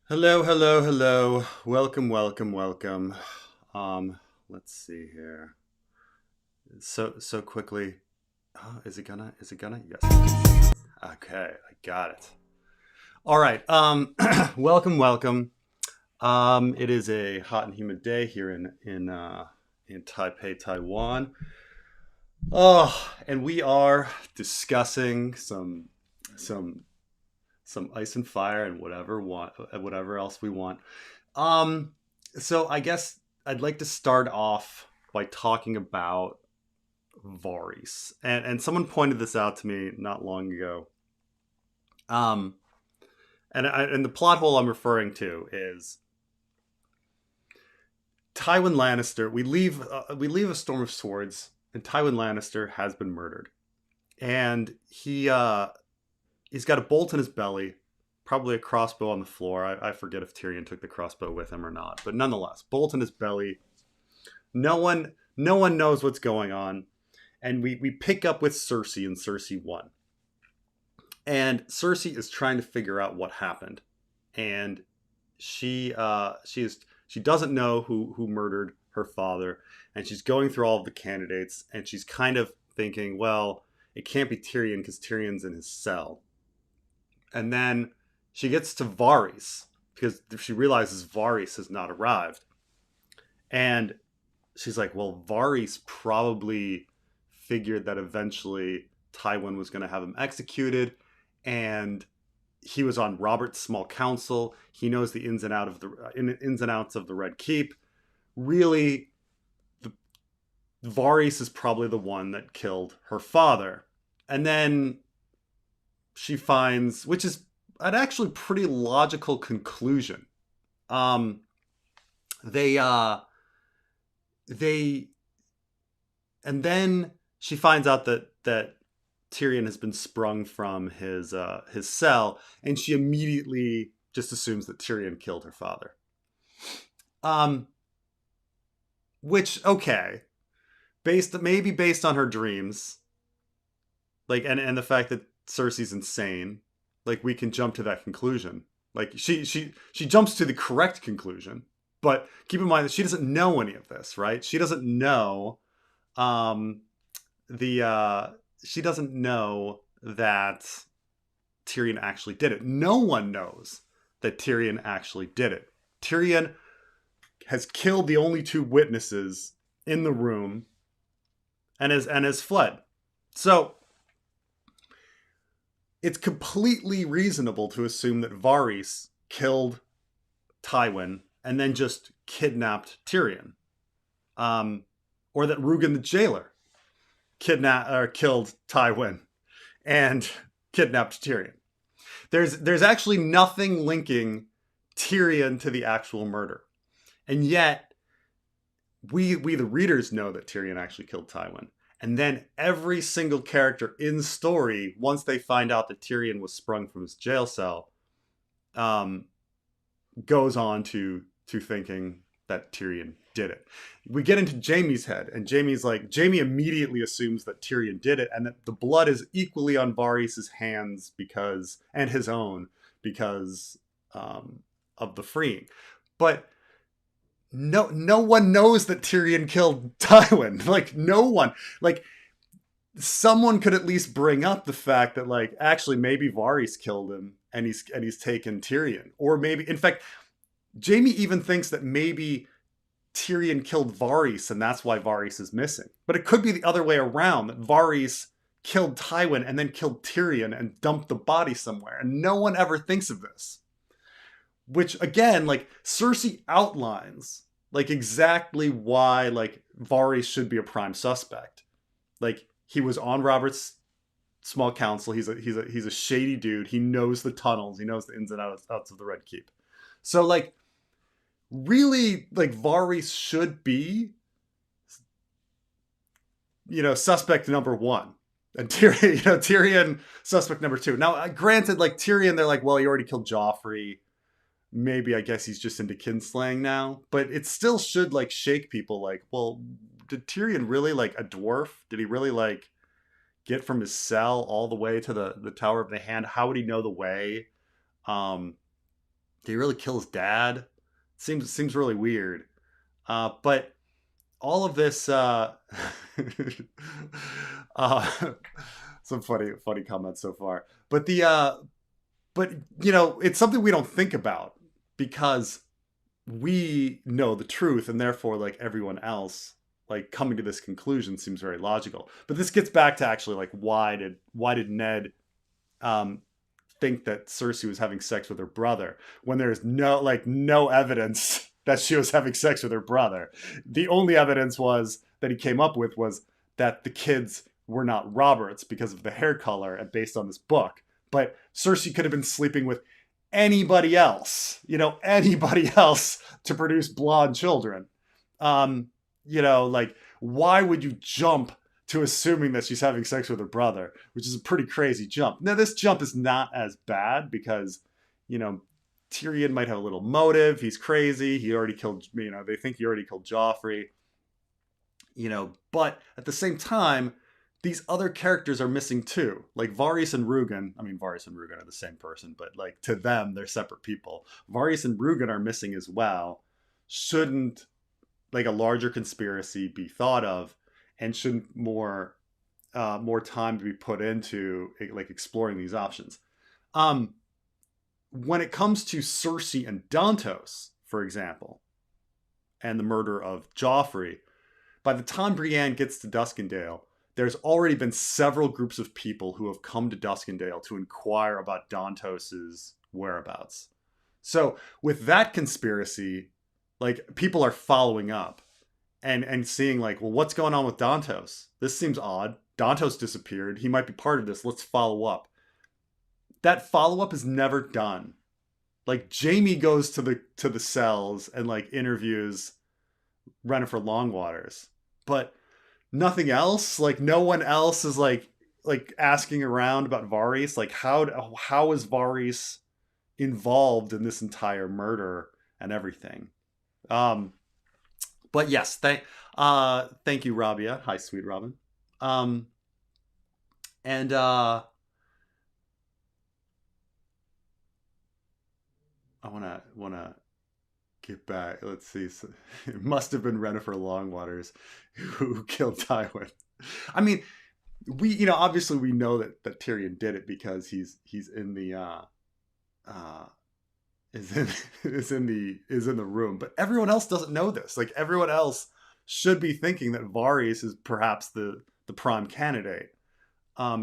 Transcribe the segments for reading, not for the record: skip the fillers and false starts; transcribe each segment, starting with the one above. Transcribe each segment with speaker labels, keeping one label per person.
Speaker 1: Hello, hello, hello. Welcome, welcome, welcome. Let's see here. So quickly. Oh, is it gonna? Yes. Okay, I got it. All right. Welcome, welcome. It is a hot and humid day here in Taipei, Taiwan. Oh, and we are discussing some some ice and fire and whatever else we want. Um, so I guess I'd like to start off by talking about Varys, and someone pointed this out to me not long ago. Um, and the plot hole I'm referring to is Tywin Lannister. We leave a Storm of Swords, and Tywin Lannister has been murdered, and he's got a bolt in his belly, probably a crossbow on the floor. I forget if Tyrion took the crossbow with him or not, but nonetheless, bolt in his belly. No one knows what's going on, and we pick up with Cersei in Cersei 1, and Cersei is trying to figure out what happened, and she doesn't know who murdered her father, and she's going through all of the candidates, and she's kind of thinking, well, it can't be Tyrion because Tyrion's in his cell. And then she gets to Varys because she realizes Varys has not arrived. And she's like, well, Varys probably figured that eventually Tywin was going to have him executed. And he was on Robert's small council. He knows the ins and outs of the Red Keep. Really, the, Varys is probably the one that killed her father. And then she finds, which is an actually pretty logical conclusion. Um, they they and then she finds out that Tyrion has been sprung from his cell, and she immediately just assumes that Tyrion killed her father. Um, which okay, based on her dreams, like and the fact that Cersei's insane, like we can jump to that conclusion. Like she jumps to the correct conclusion, but keep in mind that she doesn't know any of this, right? She doesn't know um the she doesn't know that Tyrion actually did it. No one knows that Tyrion actually did it. Tyrion has killed the only two witnesses in the room and has fled. So it's completely reasonable to assume that Varys killed Tywin and then just kidnapped Tyrion, or that Rugen the jailer killed Tywin and kidnapped Tyrion. There's actually nothing linking Tyrion to the actual murder, and yet we the readers know that Tyrion actually killed Tywin. And then every single character in story, once they find out that Tyrion was sprung from his jail cell, um, goes on to thinking that Tyrion did it. We get into Jaime's head, and Jaime immediately assumes that Tyrion did it, and that the blood is equally on Varys' hands and his own because of the freeing. But no one knows that Tyrion killed Tywin. Like no one. Like someone could at least bring up the fact that like actually maybe Varys killed him and he's taken Tyrion. Or maybe in fact Jaime even thinks that maybe Tyrion killed Varys and that's why Varys is missing. But it could be the other way around, that Varys killed Tywin and then killed Tyrion and dumped the body somewhere. And no one ever thinks of this. Which again, like Cersei outlines like exactly why like Varys should be a prime suspect. Like he was on Robert's small council. He's a shady dude. He knows the tunnels. He knows the ins and outs of the Red Keep. So like really like Varys should be suspect number one. And Tyrion suspect number two. Now, granted, like Tyrion, they're like, well, he already killed Joffrey. Maybe I guess he's just into kinslaying now, but it still should like shake people. Like, well, did Tyrion really like a dwarf? Did he really like get from his cell all the way to the Tower of the Hand? How would he know the way? Um, Did he really kill his dad? Seems really weird. But all of this, uh, some funny comments so far. But but it's something we don't think about because we know the truth, and therefore, like everyone else, like coming to this conclusion seems very logical. But this gets back to actually like why did Ned um, think that Cersei was having sex with her brother when there's no evidence that she was having sex with her brother. The only evidence was that he came up with was that the kids were not Robert's because of the hair color and based on this book. But Cersei could have been sleeping with anybody else, anybody else to produce blonde children. Like why would you jump to assuming that she's having sex with her brother, which is a pretty crazy jump. Now, this jump is not as bad because, you know, Tyrion might have a little motive. He's crazy. He already killed, they think he already killed Joffrey, but at the same time, these other characters are missing too. Like Varys and Rugen. I mean, Varys and Rugen are the same person, but like to them, they're separate people. Varys and Rugen are missing as well. Shouldn't like a larger conspiracy be thought of, and shouldn't more time to be put into like exploring these options? When it comes to Cersei and Dantos, for example, and the murder of Joffrey, by the time Brienne gets to Duskendale, there's already been several groups of people who have come to Duskendale to inquire about Dantos's whereabouts. So with that conspiracy, like people are following up and seeing like, well, what's going on with Dantos? This seems odd. Dantos disappeared. He might be part of this. Let's follow up. That follow up is never done. Like Jaime goes to the cells and like interviews Yennefer Longwaters, but nothing else. Like no one else is like asking around about Varys. Like how is Varys involved in this entire murder and everything? But yes, thank you, Rabia. Hi, sweet Robin. And I wanna get back. Let's see. So, it must have been Yennefer Longwaters who killed Tywin. I mean, obviously we know that Tyrion did it because he's in the is in is in the room, but everyone else doesn't know this. Like everyone else should be thinking that Varys is perhaps the prime candidate.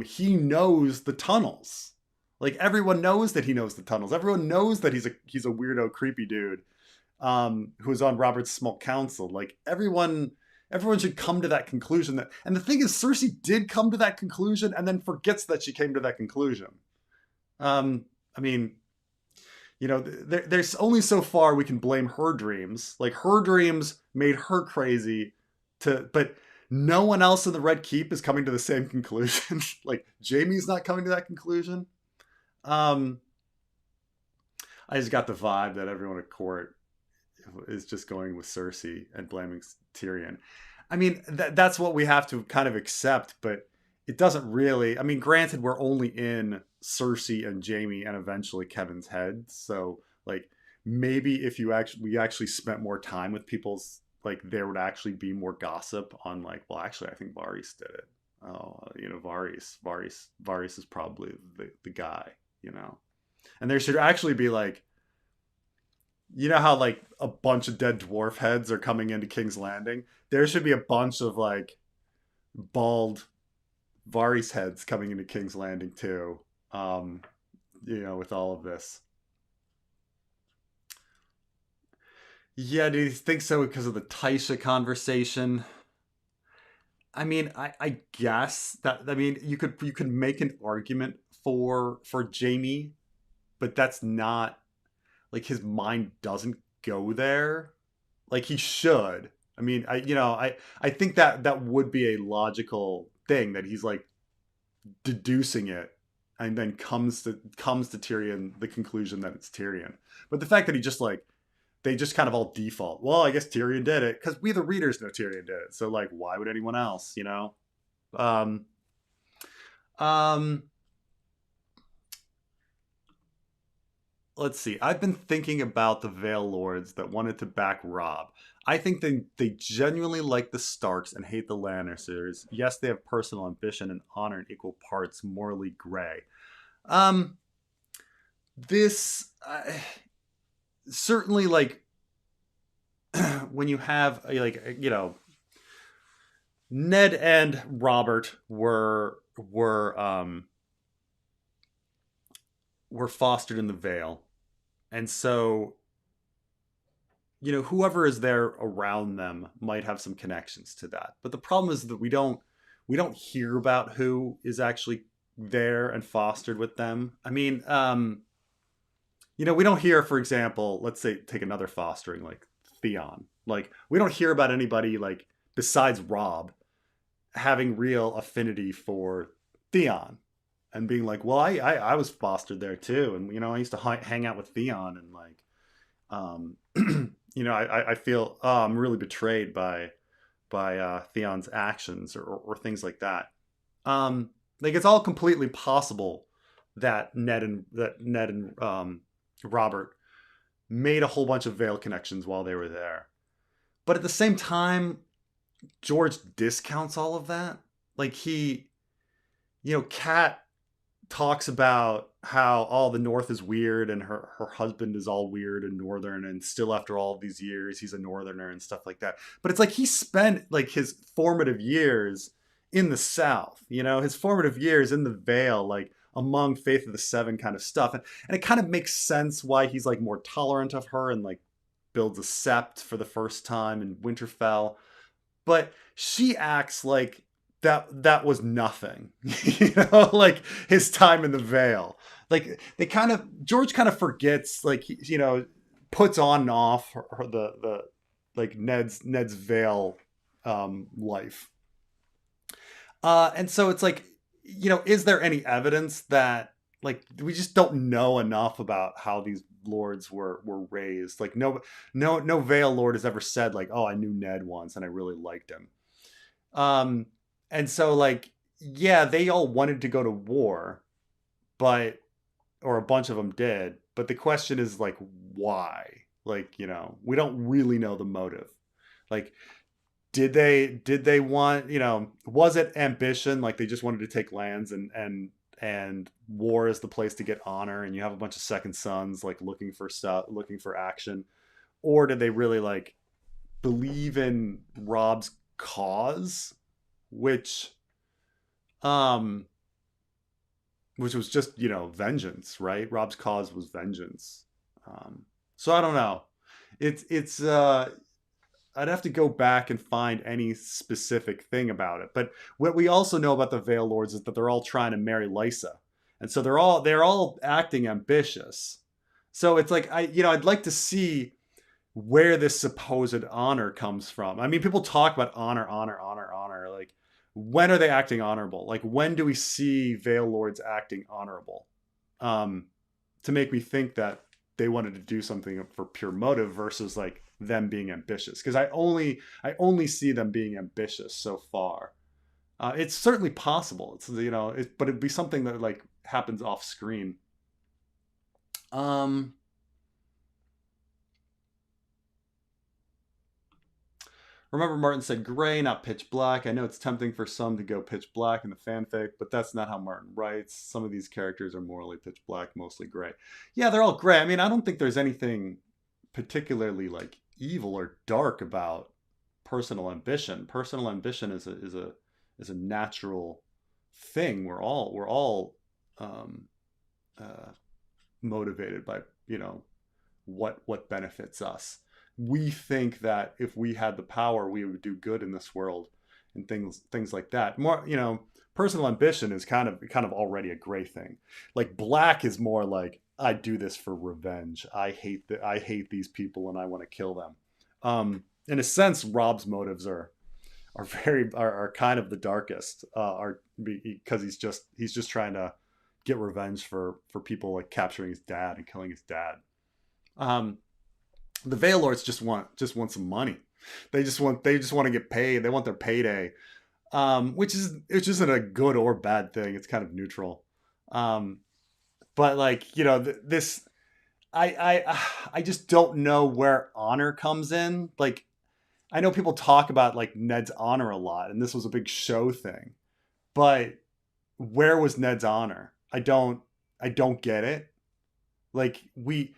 Speaker 1: He knows the tunnels. Like everyone knows that he knows the tunnels. Everyone knows that he's a weirdo, creepy dude who is on Robert's small council. Like everyone should come to that conclusion. And the thing is, Cersei did come to that conclusion and then forgets that she came to that conclusion. I mean, there's only so far we can blame her dreams. Like her dreams made her crazy but no one else in the Red Keep is coming to the same conclusion. Like Jaime's not coming to that conclusion. I just got the vibe that everyone at court is just going with Cersei and blaming Tyrion. I mean, that's what we have to kind of accept, but it doesn't really. I mean, granted, we're only in Cersei and Jaime and eventually Kevin's head, so like maybe if we actually spent more time with people's, like there would actually be more gossip on like, well, actually, I think Varys did it. Oh, Varys is probably the guy, and there should actually be like, how like a bunch of dead dwarf heads are coming into King's Landing. There should be a bunch of like bald Varys heads coming into King's Landing too. With all of this. Yeah, do you think so because of the Taisha conversation? I mean, I guess that, I mean, you could make an argument for Jaime, but that's not like his mind doesn't go there. Like he should. I mean, I think that would be a logical thing, that he's like deducing it and then comes to Tyrion the conclusion that it's Tyrion. But the fact that they just kind of all default, well, I guess Tyrion did it because we the readers know Tyrion did it. So like, why would anyone else? Um, um, let's see. I've been thinking about the Vale Lords that wanted to back Robb. I think they genuinely like the Starks and hate the Lannisters. Yes, they have personal ambition and honor in equal parts, morally gray. Um, this certainly like when you have like Ned and Robert were fostered in the Vale, and so whoever is there around them might have some connections to that. But the problem is that we don't hear about who is actually there and fostered with them. I mean, we don't hear, for example, let's say take another fostering like Theon. Like we don't hear about anybody like besides Robb having real affinity for Theon and being like, well, I was fostered there too, and I used to hang out with Theon, and like, um, I feel I'm really betrayed by Theon's actions or things like that. Like it's all completely possible that Ned and Robert made a whole bunch of Vale connections while they were there, but at the same time, George discounts all of that. Like Kat talks about how all the North is weird and her husband is all weird and Northern, and still after all of these years he's a Northerner and stuff like that. But it's like he spent like his formative years in the South, his formative years in the Vale, like among Faith of the Seven kind of stuff, and it kind of makes sense why he's like more tolerant of her and like builds a sept for the first time in Winterfell. But she acts like that was nothing, like his time in the Vale. Like George kind of forgets, like puts on and off the like Ned's Vale life. And so it's like, is there any evidence that like we just don't know enough about how these lords were raised? Like no Vale Lord has ever said like, oh, I knew Ned once and I really liked him. And so like, yeah, they all wanted to go to war, but or a bunch of them did. But the question is like, why? Like, we don't really know the motive. Like, did they want, was it ambition? Like they just wanted to take lands and war is the place to get honor, and you have a bunch of second sons like looking for stuff, looking for action? Or did they really like believe in Robb's cause, which um which was just vengeance, right? Robb's cause was vengeance. So I don't know. It's I'd have to go back and find any specific thing about it. But what we also know about the Vale Lords is that they're all trying to marry Lysa, and so they're all acting ambitious. So it's like I'd like to see where this supposed honor comes from. I mean, people talk about honor, honor, honor, honor. Like, when are they acting honorable? Like, when do we see Vale Lords acting honorable? To make me think that they wanted to do something for pure motive versus like them being ambitious. Because I only see them being ambitious so far. It's certainly possible. It's but it'd be something that like happens off screen. Remember, Martin said gray, not pitch black. I know it's tempting for some to go pitch black in the fanfic, but that's not how Martin writes. Some of these characters are morally pitch black, mostly gray. Yeah, they're all gray. I mean, I don't think there's anything particularly like evil or dark about personal ambition. Personal ambition is a natural thing. We're all um, uh, motivated by what benefits us. We think that if we had the power, we would do good in this world, and things like that. More, personal ambition is kind of already a gray thing. Like black is more like, I do this for revenge. I hate these people and I want to kill them. In a sense, Robb's motives are kind of the darkest. Are because he's just trying to get revenge for people like capturing his dad and killing his dad. The Vale Lords just want some money. They just want to get paid. They want their payday, which isn't a good or bad thing. It's kind of neutral. But like this, I just don't know where honor comes in. Like, I know people talk about like Ned's honor a lot, and this was a big show thing, but where was Ned's honor? I don't get it. Like we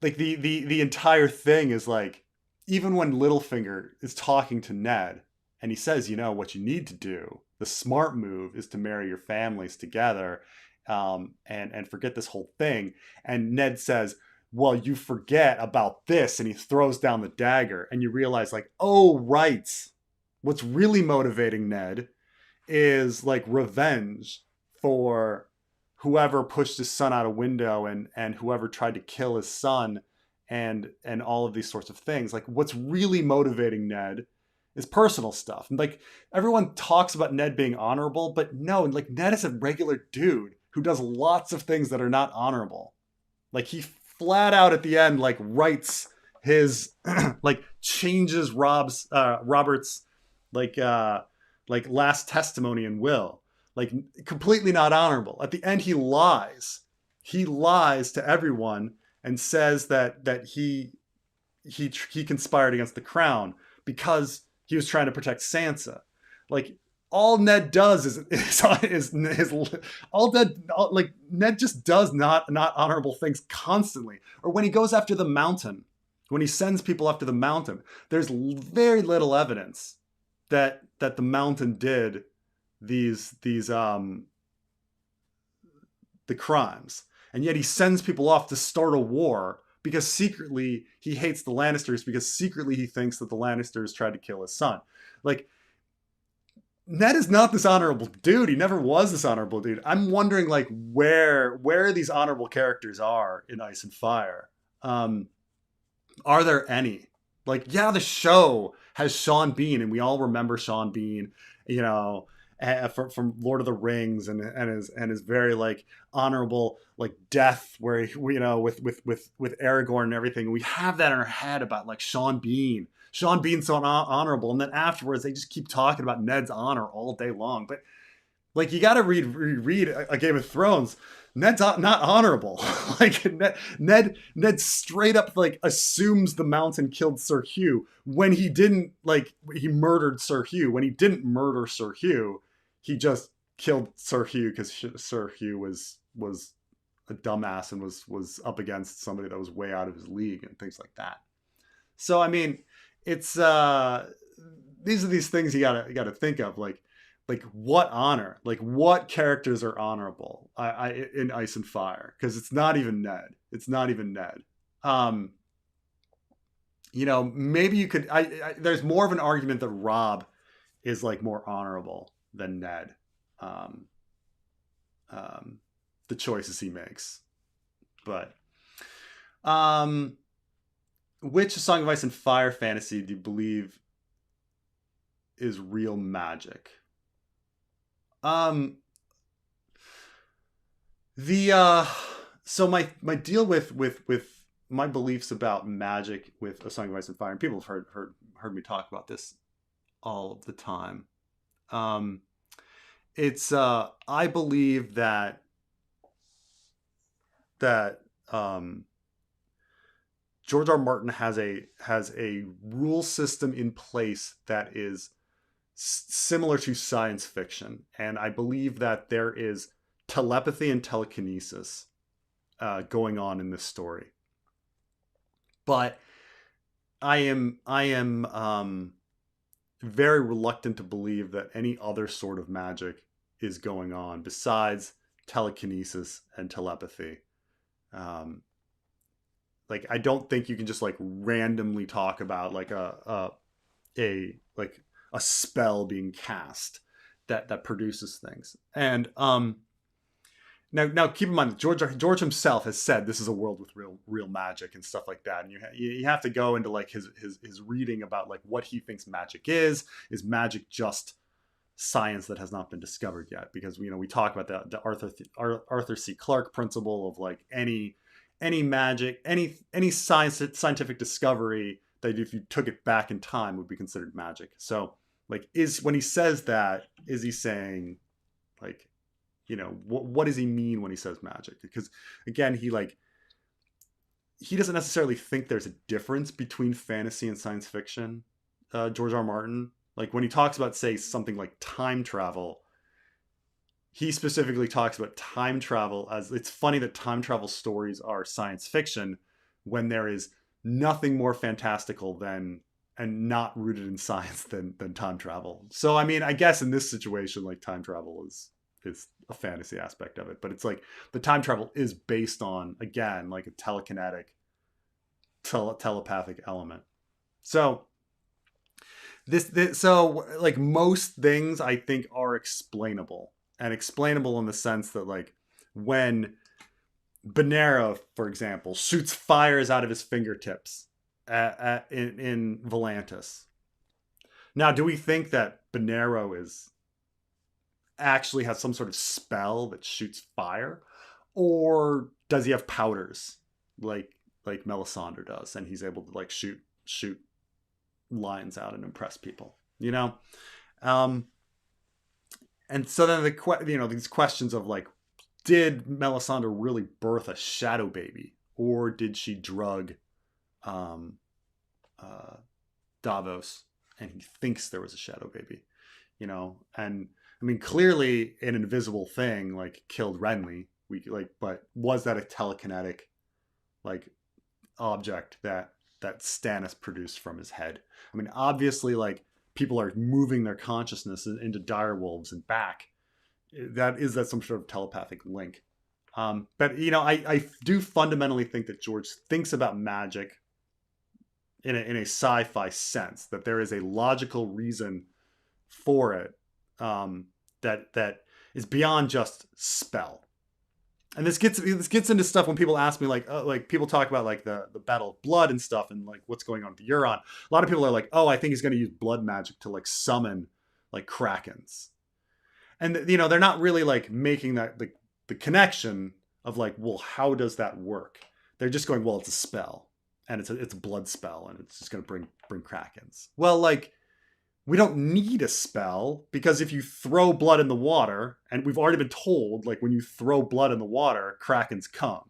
Speaker 1: like the entire thing is like, even when Littlefinger is talking to Ned and he says, what you need to do, the smart move is to marry your families together, and forget this whole thing. And Ned says, well, you forget about this, and he throws down the dagger, and you realize like, oh right, what's really motivating Ned is like revenge for whoever pushed his son out a window, and whoever tried to kill his son, and all of these sorts of things. Like, what's really motivating Ned is personal stuff. And like, everyone talks about Ned being honorable, but no, like, Ned is a regular dude who does lots of things that are not honorable. Like, he flat out at the end like writes his like changes Robert's like last testimony and will, like, completely not honorable. At the end, he lies. He lies to everyone and says that he conspired against the crown because he was trying to protect Sansa. Like, all Ned does is all Ned like Ned just does not honorable things constantly. Or when he goes after the mountain, when he sends people after the mountain, there's very little evidence that the mountain did the crimes, and yet he sends people off to start a war because secretly he hates the Lannisters, because secretly he thinks that the Lannisters tried to kill his son. Like, Ned is not this honorable dude. He never was this honorable dude. I'm wondering like where these honorable characters are in Ice and Fire. Are there any? Like, yeah, the show has Sean Bean, and we all remember Sean Bean, from Lord of the Rings, and his very like honorable like death, where he, with Aragorn and everything. We have that in our head about like Sean Bean. Sean Bean's so honorable, and then afterwards they just keep talking about Ned's honor all day long. But like, you got to read a Game of Thrones. Ned's not honorable. Like, Ned straight up like assumes the mountain killed Sir Hugh when he didn't. Like, he murdered Sir Hugh when he didn't murder Sir Hugh. He just killed Sir Hugh because Sir Hugh was a dumbass and was up against somebody that was way out of his league and things like that. So I mean, it's these are these things you gotta think of, like what honor, like what characters are honorable in Ice and Fire, because it's not even Ned. It's not even Ned. Maybe you could. There's more of an argument that Robb is like more honorable than Ned. The choices he makes, but which Song of Ice and Fire fantasy do you believe is real magic? So my deal with my beliefs about magic with A Song of Ice and Fire, and people have heard me talk about this all of the time. It's I believe that George R. Martin has a rule system in place that is similar to science fiction, and I believe that there is telepathy and telekinesis going on in this story. But I am very reluctant to believe that any other sort of magic is going on besides telekinesis and telepathy. Like, I don't think you can just like randomly talk about like a spell being cast that produces things. And now keep in mind, George himself has said this is a world with real magic and stuff like that. And you have to go into like his reading about like what he thinks magic is. Is magic just science that has not been discovered yet? Because we talk about the Arthur C. Clarke principle of like any magic, any scientific discovery that if you took it back in time would be considered magic. So like, when he says that, is he saying like what does he mean when he says magic? Because again, he doesn't necessarily think there's a difference between fantasy and science fiction. George R. R. Martin, like when he talks about, say, something like time travel, he specifically talks about time travel as, it's funny that time travel stories are science fiction when there is nothing more fantastical than, and not rooted in science than time travel. So I mean, I guess in this situation, like time travel is a fantasy aspect of it, but it's like the time travel is based on, again, like a telekinetic telepathic element. So so like most things I think are explainable, and explainable in the sense that like when Bonero, for example, shoots fires out of his fingertips in Volantis. Now, do we think that Bonero actually has some sort of spell that shoots fire, or does he have powders like Melisandre does, and he's able to like shoot lines out and impress people, and so then these questions of like, did Melisandre really birth a shadow baby, or did she drug Davos and he thinks there was a shadow baby, and I mean, clearly an invisible thing like killed Renly. But was that a telekinetic like object that Stannis produced from his head? I mean, obviously, like people are moving their consciousness into direwolves and back. That some sort of telepathic link. But I do fundamentally think that George thinks about magic in a sci-fi sense, that there is a logical reason for it, that is beyond just spell. And this gets into stuff when people ask me like people talk about like the Battle of Blood and stuff, and like what's going on with the Euron. A lot of people are like, oh, I think he's going to use blood magic to like summon like krakens, and they're not really like making that the connection of like, well, how does that work? They're just going, well, it's a spell, and it's a blood spell, and it's just going to bring krakens. Well, like, we don't need a spell, because if you throw blood in the water, and we've already been told, like, when you throw blood in the water, krakens come.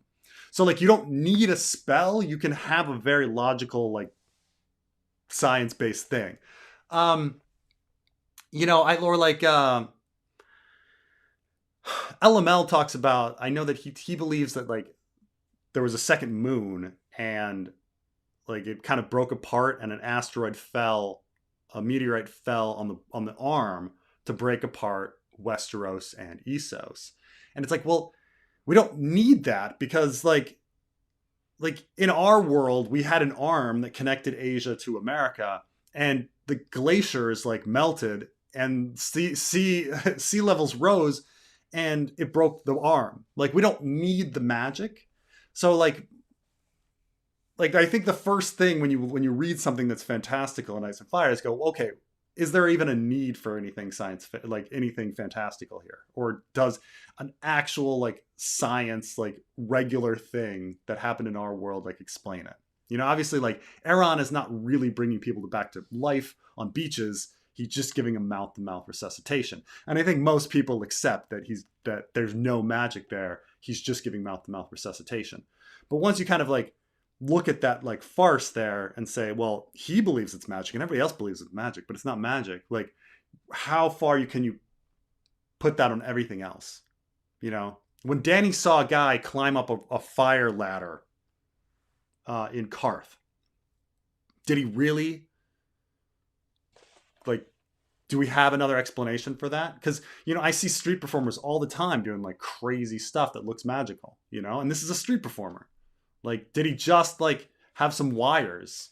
Speaker 1: So, like, you don't need a spell. You can have a very logical, like, science-based thing. LML talks about, I know that he believes that, like, there was a second moon, and, like, it kind of broke apart, and a meteorite fell on the arm to break apart Westeros and Essos. And it's like, well, we don't need that, because like in our world, we had an arm that connected Asia to America, and the glaciers like melted, and sea levels rose, and it broke the arm. Like, we don't need the magic. So like I think the first thing when you read something that's fantastical in Ice and Fire is go, okay, is there even a need for anything anything fantastical here? Or does an actual like science, like regular thing that happened in our world, like explain it? Obviously, like Aeron is not really bringing people back to life on beaches. He's just giving them mouth-to-mouth resuscitation. And I think most people accept that there's no magic there. He's just giving mouth-to-mouth resuscitation. But once you kind of like look at that like farce there and say, well, he believes it's magic and everybody else believes it's magic, but it's not magic. Like, how far can you put that on everything else? When Dany saw a guy climb up a fire ladder in Karth, did he really, like, do we have another explanation for that? Because, I see street performers all the time doing like crazy stuff that looks magical, and this is a street performer. Like, did he just like have some wires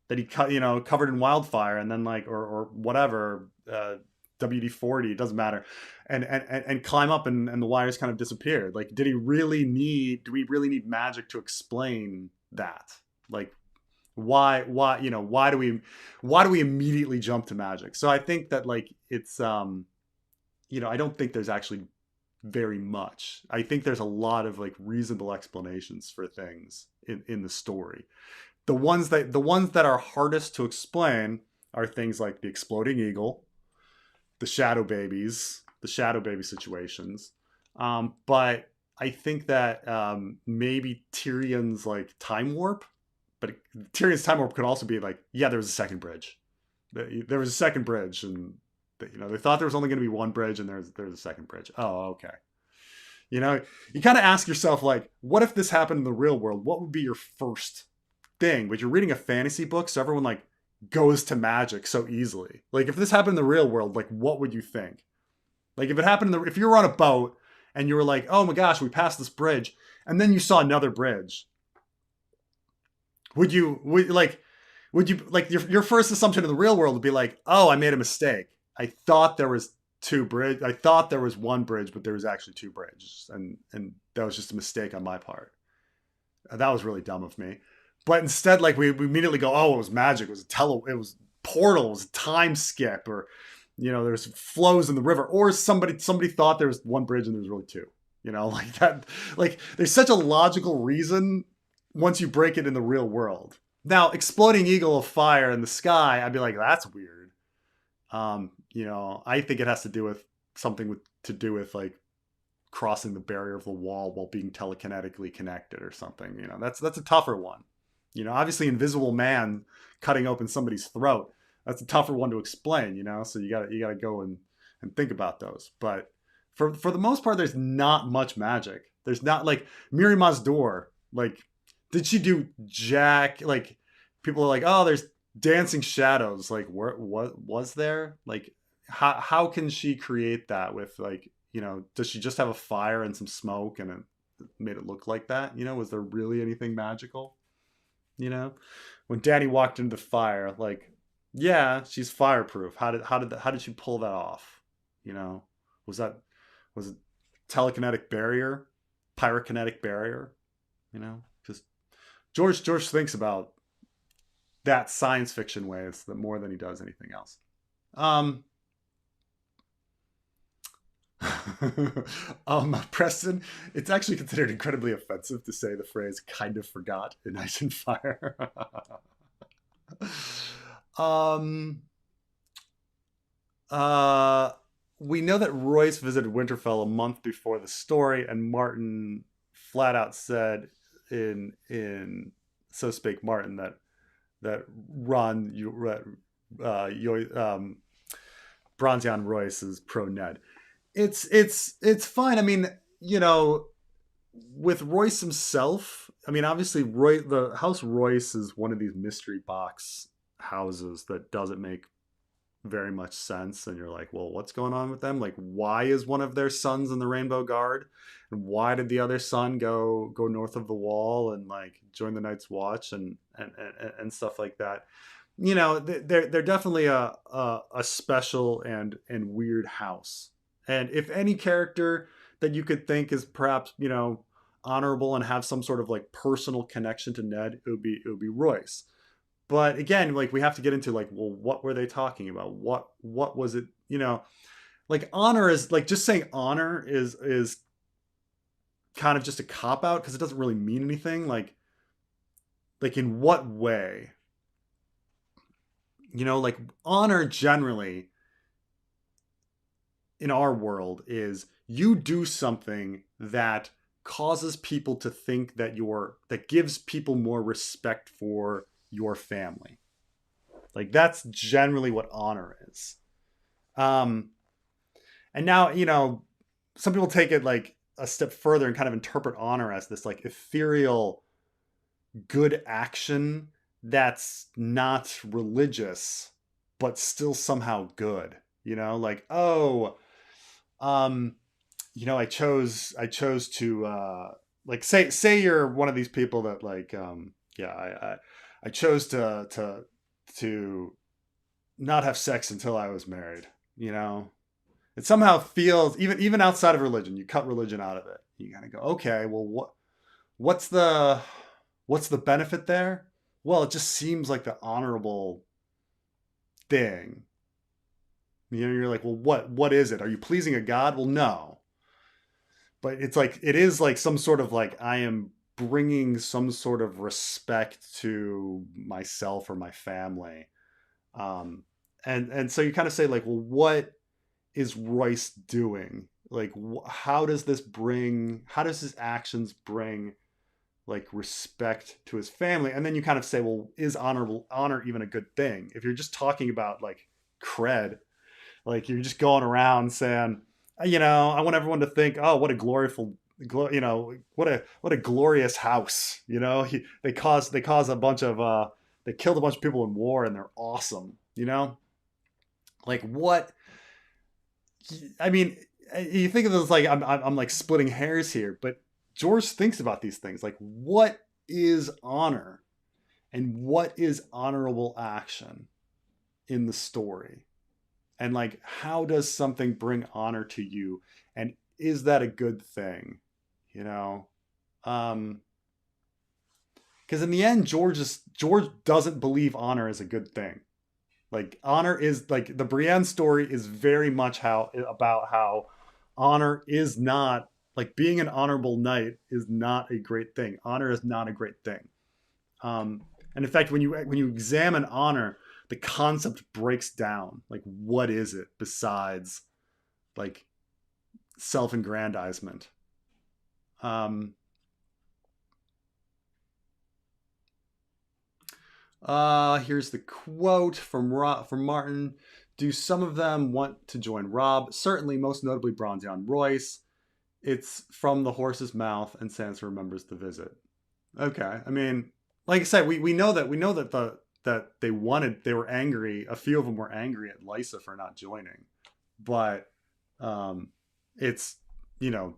Speaker 1: that he cut, covered in wildfire, and then like, or whatever, WD-40, it doesn't matter, and climb up, and the wires kind of disappeared? Like, do we really need magic to explain that? Like, why do we immediately jump to magic? So I think that like it's I don't think there's actually very much. I think there's a lot of like reasonable explanations for things in the story. The ones that are hardest to explain are things like the exploding eagle, the shadow babies, the shadow baby situations. But I think that maybe Tyrion's like time warp, but Tyrion's time warp could also be like, yeah, there was a second bridge. There was a second bridge, and they thought there was only going to be one bridge, and there's a second bridge. Oh, okay. You kind of ask yourself, like, what if this happened in the real world? What would be your first thing? But you're reading a fantasy book, so everyone like goes to magic so easily. Like, if this happened in the real world, like, what would you think? Like, if it happened if you were on a boat and you were like, oh my gosh, we passed this bridge, and then you saw another bridge, would you like your first assumption in the real world would be like, oh, I made a mistake. I thought there was I thought there was one bridge, but there was actually two bridges, and that was just a mistake on my part. That was really dumb of me. But instead, like, we immediately go, oh, it was magic. It was portal. It was a time skip, or there's flows in the river, or somebody thought there was one bridge and there was really two. Like that. Like, there's such a logical reason once you break it in the real world. Now, exploding eagle of fire in the sky, I'd be like, that's weird. I think it has to do with something to do with like crossing the barrier of the wall while being telekinetically connected or something. That's a tougher one. Obviously, Invisible Man cutting open somebody's throat, that's a tougher one to explain. So you gotta go and think about those. But for the most part, there's not much magic. There's not, like, Miri Mazdur. Like, did she do jack? Like, people are like, oh, there's dancing shadows. Like, what was there? Like, how can she create that with, like, does she just have a fire and some smoke and it made it look like that? Was there really anything magical? When Dany walked into the fire, like, yeah, she's fireproof. How did she pull that off? Was it telekinetic barrier, pyrokinetic barrier? Because George thinks about that science fiction ways that more than he does anything else. Preston, it's actually considered incredibly offensive to say the phrase "kind of forgot" in Ice and Fire. We know that Royce visited Winterfell a month before the story, and Martin flat out said in So Spake Martin that Bronzion Royce is pro Ned. It's fine. I mean, with Royce himself, I mean, obviously the House Royce is one of these mystery box houses that doesn't make very much sense, and you're like, well, what's going on with them? Like, why is one of their sons in the Rainbow Guard, and why did the other son go north of the wall and like join the Night's Watch and stuff like that? They're definitely a special and weird house. And if any character that you could think is perhaps honorable and have some sort of like personal connection to Ned, it would be Royce. But again, like, we have to get into like, well, what were they talking about? What was it? Like, honor is like, just saying honor is kind of just a cop out, because it doesn't really mean anything. Like in what way? Like, honor generally in our world is you do something that causes people to think that that gives people more respect for your family. Like, that's generally what honor is. And now, some people take it like a step further and kind of interpret honor as this like ethereal good action that's not religious, but still somehow good. Like, oh, I chose to like, say you're one of these people that like, I chose to not have sex until I was married. It somehow feels, even outside of religion, you cut religion out of it. You kind of go, okay, well, what's the benefit there? Well, it just seems like the honorable thing. You're like, well, what is it? Are you pleasing a god? Well, no. But it's like, it is like some sort of like, I am bringing some sort of respect to myself or my family. And so you kind of say like, well, what is Royce doing? Like, how does his actions bring like respect to his family? And then you kind of say, well, is honor even a good thing? If you're just talking about like cred, like you're just going around saying, I want everyone to think, oh, what a what a glorious house. They they killed a bunch of people in war and they're awesome. Like what? I mean, you think of this like I'm like splitting hairs here, but George thinks about these things like what is honor and what is honorable action in the story, and like how does something bring honor to you, and is that a good thing? You know, because in the end, George doesn't believe honor is a good thing. Like honor is like the Brienne story is very much about how honor is not like being an honorable knight is not a great thing. Honor is not a great thing. And in fact, when you examine honor, the concept breaks down. Like, what is it besides like self-aggrandizement? Here's the quote from Martin. Do some of them want to join Robb? Certainly, most notably Bronzion Royce. It's from the horse's mouth, and Sansa remembers the visit. Okay, I mean, like I said, we know that they were angry. A few of them were angry at Lysa for not joining, but it's the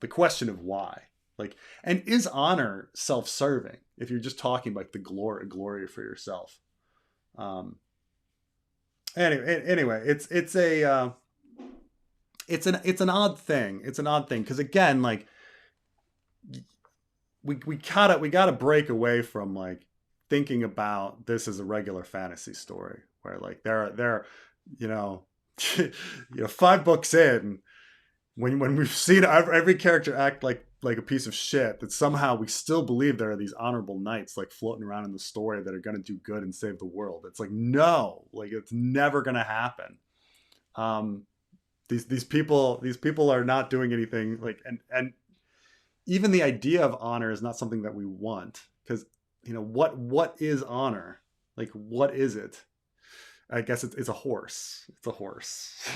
Speaker 1: question of why. Like, and is honor self-serving if you're just talking about the glory for yourself? Anyway, it's an odd thing. It's an odd thing because again, like we gotta break away from like thinking about this as a regular fantasy story where like they're you know 5 books in when we've seen every character act like a piece of shit, that somehow we still believe there are these honorable knights like floating around in the story that are going to do good and save the world. It's like, no, like it's never going to happen. These people are not doing anything like, and even the idea of honor is not something that we want, because what is honor? Like, what is it? I guess it's a horse. It's a horse.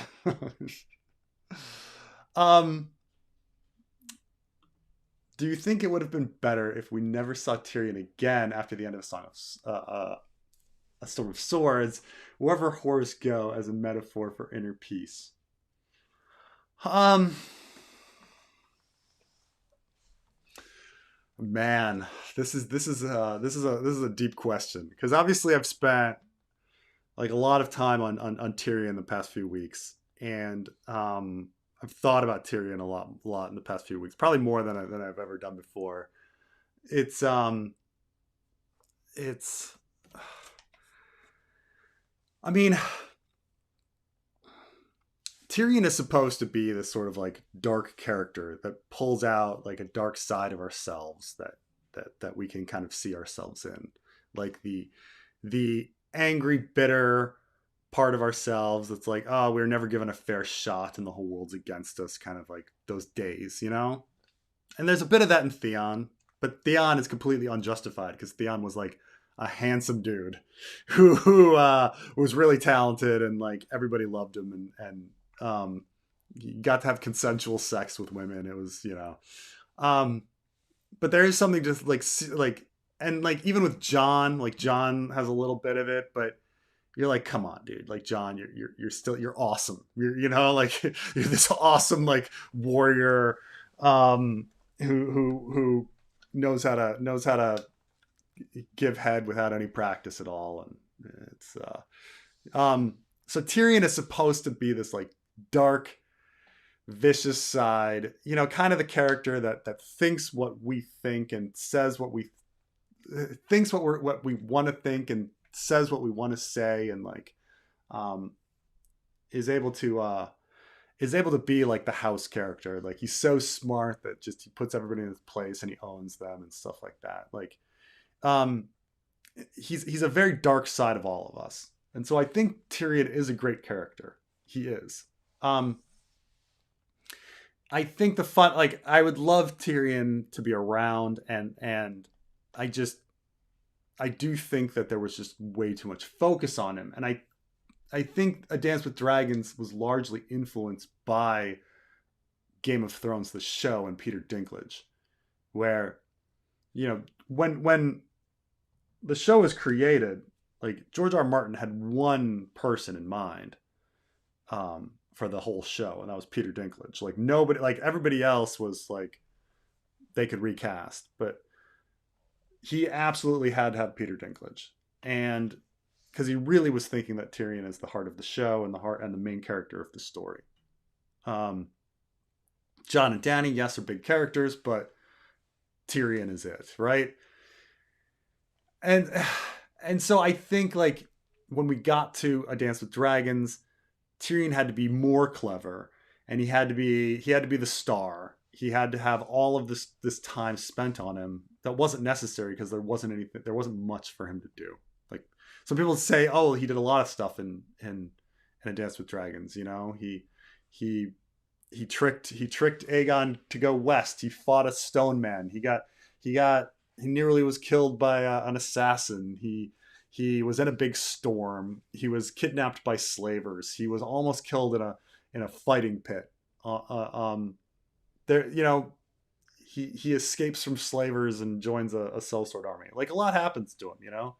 Speaker 1: Do you think it would have been better if we never saw Tyrion again after the end of A Storm of Swords, wherever horrors go as a metaphor for inner peace? Man, this is a deep question, because obviously I've spent like a lot of time on Tyrion the past few weeks, and I've thought about Tyrion a lot in the past few weeks, probably more than I've ever done before. It's I mean, Tyrion is supposed to be this sort of like dark character that pulls out like a dark side of ourselves that we can kind of see ourselves in, like the angry, bitter part of ourselves that's like, oh, we're never given a fair shot and the whole world's against us, kind of like those days, And there's a bit of that in Theon, but Theon is completely unjustified because Theon was like a handsome dude who was really talented, and like everybody loved him, and he got to have consensual sex with women. It was but there is something just like and like even with Jon, like Jon has a little bit of it, but you're like, come on, dude. Like, Jon, you're awesome. Like you're this awesome like warrior who knows how to give head without any practice at all. And it's so Tyrion is supposed to be this like dark, vicious side, kind of the character that thinks what we think and says what we thinks what we want to think and says what we want to say, and like is able to be like the house character. Like, he's so smart that just he puts everybody in his place and he owns them and stuff like that. Like he's a very dark side of all of us, and so I think Tyrion is a great character. He is. I think the fun, like, I would love Tyrion to be around, and I just, I do think that there was just way too much focus on him, and I think A Dance with Dragons was largely influenced by Game of Thrones, the show, and Peter Dinklage, where, you know, when the show was created, like, George R. R. Martin had one person in mind, for the whole show, and that was Peter Dinklage. Like, nobody, like, everybody else was like, they could recast, but he absolutely had to have Peter Dinklage, and because he really was thinking that Tyrion is the heart of the show and the heart and the main character of the story. Um, Jon and Dany, yes, are big characters, but Tyrion is it, right? And and so I think, like, when we got to A Dance with Dragons, Tyrion had to be more clever, and he had to be the star. He had to have all of this time spent on him that wasn't necessary because there wasn't much for him to do. Like, some people say, oh, he did a lot of stuff in A Dance with Dragons. You know, he tricked Aegon to go west. He fought a stone man. He nearly was killed by an assassin. He was in a big storm. He was kidnapped by slavers. He was almost killed in a fighting pit. There, you know, he escapes from slavers and joins a sellsword army. Like, a lot happens to him, you know.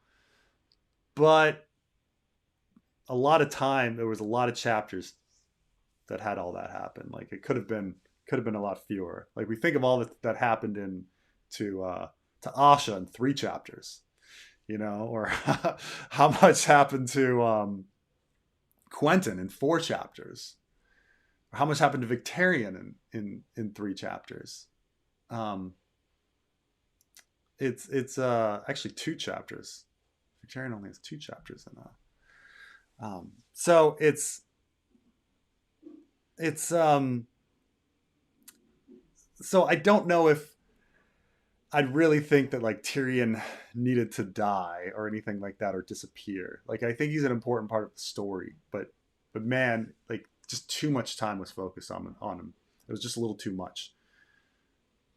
Speaker 1: But a lot of time, there was a lot of chapters that had all that happen. Like, it could have been a lot fewer. Like, we think of all that happened to Asha in 3 chapters, you know, or how much happened to Quentin in 4 chapters, or how much happened to Victarion in 3 chapters. It's actually 2 chapters. Victarion only has 2 chapters in that. So it's so I don't know if I'd really think that, like, Tyrion needed to die or anything like that, or disappear. Like, I think he's an important part of the story, but man, like, just too much time was focused on him. It was just a little too much.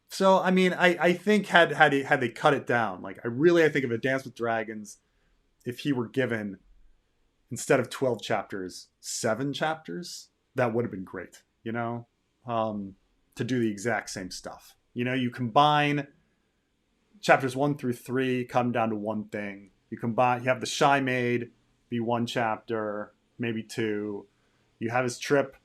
Speaker 1: So, I mean, I think had they cut it down, like, I think of A Dance with Dragons, if he were given, instead of 12 chapters, 7 chapters, that would have been great, you know, to do the exact same stuff. You know, you combine chapters 1 through 3, come down to one thing. You have the Shy Maid be 1 chapter, maybe 2. You have his trip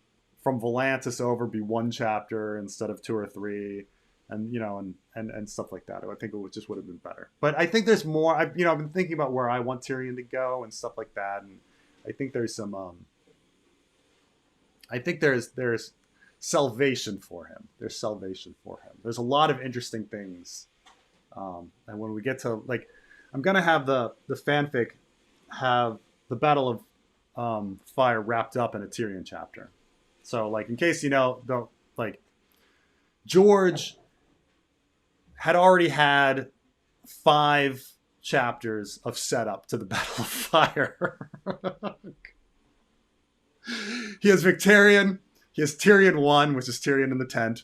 Speaker 1: from Volantis over be 1 chapter instead of 2 or 3, and, you know, and stuff like that. I think just would have been better. But I think there's more. I've been thinking about where I want Tyrion to go and stuff like that, and I think there's some. I think there's salvation for him. There's salvation for him. There's a lot of interesting things. And when we get to, like, I'm gonna have the fanfic have the Battle of Fire wrapped up in a Tyrion chapter. So, like, in case you know, George had already had 5 chapters of setup to the Battle of Fire. He has Victarion. He has Tyrion 1, which is Tyrion in the tent.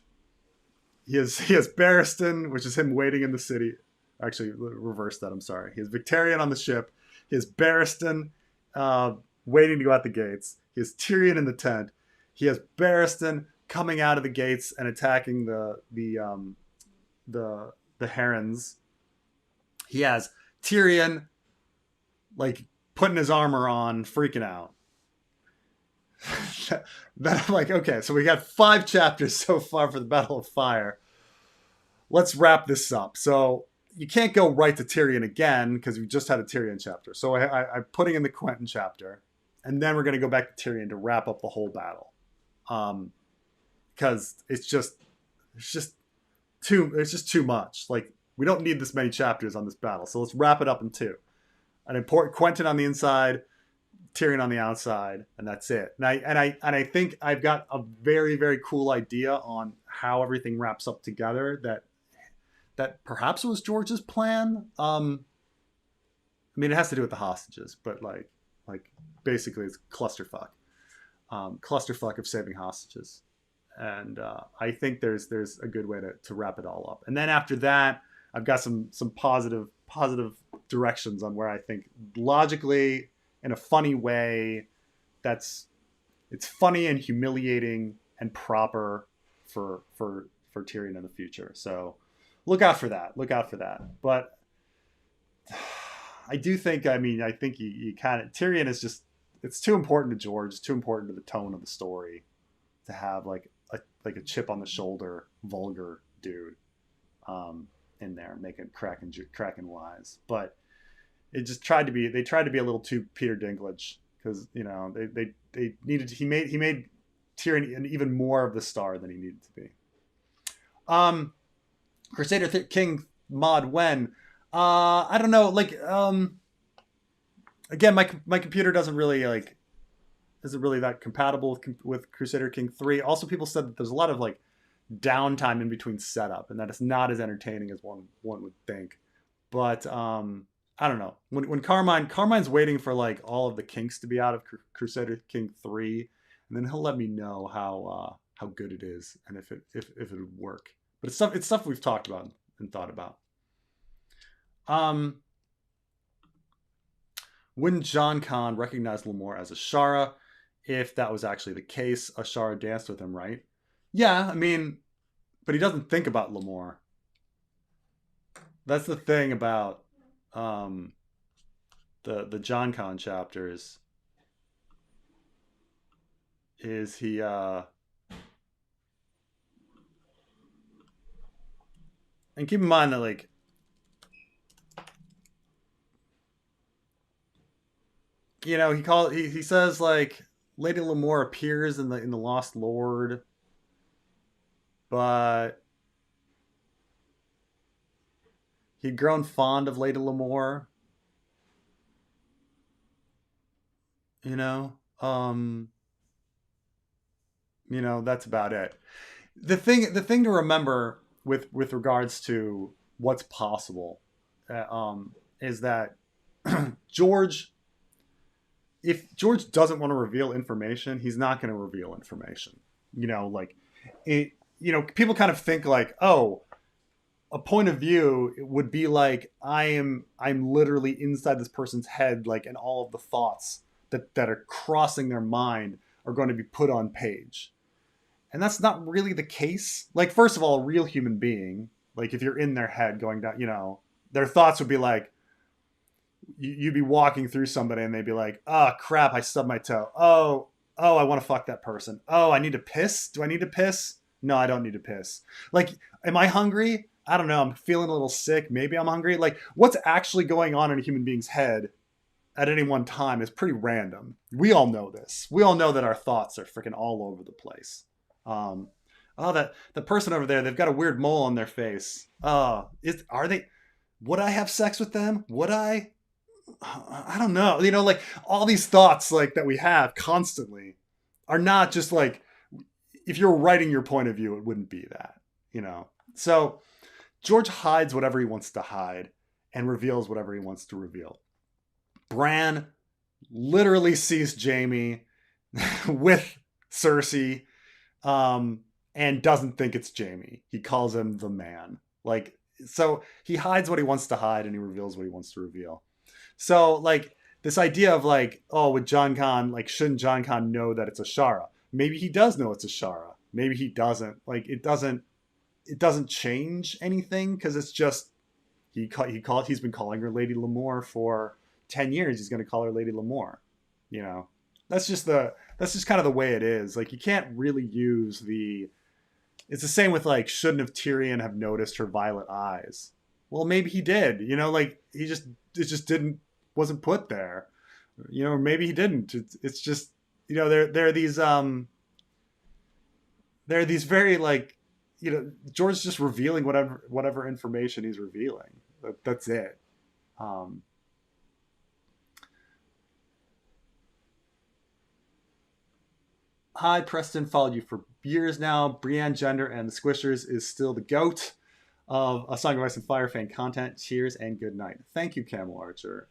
Speaker 1: He has Barristan, which is him waiting in the city. Actually, reverse that. I'm sorry. He has Victarion on the ship. He has Barristan waiting to go out the gates. He has Tyrion in the tent. He has Barristan coming out of the gates and attacking the herons. He has Tyrion, like, putting his armor on, freaking out. Then I'm like, okay, so we got 5 chapters so far for the Battle of Fire. Let's wrap this up. So you can't go right to Tyrion again because we just had a Tyrion chapter. So I'm putting in the Quentin chapter, and then we're going to go back to Tyrion to wrap up the whole battle. Because it's just too much. Like, we don't need this many chapters on this battle. So let's wrap it up in 2. An important Quentin on the inside, Tyrion on the outside, and that's it. And I think I've got a very, very cool idea on how everything wraps up together that perhaps was George's plan. I mean, it has to do with the hostages, but like basically it's clusterfuck. clusterfuck of saving hostages. And I think there's a good way to wrap it all up. And then after that, I've got some positive directions on where I think logically, in a funny way, it's funny and humiliating and proper for Tyrion in the future. So look out for that. But I do think, I think you kind of, Tyrion is just, it's too important to George, it's too important to the tone of the story to have like a chip on the shoulder, vulgar dude in there making cracking wise. But it just they tried to be a little too Peter Dinklage, because they needed he made Tyrion an even more of the star than he needed to be. Crusader King mod when I don't know, like again, my computer isn't really that compatible with Crusader King 3. Also, people said that there's a lot of like downtime in between setup, and that it's not as entertaining as one would think. But I don't know. When Carmine's waiting for like all of the kinks to be out of Crusader King 3, and then he'll let me know how good it is and if it would work. But it's stuff we've talked about and thought about. Wouldn't Jon Con recognize Lemore as Ashara? If that was actually the case, Ashara danced with him, right? Yeah, but he doesn't think about Lemore. That's the thing about the Jon Con chapters. Is he and keep in mind that like he says like Lady Lemore appears in the Lost Lord, but he'd grown fond of Lady Lemore. That's about it. The thing to remember with regards to what's possible is that George, if George doesn't want to reveal information, he's not going to reveal information. People kind of think like, oh, a point of view would be like I'm literally inside this person's head, like, and all of the thoughts that are crossing their mind are going to be put on page. And that's not really the case. Like, first of all, a real human being, like if you're in their head going down, their thoughts would be like, you'd be walking through somebody and they'd be like, oh crap, I stubbed my toe. Oh, I want to fuck that person. Oh, I need to piss. Do I need to piss? No, I don't need to piss. Like, am I hungry? I don't know. I'm feeling a little sick. Maybe I'm hungry. Like, what's actually going on in a human being's head at any one time is pretty random. We all know this. We all know that our thoughts are freaking all over the place. That the person over there, they've got a weird mole on their face. Would I have sex with them? Would I don't know. Like all these thoughts like that we have constantly are not just like, if you're writing your point of view, it wouldn't be that, So George hides whatever he wants to hide and reveals whatever he wants to reveal. Bran literally sees Jaime with Cersei and doesn't think it's Jaime. He calls him the man. Like, so he hides what he wants to hide and he reveals what he wants to reveal. So like this idea of like, oh, with Jon Con, like, shouldn't Jon Con know that it's Ashara? Maybe he does know it's Ashara. Maybe he doesn't. Like, it doesn't change anything, because it's just he's been calling her Lady Lemore for 10 years. He's going to call her Lady Lemore. That's just kind of the way it is. Like, you can't really use it's the same with like, shouldn't have Tyrion have noticed her violet eyes? Well, maybe he did, like it just wasn't put there, or maybe he didn't. It's just, there are these very like, George's just revealing whatever information he's revealing. That's it. Hi, Preston. Followed you for years now. Brienne Gender and the Squishers is still the GOAT of A Song of Ice and Fire fan content. Cheers and good night. Thank you, Camel Archer.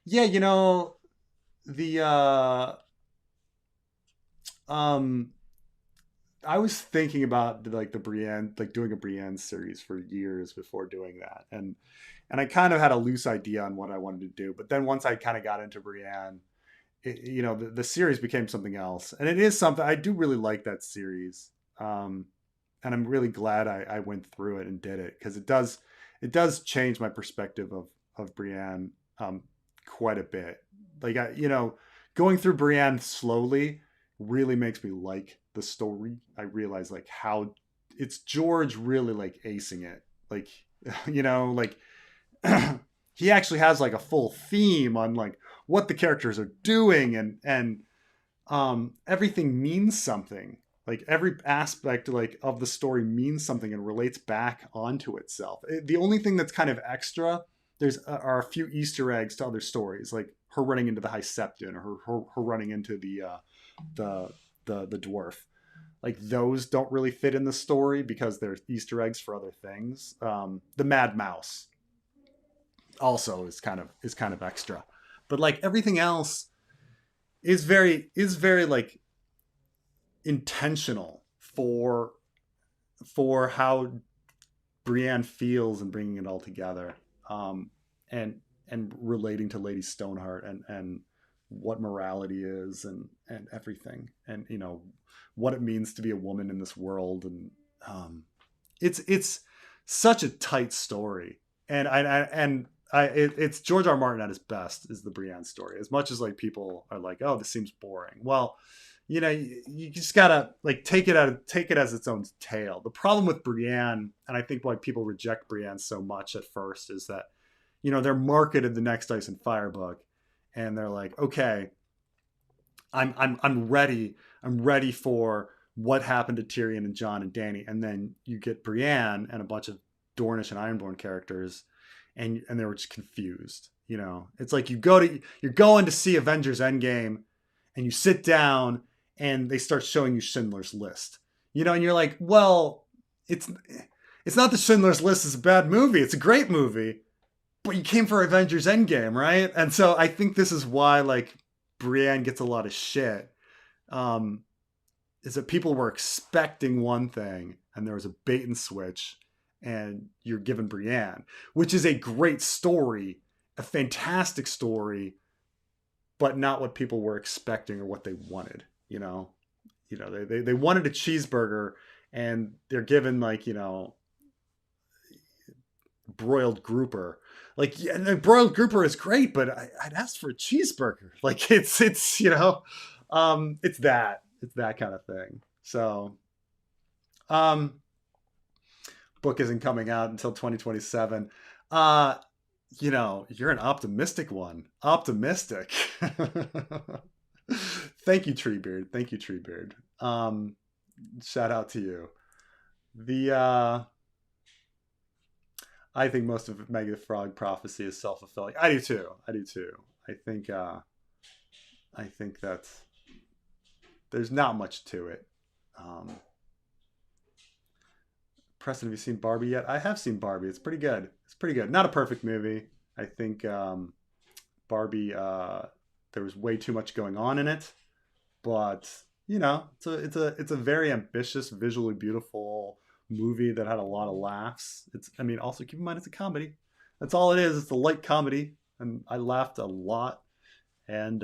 Speaker 1: Yeah, the Um, I was thinking about like the Brienne, like doing a Brienne series for years before doing that, and I kind of had a loose idea on what I wanted to do. But then once I kind of got into Brienne, the series became something else, and it is something I do really like that series. Um, and I'm really glad I went through it and did it because it does change my perspective of Brienne quite a bit. Like going through Brienne slowly really makes me like the story. I realize like how it's George really like acing it. Like like he actually has like a full theme on like what the characters are doing and everything means something. Like every aspect like of the story means something and relates back onto itself. The only thing that's kind of extra are a few Easter eggs to other stories, like her running into the High Septon or her running into the the dwarf. Like those don't really fit in the story because they're Easter eggs for other things. The Mad Mouse also is kind of extra, but like everything else is very like intentional for how Brienne feels and bringing it all together, and relating to Lady Stoneheart and what morality is and everything, and what it means to be a woman in this world, and it's such a tight story, and it's George R. R. Martin at his best is the Brienne story. As much as like people are like, oh, this seems boring. Well, you just gotta like take it as its own tale. The problem with Brienne, and I think why people reject Brienne so much at first, is that they're marketed the next Ice and Fire book, and they're like, okay, I'm ready. I'm ready for what happened to Tyrion and Jon and Dany, and then you get Brienne and a bunch of Dornish and Ironborn characters, and they were just confused. It's like you're going to see Avengers Endgame, and you sit down and they start showing you Schindler's List, and you're like, well, it's not that Schindler's List is a bad movie. It's a great movie, but you came for Avengers Endgame, right? And so I think this is why like Brienne gets a lot of shit. Is that people were expecting one thing and there was a bait and switch, and you're given Brienne, which is a great story, a fantastic story, but not what people were expecting or what they wanted. They wanted a cheeseburger, and they're given like broiled grouper. Like, yeah, and the broiled grouper is great, but I'd ask for a cheeseburger. Like it's that kind of thing. So, um, book isn't coming out until 2027. Uh, you're an optimistic one. Optimistic. Thank you, Treebeard. Thank you, Treebeard. Shout out to you. The I think most of Mega the Frog prophecy is self-fulfilling. I do too. I do too. I think that there's not much to it. Preston, have you seen Barbie yet? I have seen Barbie. It's pretty good. It's pretty good. Not a perfect movie. I think Barbie. There was way too much going on in it, but it's a very ambitious, visually beautiful movie that had a lot of laughs. Also keep in mind it's a comedy. That's all it is. It's a light comedy, and I laughed a lot. And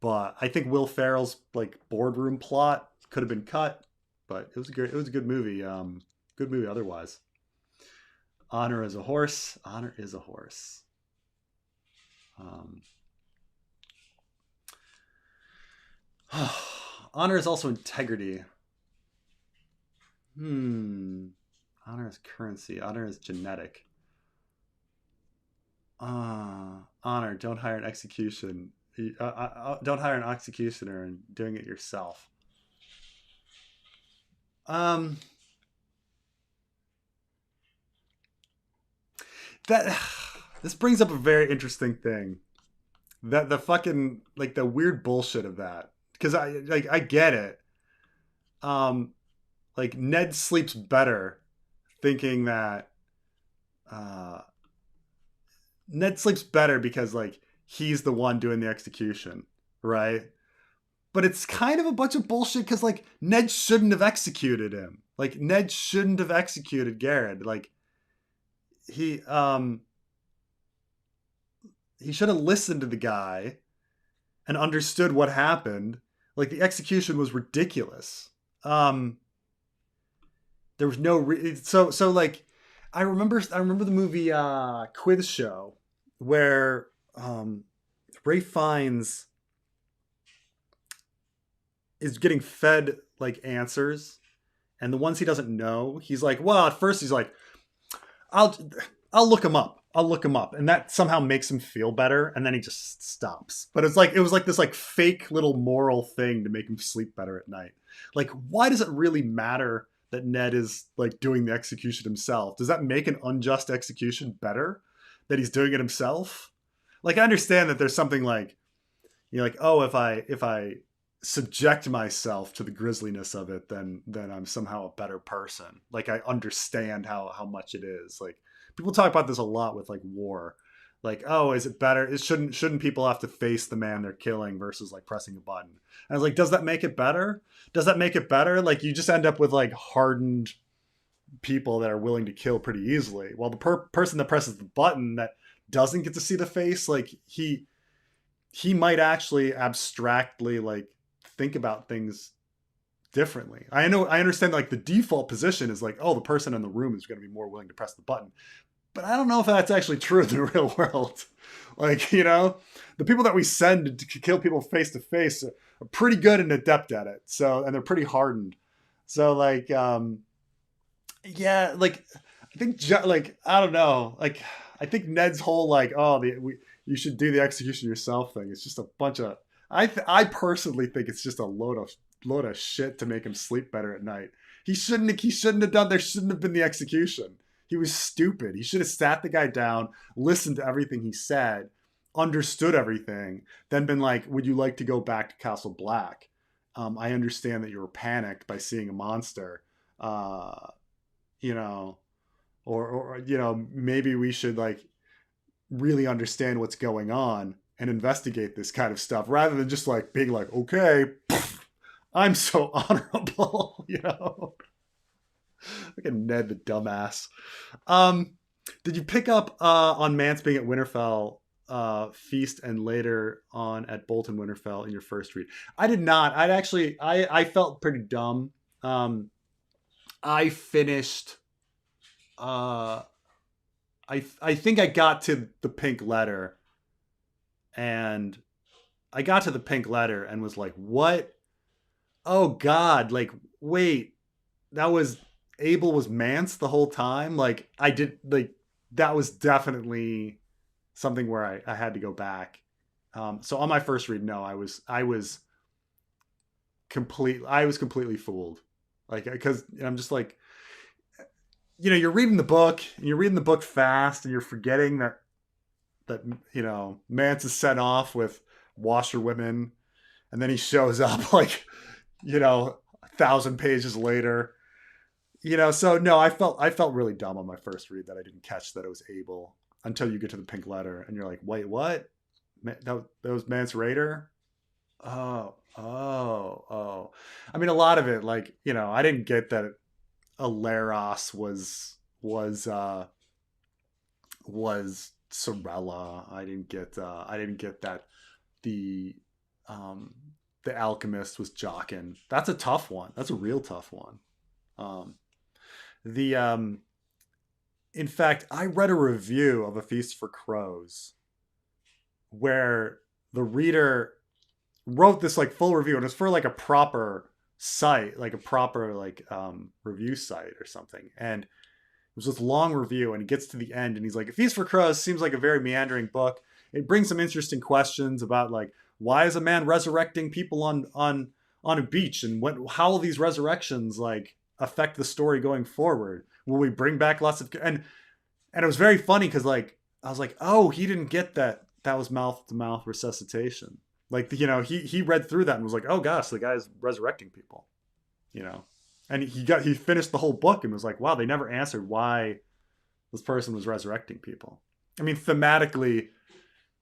Speaker 1: but I think Will Ferrell's like boardroom plot could have been cut, but it was a good movie. Good movie otherwise. Honor is a horse. Honor is a horse. Honor is also integrity. Honor is currency. Honor is genetic. Honor. Don't hire an execution. Don't hire an executioner and doing it yourself. That this brings up a very interesting thing. That the fucking like the weird bullshit of that, because I get it. Like Ned sleeps better thinking that Ned sleeps better because like he's the one doing the execution, right? but it's kind of a bunch of bullshit because like Ned shouldn't have executed him. Like Ned shouldn't have executed Garrett. Like he should have listened to the guy and understood what happened. Like the execution was ridiculous. There was no so like I remember the movie Quiz Show where Ray Fiennes is getting fed like answers, and the ones he doesn't know, he's like, well, at first he's like, I'll look him up. I'll look him up. And that somehow makes him feel better. And then he just stops. But it was like this like fake little moral thing to make him sleep better at night. Like, why does it really matter that Ned is like doing the execution himself? Does that make an unjust execution better that he's doing it himself? Like, I understand that there's something like, you know, like, oh, if I subject myself to the grisliness of it, then I'm somehow a better person. Like, I understand how much it is. Like, people talk about this a lot with like war. Like, oh, is it better? Shouldn't people have to face the man they're killing versus like pressing a button? And I was like, does that make it better? Does that make it better? Like, you just end up with like hardened people that are willing to kill pretty easily. While the person that presses the button that doesn't get to see the face, like he might actually abstractly like think about things differently. I understand like the default position is like, oh, the person in the room is going to be more willing to press the button. But I don't know if that's actually true in the real world. Like, you know, the people that we send to kill people face to face are pretty good and adept at it. So, and they're pretty hardened. So like, yeah, like I think like, I don't know. Like, I think Ned's whole like, oh, you should do the execution yourself thing. It's just a bunch of, I personally think it's just a load of shit to make him sleep better at night. He shouldn't have done, there shouldn't have been the execution. He was stupid. He should have sat the guy down, listened to everything he said, understood everything, then been like, would you like to go back to Castle Black? I understand that you were panicked by seeing a monster, you know, or, you know, maybe we should like really understand what's going on and investigate this kind of stuff rather than just like being like, okay, I'm so honorable, you know. Look at Ned the dumbass. Did you pick up on Mance being at Winterfell Feast and later on at Bolton Winterfell in your first read? I did not. I felt pretty dumb. I finished. I think I got to the pink letter, and I got to the pink letter and was like, what? Oh God! Like, wait, that was. Abel was Mance the whole time. Like I did, like that was definitely something where I had to go back. So on my first read, no, I was completely fooled. Like, because I'm just like, you know, you're reading the book and you're reading the book fast and you're forgetting that, you know, Mance is sent off with washerwomen and then he shows up like, you know, 1,000 pages later. You know, so no, I felt really dumb on my first read that I didn't catch that it was Abel until you get to the pink letter and you're like, wait, what? That was Mance Rayder? Oh. I mean, a lot of it, like, you know, I didn't get that Aleros was Sorella. I didn't get that the alchemist was Jockin. That's a tough one. That's a real tough one. In fact, I read a review of A Feast for Crows where the reader wrote this like full review, and it's for like a proper site, like a proper like review site or something. And it was this long review, and he gets to the end and he's like, A Feast for Crows seems like a very meandering book. It brings some interesting questions about like, why is a man resurrecting people on a beach, and how will these resurrections like affect the story going forward? Will we bring back lots of and it was very funny because like I was like, oh, he didn't get that was mouth to mouth resuscitation. Like, you know, he read through that and was like, oh gosh, the guy's resurrecting people, you know. And he finished the whole book and was like, wow, they never answered why this person was resurrecting people. I mean, thematically,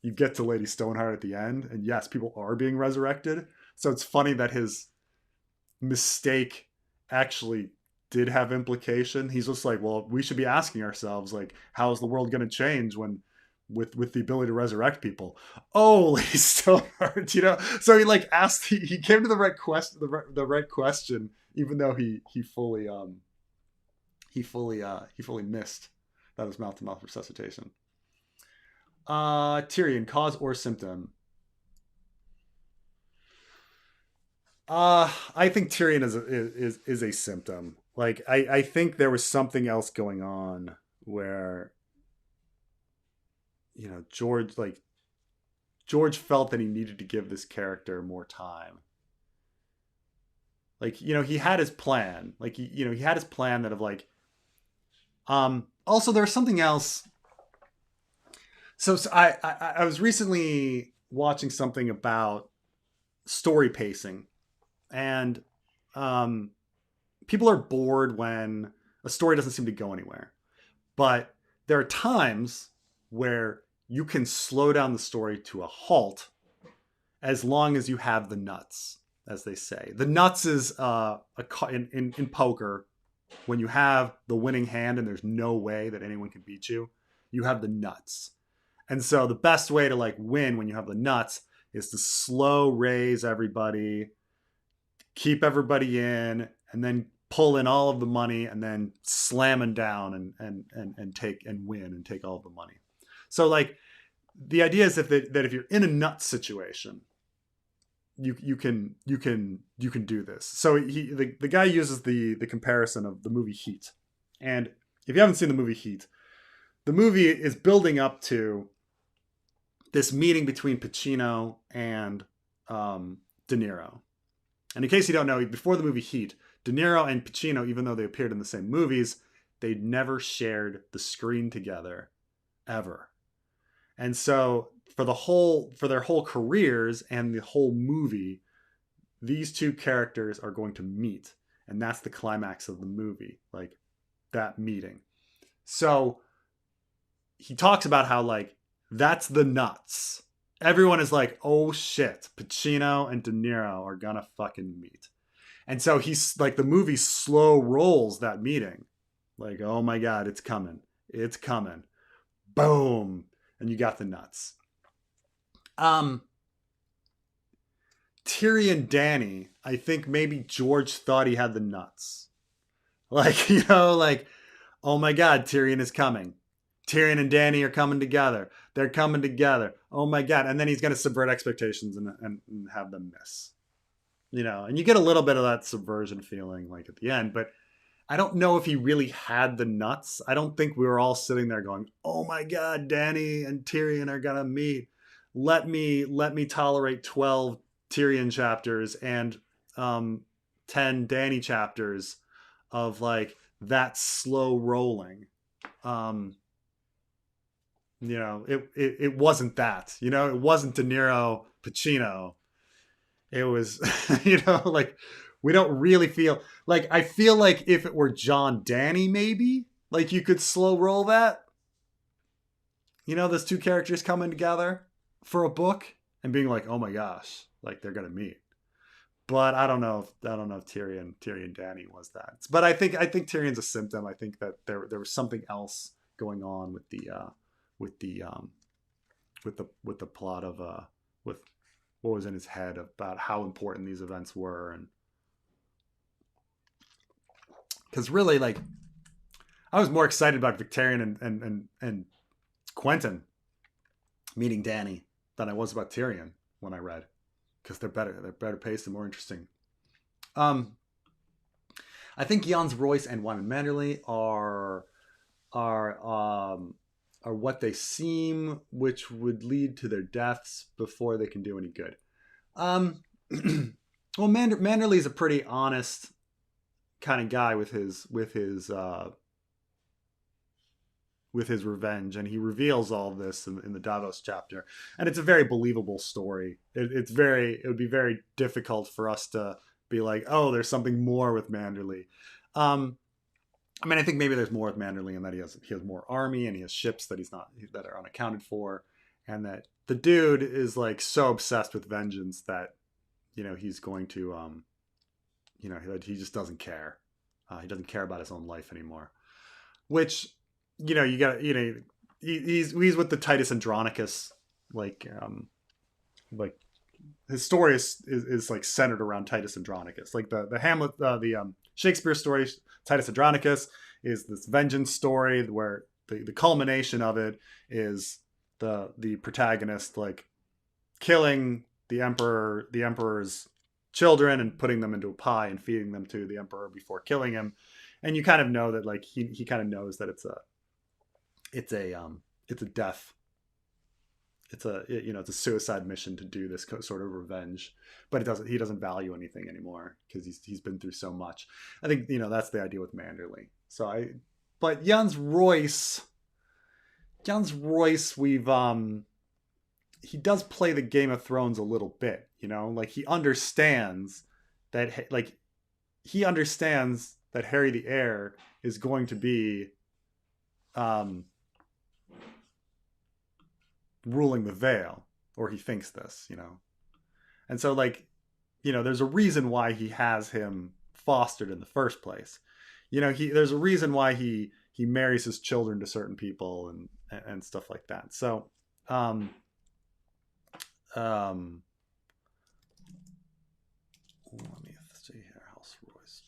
Speaker 1: you get to Lady Stoneheart at the end, and yes, people are being resurrected, So it's funny that his mistake actually did have implication. He's just like, well, we should be asking ourselves, like, how is the world going to change when with the ability to resurrect people? Oh, Lady Stoneheart, So he like asked, he came to the right question, the right question, even though he fully missed that was mouth to mouth resuscitation. Tyrion, cause or symptom? I think Tyrion is a symptom. Like I think there was something else going on where George felt that he needed to give this character more time. Like he had his plan. Like he had his plan that of like. Also, there's something else. So I was recently watching something about story pacing, and people are bored when a story doesn't seem to go anywhere. But there are times where you can slow down the story to a halt as long as you have the nuts, as they say. The nuts is in poker, when you have the winning hand and there's no way that anyone can beat you, you have the nuts. And so the best way to like win when you have the nuts is to slow raise everybody, keep everybody in, and then pull in all of the money and then slamming down and take and win and take all of the money. So like the idea is that if you're in a nut situation, you can do this. So the guy uses the comparison of the movie Heat. And if you haven't seen the movie Heat, the movie is building up to this meeting between Pacino and De Niro. And in case you don't know, before the movie Heat, De Niro and Pacino, even though they appeared in the same movies, they'd never shared the screen together, ever. And so for their whole careers and the whole movie, these two characters are going to meet. And that's the climax of the movie, like that meeting. So he talks about how like, that's the nuts. Everyone is like, oh shit, Pacino and De Niro are gonna fucking meet. And so he's like, the movie slow rolls that meeting. Like, oh my God, it's coming. It's coming. Boom. And you got the nuts. Tyrion Dany, I think maybe George thought he had the nuts. Like, like, oh my God, Tyrion is coming. Tyrion and Dany are coming together. They're coming together. Oh my God. And then he's going to subvert expectations and have them miss. And you get a little bit of that subversion feeling like at the end, but I don't know if he really had the nuts. I don't think we were all sitting there going, oh my God, Dany and Tyrion are going to meet. Let me tolerate 12 Tyrion chapters and 10 Dany chapters of like that slow rolling. It wasn't that, it wasn't De Niro, Pacino. It was, like we don't really feel like, I feel like if it were John Dany, maybe like you could slow roll that, those two characters coming together for a book and being like, oh my gosh, like they're going to meet. But I don't know if Tyrion Dany was that. But I think Tyrion's a symptom. I think that there was something else going on with the plot of with what was in his head about how important these events were. And because really, like, I was more excited about Victarion and Quentin meeting Dany than I was about Tyrion when I read, because they're better paced and more interesting. I think Jan's Royce and Wyman Manderley are what they seem, which would lead to their deaths before they can do any good. Well, Manderley is a pretty honest kind of guy with his revenge, and he reveals all of this in the Davos chapter, and it's a very believable story. It would be very difficult for us to be like, oh, there's something more with Manderley. I think maybe there's more with Manderley in that he has more army and he has ships that that are unaccounted for, and that the dude is like so obsessed with vengeance that he's going to, he just doesn't care. He doesn't care about his own life anymore. Which, you got, he's with the Titus Andronicus, like his story is like centered around Titus Andronicus. Like the Hamlet, the Shakespeare story, Titus Andronicus is this vengeance story where the culmination of it is the protagonist like killing the emperor's children and putting them into a pie and feeding them to the emperor before killing him. And you kind of know that like he kind of knows that it's a death. It's a suicide mission to do this sort of revenge, but he doesn't value anything anymore because he's been through so much. I think that's the idea with Manderley. But Jans Royce, he does play the Game of Thrones a little bit, like he understands that Harry the Heir is going to be ruling the Vale, or he thinks this, and so like, there's a reason why he has him fostered in the first place. There's a reason why he marries his children to certain people and stuff like that. So let me see here. House Royce.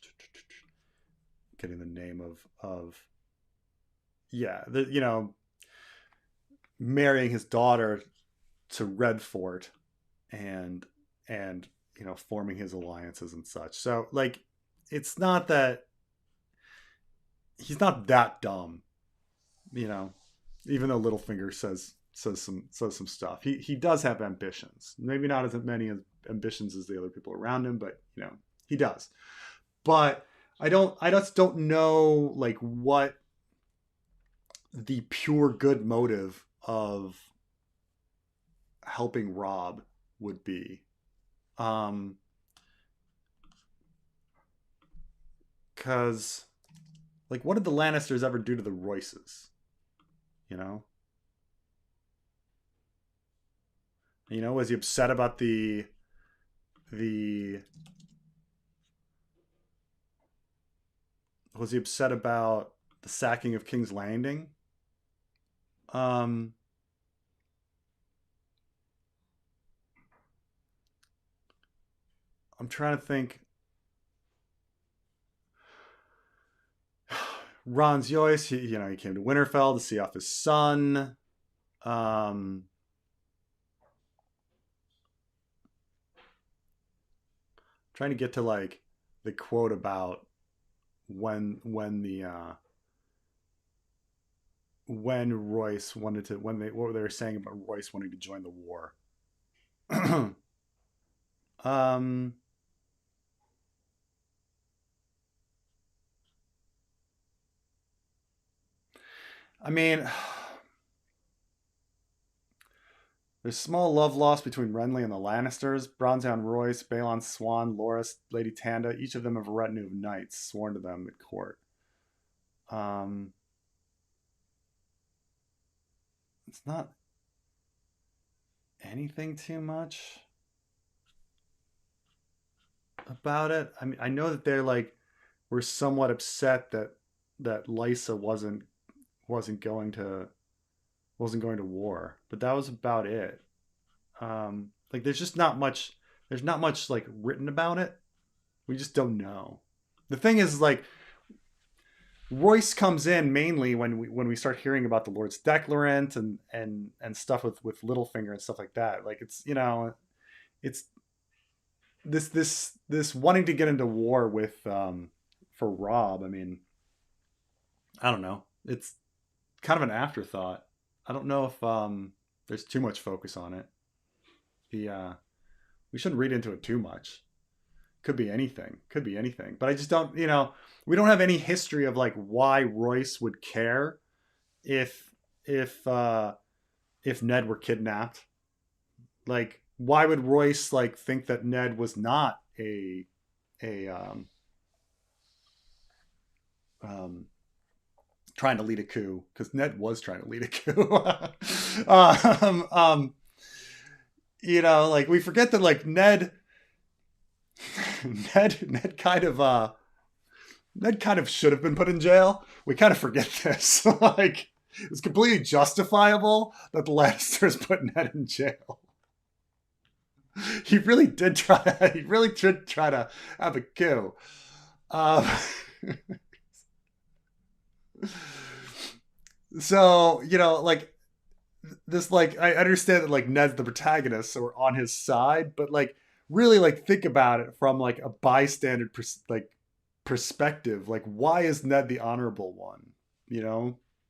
Speaker 1: Getting the name of marrying his daughter to Redfort and forming his alliances and such. So like, it's not that he's not that dumb, even though Littlefinger says some stuff. He does have ambitions, maybe not as many ambitions as the other people around him, but he does. But I just don't know like what the pure good motive of helping Robb would be. Because like, what did the Lannisters ever do to the Royces? Was he upset about the sacking of King's Landing? I'm trying to think. Ron's Joyce, he came to Winterfell to see off his son. Trying to get to like the quote about when Royce wanted to, what they were saying about Royce wanting to join the war. I mean, there's small love lost between Renly and the Lannisters. Bronzehound Royce, Balon Swan, Loras, Lady Tanda, each of them have a retinue of knights sworn to them at court. It's not anything too much about it. I mean, I know that they're like, were somewhat upset that Lysa wasn't going to war, but that was about it. Like there's not much like written about it. We just don't know. The thing is, like, Royce comes in mainly when we start hearing about the Lord's Declarant and stuff with Littlefinger and stuff like that. Like it's it's this wanting to get into war with for Robb. I mean, I don't know. It's kind of an afterthought. I don't know if there's too much focus on it. We shouldn't read into it too much. Could be anything. But I just don't, we don't have any history of like why Royce would care if Ned were kidnapped. Like, why would Royce like think that Ned was not a trying to lead a coup? Because Ned was trying to lead a coup. Like we forget that like Ned Ned kind of should have been put in jail. We kind of forget this. Like, it's completely justifiable that the Lannisters put Ned in jail. He really did try to have a coup. Um, so, like, this, like, I understand that, like, Ned's the protagonist, so we're on his side, but, like, really, like, think about it from, like, a bystander perspective. Like, why is Ned the honorable one?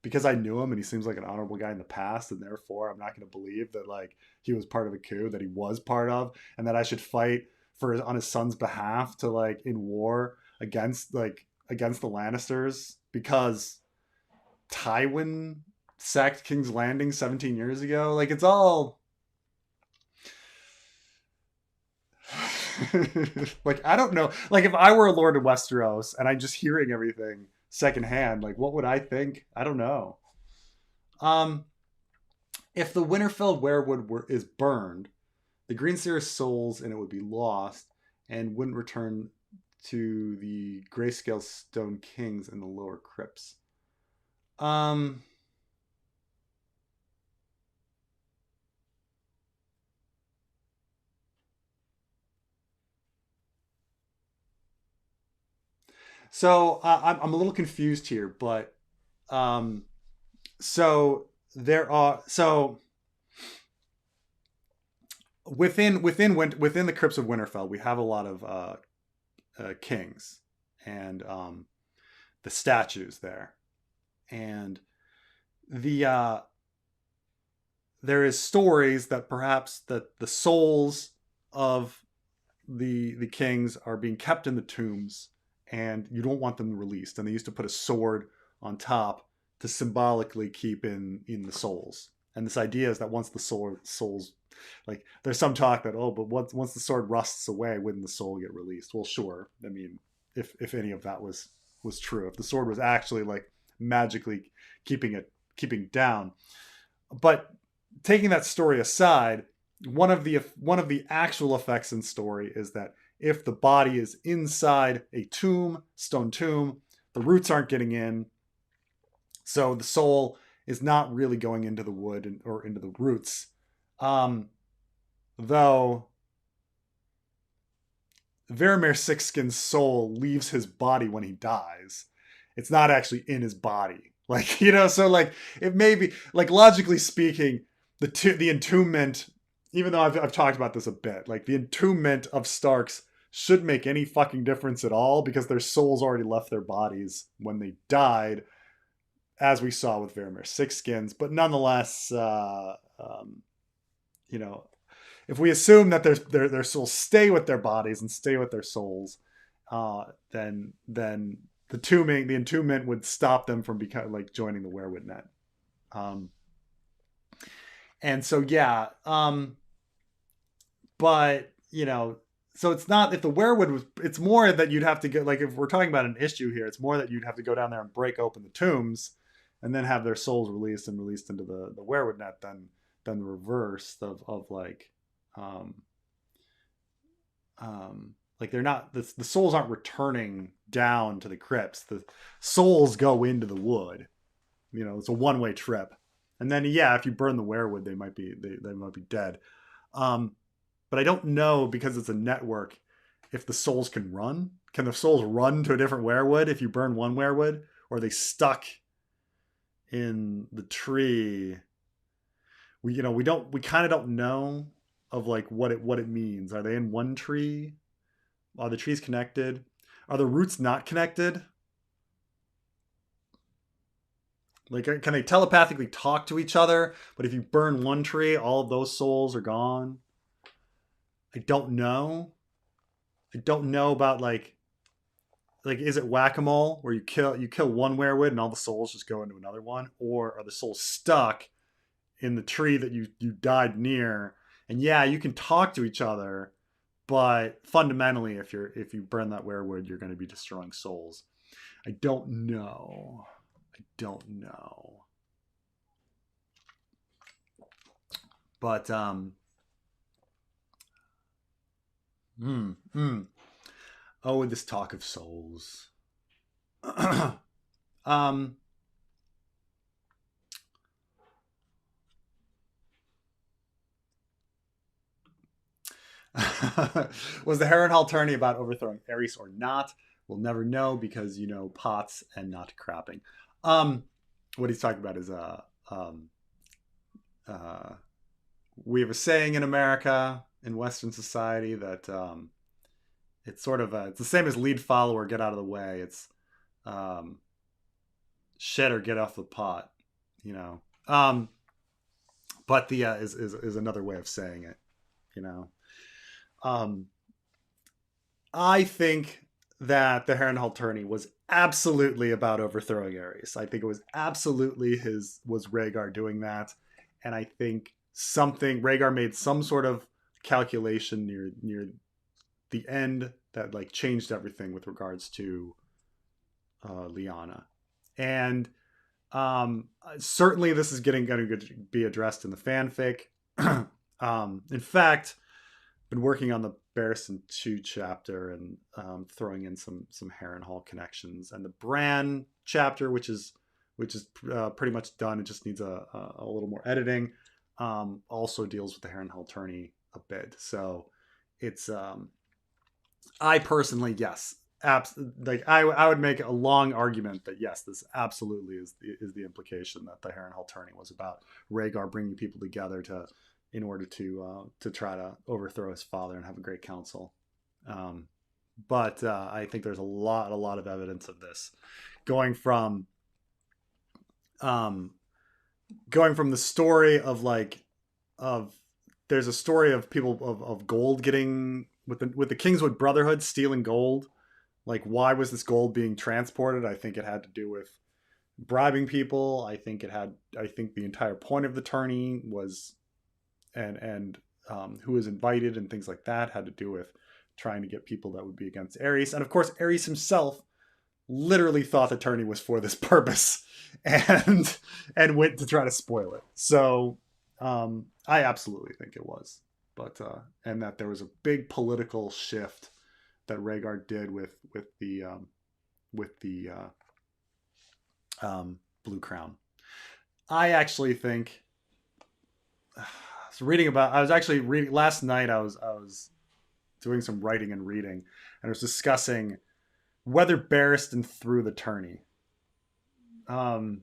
Speaker 1: Because I knew him and he seems like an honorable guy in the past, and therefore I'm not going to believe that, like, he was part of a coup that he was part of, and that I should fight on his son's behalf to, like, in war against the Lannisters because Tywin sacked King's Landing 17 years ago. Like, it's all like, I don't know. Like, if I were a lord of Westeros and I'm just hearing everything secondhand, like, what would I think? I don't know. If the Winterfell weirwood is burned, the Greenseer's souls in it would be lost and wouldn't return to the Grayscale Stone Kings in the lower crypts. So I'm a little confused here, but so there are within the crypts of Winterfell, we have a lot of kings and the statues there, and the there is stories that perhaps that the souls of the kings are being kept in the tombs, and you don't want them released. And they used to put a sword on top to symbolically keep in the souls. And this idea is that once the souls, like, there's some talk that, oh, but once the sword rusts away, wouldn't the soul get released? Well, sure. I mean, if any of that was true, if the sword was actually, like, magically keeping down. But taking that story aside, one of the actual effects in story is that if the body is inside a stone tomb, the roots aren't getting in, so the soul is not really going into the wood or into the roots. Though Varamir Sixskin's soul leaves his body when he dies, it's not actually in his body. Like, so, like, it may be, like, logically speaking, the entombment, even though I've talked about this a bit, like, the entombment of Starks shouldn't make any fucking difference at all because their souls already left their bodies when they died, as we saw with Varamir Sixskins. But nonetheless, if we assume that their souls stay with their bodies and stay with their souls, then the entombment would stop them from joining the weirwood net. And so, yeah, but so it's not, if the weirwood was, it's more that you'd have to go, like, if we're talking about an issue here, it's more that you'd have to go down there and break open the tombs and then have their souls released into the weirwood net than the reverse of like, like, they're not, the souls aren't returning down to the crypts. The souls go into the wood. It's a one-way trip. And then, yeah, if you burn the weirwood, they might be dead. But I don't know, because it's a network, if the souls can run. Can the souls run to a different weirwood if you burn one weirwood? Or are they stuck in the tree? We kind of don't know of, like, what it means. Are they in one tree? Are the trees connected? Are the roots not connected? Like, can they telepathically talk to each other? But if you burn one tree, all of those souls are gone. I don't know. I don't know about, like, is it whack-a-mole where you kill one weirwood and all the souls just go into another one? Or are the souls stuck in the tree that you died near? And yeah, you can talk to each other, but fundamentally, if you burn that weirwood, you're going to be destroying souls. I don't know. But Oh, this talk of souls. um, was the Harrenhal tourney about overthrowing Aerys or not? We'll never know because pots and not crapping. What he's talking about is um, uh, we have a saying in America in Western society that it's sort of it's the same as lead follower, get out of the way. It's um, shit or get off the pot, you know. But the is another way of saying it, you know. Um, I think that the Harrenhal tourney was absolutely about overthrowing Aerys. I think it was absolutely was Rhaegar doing that, and I think Rhaegar made some sort of calculation near the end that like changed everything with regards to Lyanna, and certainly this is going to be addressed in the fanfic. In fact, been working on the Barristan 2 chapter and throwing in some Harrenhal connections, and the Bran chapter, which is pretty much done. It just needs a little more editing. Also deals with the Harrenhal tourney a bit. So it's I personally, yes, I would make a long argument that yes, this absolutely is the implication that the Harrenhal tourney was about Rhaegar bringing people together in order to try to overthrow his father and have a great council. But I think there's a lot of evidence of this going from the story of there's a story of people of gold getting with the Kingswood Brotherhood stealing gold. Like, why was this gold being transported? I think it had to do with bribing people. I think the entire point of the tourney was and who was invited and things like that had to do with trying to get people that would be against Aerys. And of course, Aerys himself literally thought the tourney was for this purpose and went to try to spoil it. So I absolutely think it was. But and that there was a big political shift that Rhaegar did with the Blue Crown. I actually think I was actually reading last night. I was doing some writing and reading, and I was discussing whether Barristan threw the tourney. And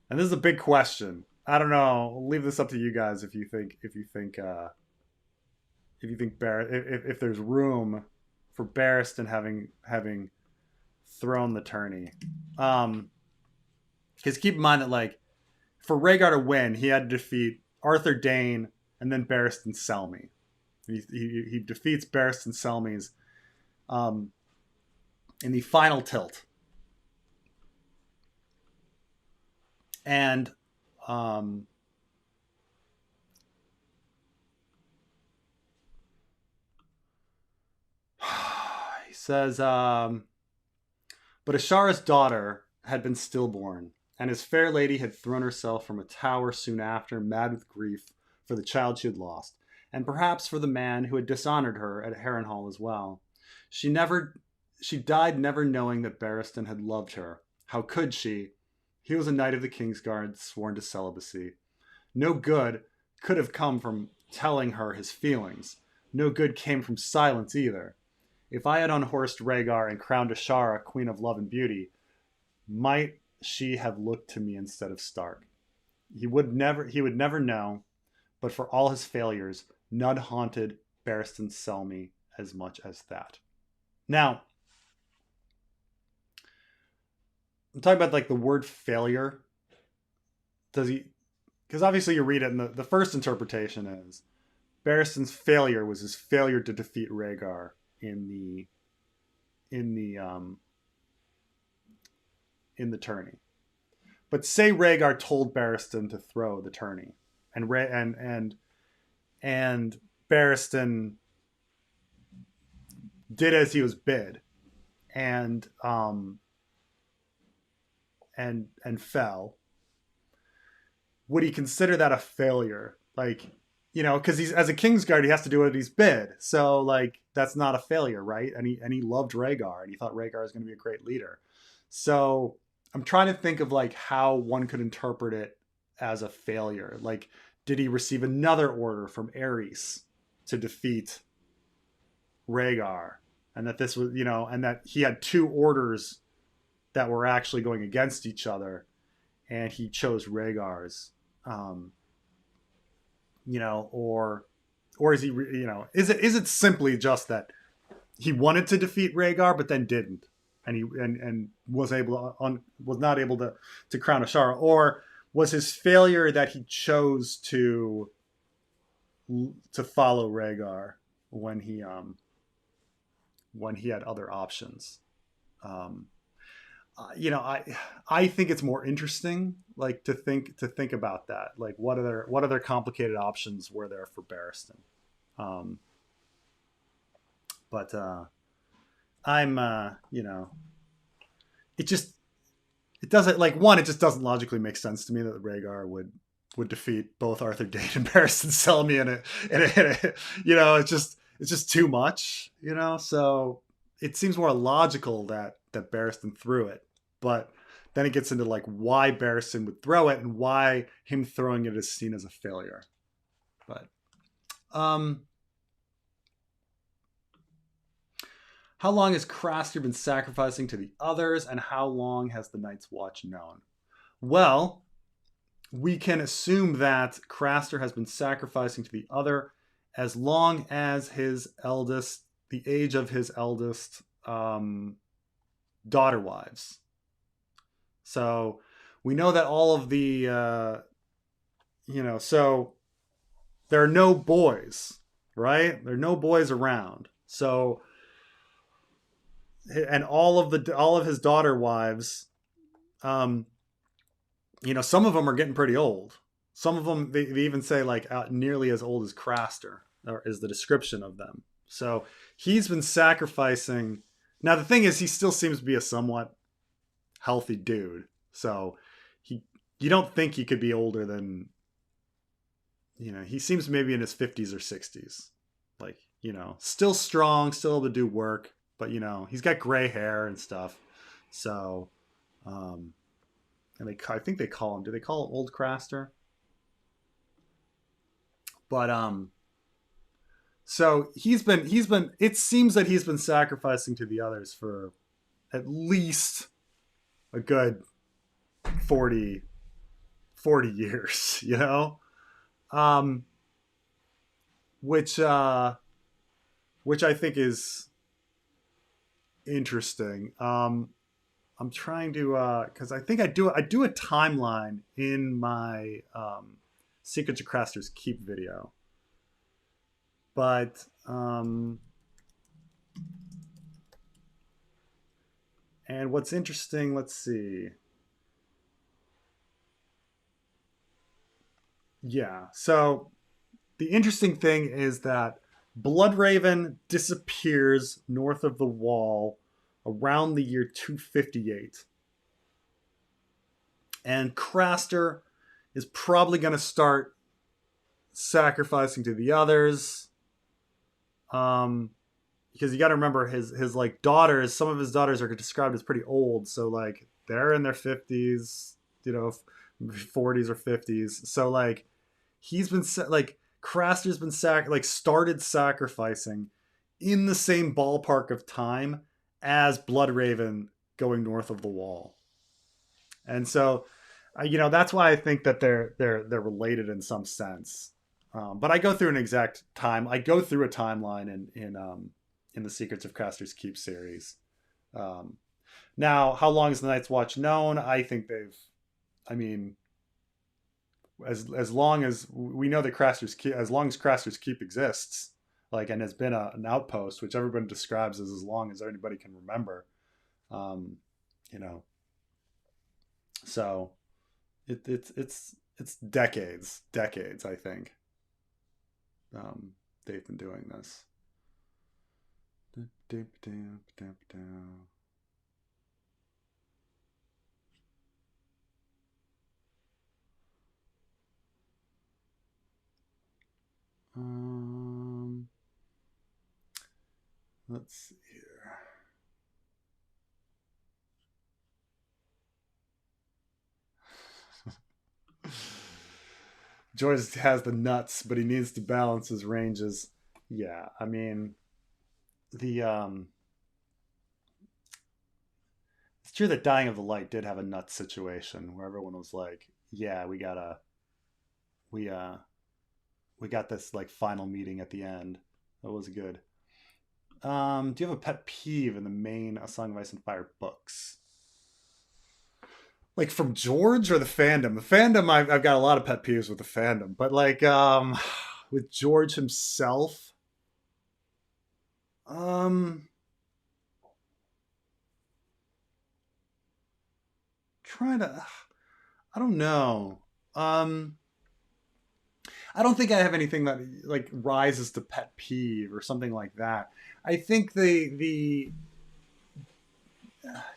Speaker 1: this is a big question. I don't know. I'll leave this up to you guys if you think if there's room for Barristan having thrown the tourney. Because keep in mind that like for Rhaegar to win, he had to defeat Arthur Dayne and then Barristan Selmy. He defeats Barristan Selmy's in the final tilt. And he says, but Ashara's daughter had been stillborn, and his fair lady had thrown herself from a tower soon after, mad with grief for the child she had lost, and perhaps for the man who had dishonored her at Harrenhal as well. She died never knowing that Barristan had loved her. How could she? He was a knight of the Kingsguard, sworn to celibacy. No good could have come from telling her his feelings. No good came from silence either. If I had unhorsed Rhaegar and crowned Ashara Queen of Love and Beauty, might she have looked to me instead of Stark? He would never know, but for all his failures, none haunted Barristan Selmy as much as that. Now, I'm talking about like the word failure. Does he? Because obviously you read it, and the first interpretation is Barristan's failure was his failure to defeat Rhaegar in the tourney. But say Rhaegar told Barristan to throw the tourney, and Barristan did as he was bid, and fell. Would he consider that a failure? Like, you know, because he's as a Kingsguard, he has to do what he's bid. So like that's not a failure, right? And he loved Rhaegar, and he thought Rhaegar was going to be a great leader. So I'm trying to think of like how one could interpret it as a failure. Like, did he receive another order from Aerys to defeat Rhaegar, and that this was, you know, and that he had two orders that were actually going against each other, and he chose Rhaegar's. You know, or is he, you know, is it simply just that he wanted to defeat Rhaegar but then didn't, and and was was not able to crown Ashara, or was his failure that he chose to follow Rhaegar when he had other options. Um, you know, I think it's more interesting, like to think about that. Like, what other complicated options were there for Barristan? Um, but I'm you know, it just it doesn't, like, one, it just doesn't logically make sense to me that Rhaegar would defeat both Arthur Dayne and Barristan Selmy in a you know, it's just too much, you know. So it seems more logical that Barristan threw it, but then it gets into like why Barristan would throw it and why him throwing it is seen as a failure. But how long has Craster been sacrificing to the others, and how long has the Night's Watch known? Well, we can assume that Craster has been sacrificing to the other as long as the age of his eldest daughter wives. So we know that all of the, you know, so there are no boys, right? There are no boys around. So, and all of his daughter wives, you know, some of them are getting pretty old. Some of them, they even say like nearly as old as Craster, or is the description of them. So he's been sacrificing. Now the thing is, he still seems to be a somewhat healthy dude. So you don't think he could be older than, you know, he seems maybe in his 50s or 60s. Like, you know, still strong, still able to do work, but you know, he's got gray hair and stuff. So, and I think they call him, do they call him Old Craster? But so he's been it seems that he's been sacrificing to the others for at least a good 40 years, you know. Which I think is interesting. I'm trying to because I think I do a timeline in my Secrets of Craster's Keep video. But and what's interesting, let's see. Yeah, so the interesting thing is that Bloodraven disappears north of the Wall around the year 258. And Craster is probably going to start sacrificing to the others. Because you got to remember his like daughters, some of his daughters are described as pretty old. So like they're in their 50s, you know, 40s or 50s. So like he's been like Craster's been started sacrificing in the same ballpark of time as Bloodraven going north of the Wall. And so, you know, that's why I think that they're related in some sense. But I go through an exact time. I go through a timeline in the Secrets of Craster's Keep series. Now, how long is the Night's Watch known? I think I mean, as long as we know that Craster's Keep, as long as Craster's Keep exists, like, and has been an outpost, which everybody describes as long as anybody can remember, you know. So it's decades, I think. They've been doing this. Let's see here. George has the nuts, but he needs to balance his ranges. Yeah, I mean, the it's true that Dying of the Light did have a nuts situation where everyone was like, "Yeah, we we got this like final meeting at the end. That was good." Do you have a pet peeve in the main A Song of Ice and Fire books? Like from George or the fandom? The fandom, I've got a lot of pet peeves with the fandom, but like with George himself, um, trying to, I don't know. Um, I don't think I have anything that like rises to pet peeve or something like that. I think the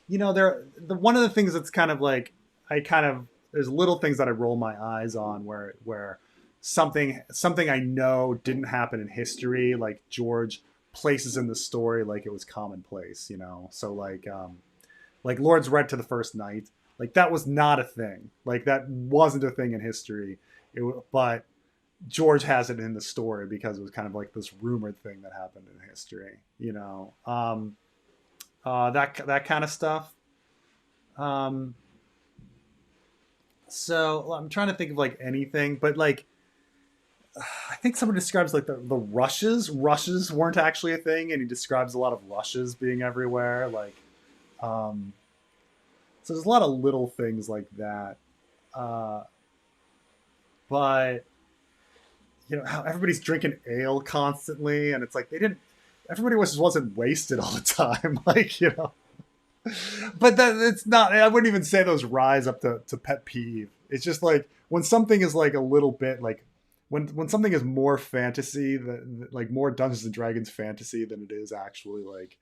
Speaker 1: there the one of the things that's kind of like I kind of there's little things that I roll my eyes on where something I know didn't happen in history, like George places in the story like it was commonplace, So like Lord's Right to the First Night, like that was not a thing, like that wasn't a thing in history. But George has it in the story because it was kind of like this rumored thing that happened in history. That kind of stuff. Um, so I'm trying to think of like anything, but like I think someone describes like the rushes. Rushes weren't actually a thing, and he describes a lot of rushes being everywhere. Um, so there's a lot of little things like that. Uh, but how everybody's drinking ale constantly, and it's like they didn't. Everybody wasn't wasted all the time, But that it's not. I wouldn't even say those rise up to pet peeve. It's just like when something is like a little bit like when something is more fantasy like more Dungeons and Dragons fantasy than it is actually like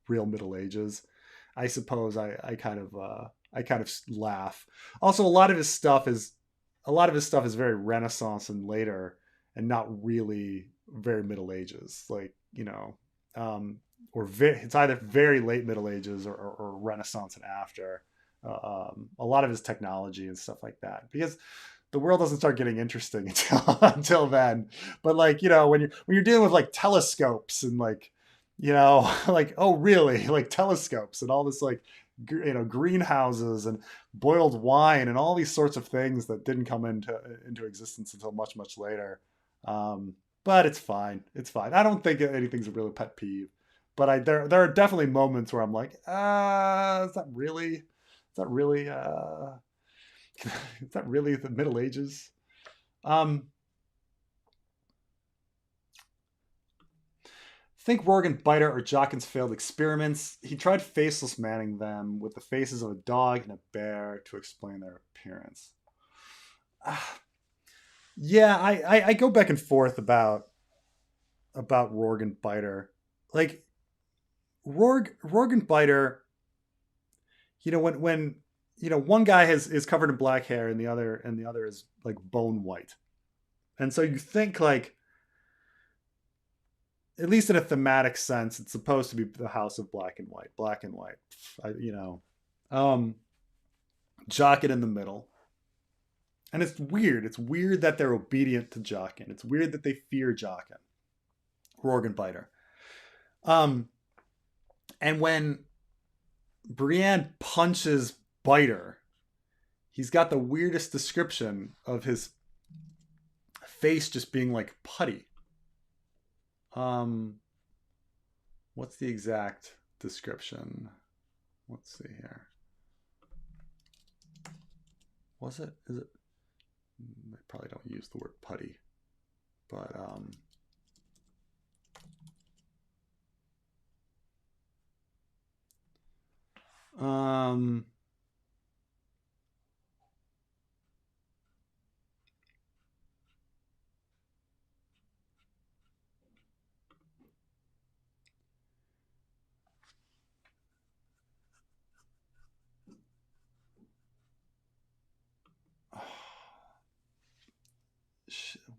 Speaker 1: real Middle Ages. I suppose I kind of laugh. Also, a lot of his stuff is very Renaissance and later, and not really very Middle Ages. Um, it's either very late Middle Ages or Renaissance and after. A lot of his technology and stuff like that, because the world doesn't start getting interesting until then. But when you're dealing with like telescopes and like oh really like telescopes and all this like greenhouses and boiled wine and all these sorts of things that didn't come into existence until much later. But it's fine. It's fine. I don't think anything's a real pet peeve, but there are definitely moments where I'm like, is that really the Middle Ages? Um, Think Rorgan Biter or Jockin's failed experiments. He tried faceless manning them with the faces of a dog and a bear to explain their appearance. Yeah, I go back and forth about Rorgan Biter. Like Rorgan Biter, when one guy is covered in black hair and the other is like bone white. And so you think like at least in a thematic sense, it's supposed to be the House of Black and White. Black and White. I, you know, um, Jocket in the middle, and it's weird. It's weird that they're obedient to Jockin. It's weird that they fear Jockin. Rorgan Biter. Um, and when Brienne punches Biter, he's got the weirdest description of his face just being like putty. Um, what's the exact description? Let's see here. Was it? Is it? I probably don't use the word putty, but um,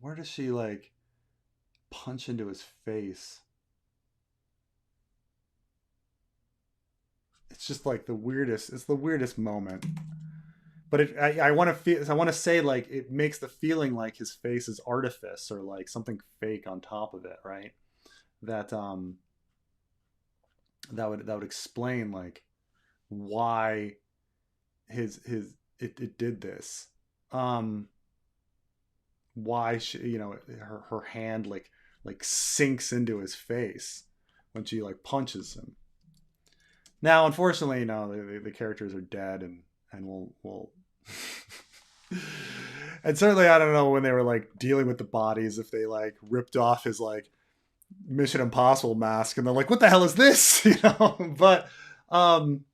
Speaker 1: where does she like punch into his face? it's just like the weirdest. It's the weirdest moment. But I want to feel. I want to say like it makes the feeling like his face is artifice or like something fake on top of it, right? That that would explain like why it did this. Um, why she, her hand like sinks into his face when she like punches him. Now, unfortunately, the characters are dead, and we'll and certainly I don't know when they were like dealing with the bodies if they like ripped off his like Mission Impossible mask and they're like, what the hell is this? But um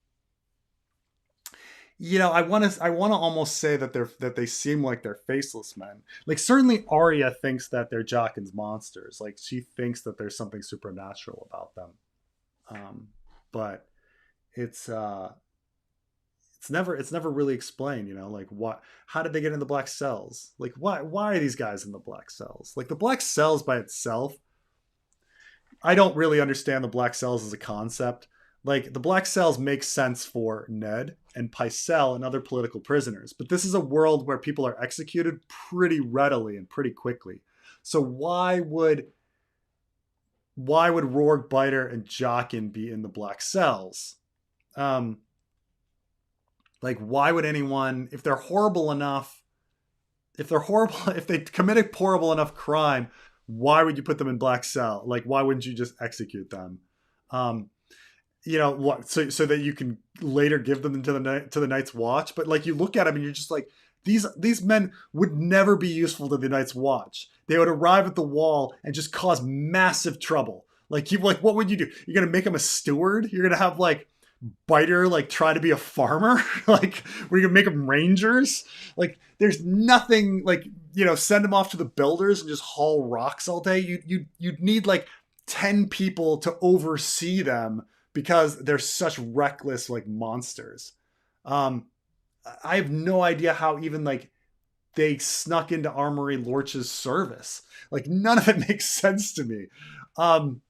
Speaker 1: I want to almost say that they seem like they're faceless men. Like certainly Arya thinks that they're Jaqen's monsters. Like she thinks that there's something supernatural about them. But it's it's never really explained, like what how did they get in the black cells? Like why are these guys in the black cells? Like the black cells by itself, I don't really understand the black cells as a concept. Like the black cells make sense for Ned and Pycelle and other political prisoners, but this is a world where people are executed pretty readily and pretty quickly. So why would Rourke, Biter, and Jaqen be in the black cells? Um, like why would anyone, if they're horrible enough, if they commit a horrible enough crime, why would you put them in black cell? Like why wouldn't you just execute them? Um, what so that you can later give them to the Night's Watch. But like you look at them and you're just like these men would never be useful to the Night's Watch. They would arrive at the Wall and just cause massive trouble. Like what would you do? You're gonna make them a steward? You're gonna have like Biter like try to be a farmer? Like we're gonna make them rangers? Like there's nothing like send them off to the builders and just haul rocks all day. You'd need like 10 people to oversee them because they're such reckless like monsters. Um, I have no idea how even like they snuck into Armory Lorch's service. Like none of it makes sense to me. Um,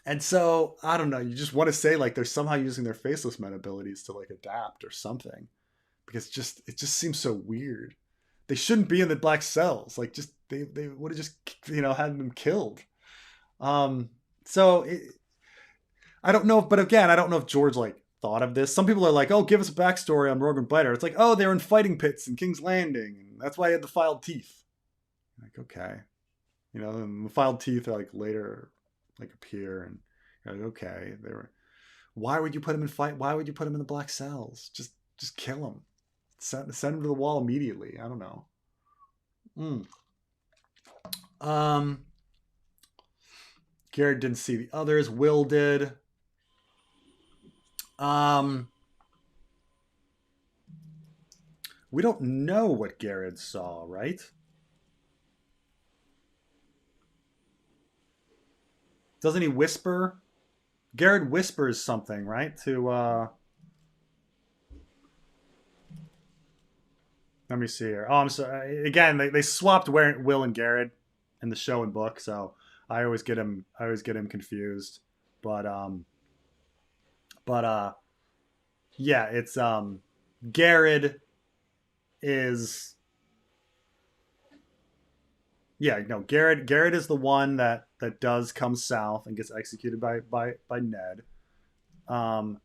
Speaker 1: and so I don't know. You just want to say like they're somehow using their faceless men abilities to like adapt or something, because it just seems so weird. They shouldn't be in the black cells. Like just they would have just had them killed. Um, so I don't know, but again, I don't know if George like thought of this. Some people are like, "Oh, give us a backstory on Rogan Biter." It's like, "Oh, they're in fighting pits in King's Landing, and that's why he had the filed teeth." Like, okay, and the filed teeth are like later, like appear, and you're like, okay, they were. Why would you put him in fight? Why would you put him in the black cells? Just kill him. Send him to the Wall immediately. I don't know. Mm. Um, Garrett didn't see the others. Will did. Um, we don't know what Garrett saw, right? Doesn't he whisper? Garrett whispers something, right? To let me see here. Oh, I'm sorry. Again, they swapped Will and Garrett in the show and book, so I always get him confused. But but yeah, it's Garrett is yeah, no, Garrett is the one that does come south and gets executed by Ned. Um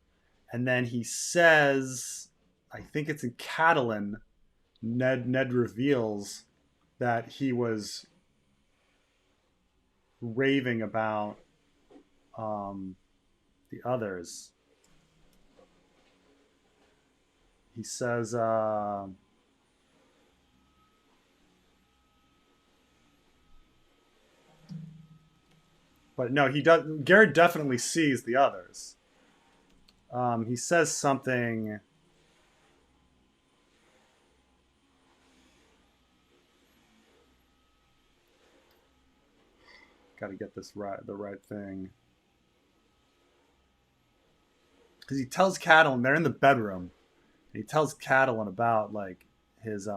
Speaker 1: and then he says, I think it's in Catalan, Ned reveals that he was raving about um the others. He says but no, he does. Garrett definitely sees the others. He says something. Got to get this right, the right thing. Because he tells Catelyn they're in the bedroom. And he tells Catelyn about like his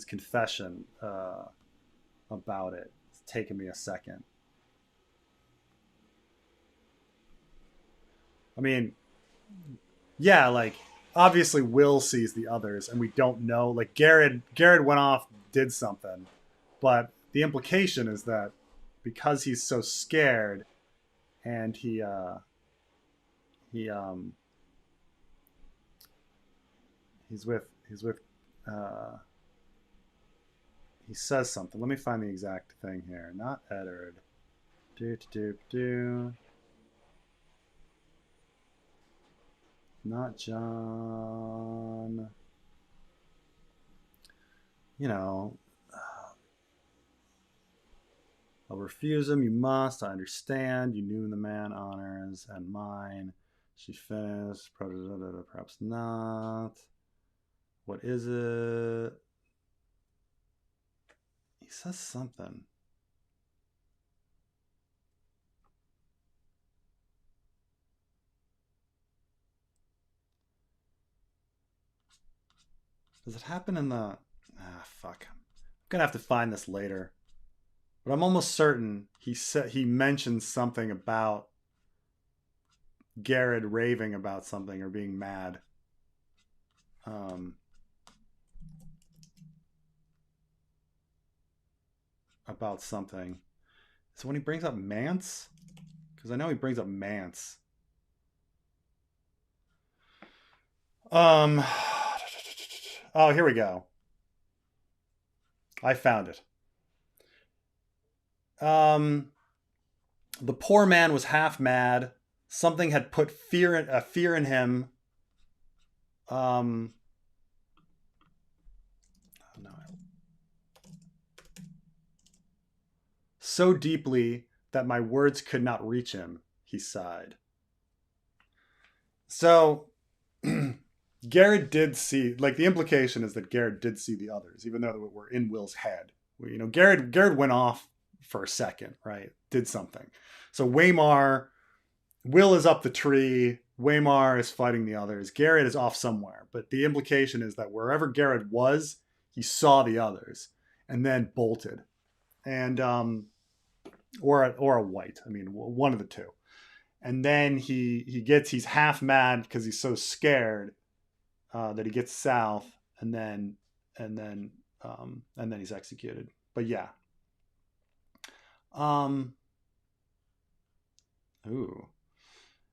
Speaker 1: confession about it. It's taken me a second. I mean, yeah, like obviously Will sees the others, and we don't know. Like Garrett went off, did something, but the implication is that because he's so scared, and he he's with uh, he says something. Let me find the exact thing here. Not Eddard. Do do do. Not John. You know, I'll refuse him. You must. I understand. You knew the man honors and mine. She finished. Perhaps not. What is it? He says something. Does it happen in the... fuck. I'm gonna have to find this later. But I'm almost certain he mentioned something about Garrett raving about something or being mad. About something. So when he brings up Mance? Because I know he brings up Mance. Oh, here we go. I found it. The poor man was half mad. Something had put fear in him. No. So deeply that my words could not reach him, he sighed. So Garrett did see, like the implication is that Garrett did see the others, even though they were in Will's head. You know, Garrett went off for a second, right? Did something. So Will is up the tree. Waymar is fighting the others. Garrett is off somewhere. But the implication is that wherever Garrett was, he saw the others and then bolted. And, or a white. I mean, one of the two. And then he's half mad because he's so scared that he gets south, and then he's executed. But yeah. Ooh.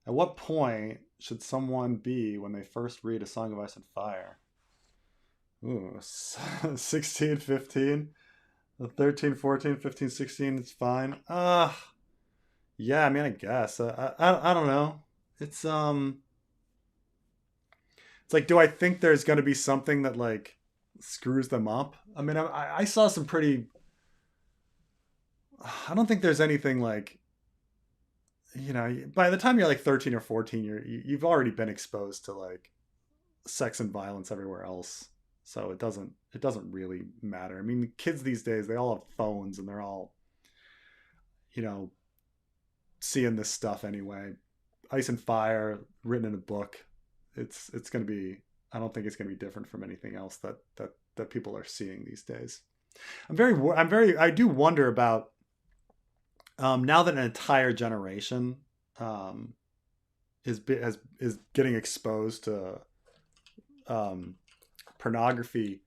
Speaker 1: At what point should someone be when they first read A Song of Ice and Fire? Ooh, 16, 15, 13, 14, 15, 16, it's fine. Yeah, I mean, I guess. I don't know. It's like, do I think there's going to be something that like screws them up? I mean, I saw some pretty. I don't think there's anything like, you know, by the time you're like 13 or 14, you've already been exposed to like sex and violence everywhere else. So it doesn't really matter. I mean, kids these days, they all have phones and they're all, you know, seeing this stuff anyway. Ice and Fire, written in a book. It's going to be, I don't think it's going to be different from anything else that people are seeing these days. I do wonder about, now that an entire generation is getting exposed to pornography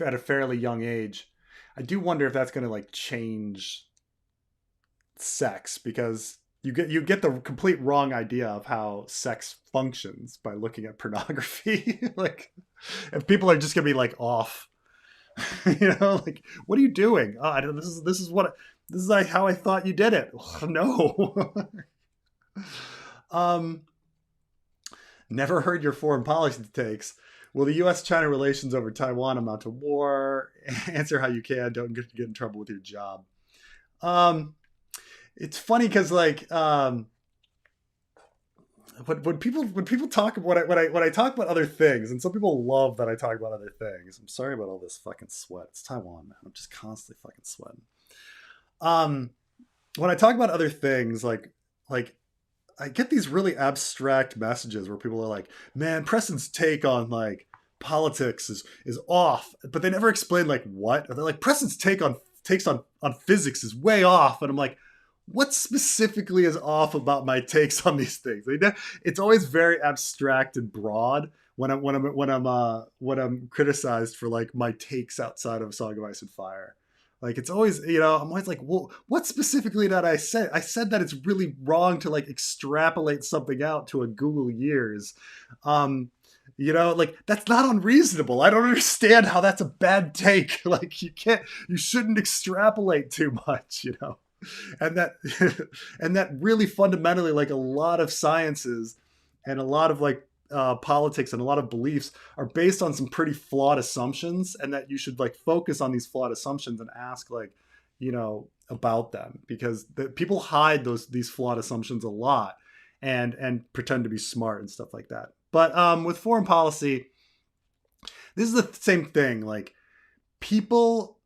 Speaker 1: at a fairly young age, I do wonder if that's going to like change sex, because you get the complete wrong idea of how sex functions by looking at pornography. Like, if people are just gonna be like off, you know, like, what are you doing? Oh, this is like how I thought you did it. No. Never heard your foreign policy takes. Will the U.S.-China relations over Taiwan amount to war? Answer how you can. Don't get in trouble with your job. It's funny because like when people talk when I talk about other things, and some people love that I talk about other things. I'm sorry about all this fucking sweat. It's Taiwan, man. I'm just constantly fucking sweating. When I talk about other things, like I get these really abstract messages where people are like, "Man, Preston's take on like politics is off," but they never explain like what. Or they're like, "Preston's takes on physics is way off," and I'm like, what specifically is off about my takes on these things? It's always very abstract and broad when I'm criticized for like my takes outside of Song of Ice and Fire. Like it's always, I'm always like, well, what specifically did I say? I said that it's really wrong to like extrapolate something out to a Google years. Like that's not unreasonable. I don't understand how that's a bad take. Like you shouldn't extrapolate too much. And that and that really fundamentally, like a lot of sciences and a lot of like politics and a lot of beliefs are based on some pretty flawed assumptions, and that you should like focus on these flawed assumptions and ask like about them, because people hide these flawed assumptions a lot and pretend to be smart and stuff like that. But with foreign policy, this is the same thing. Like people,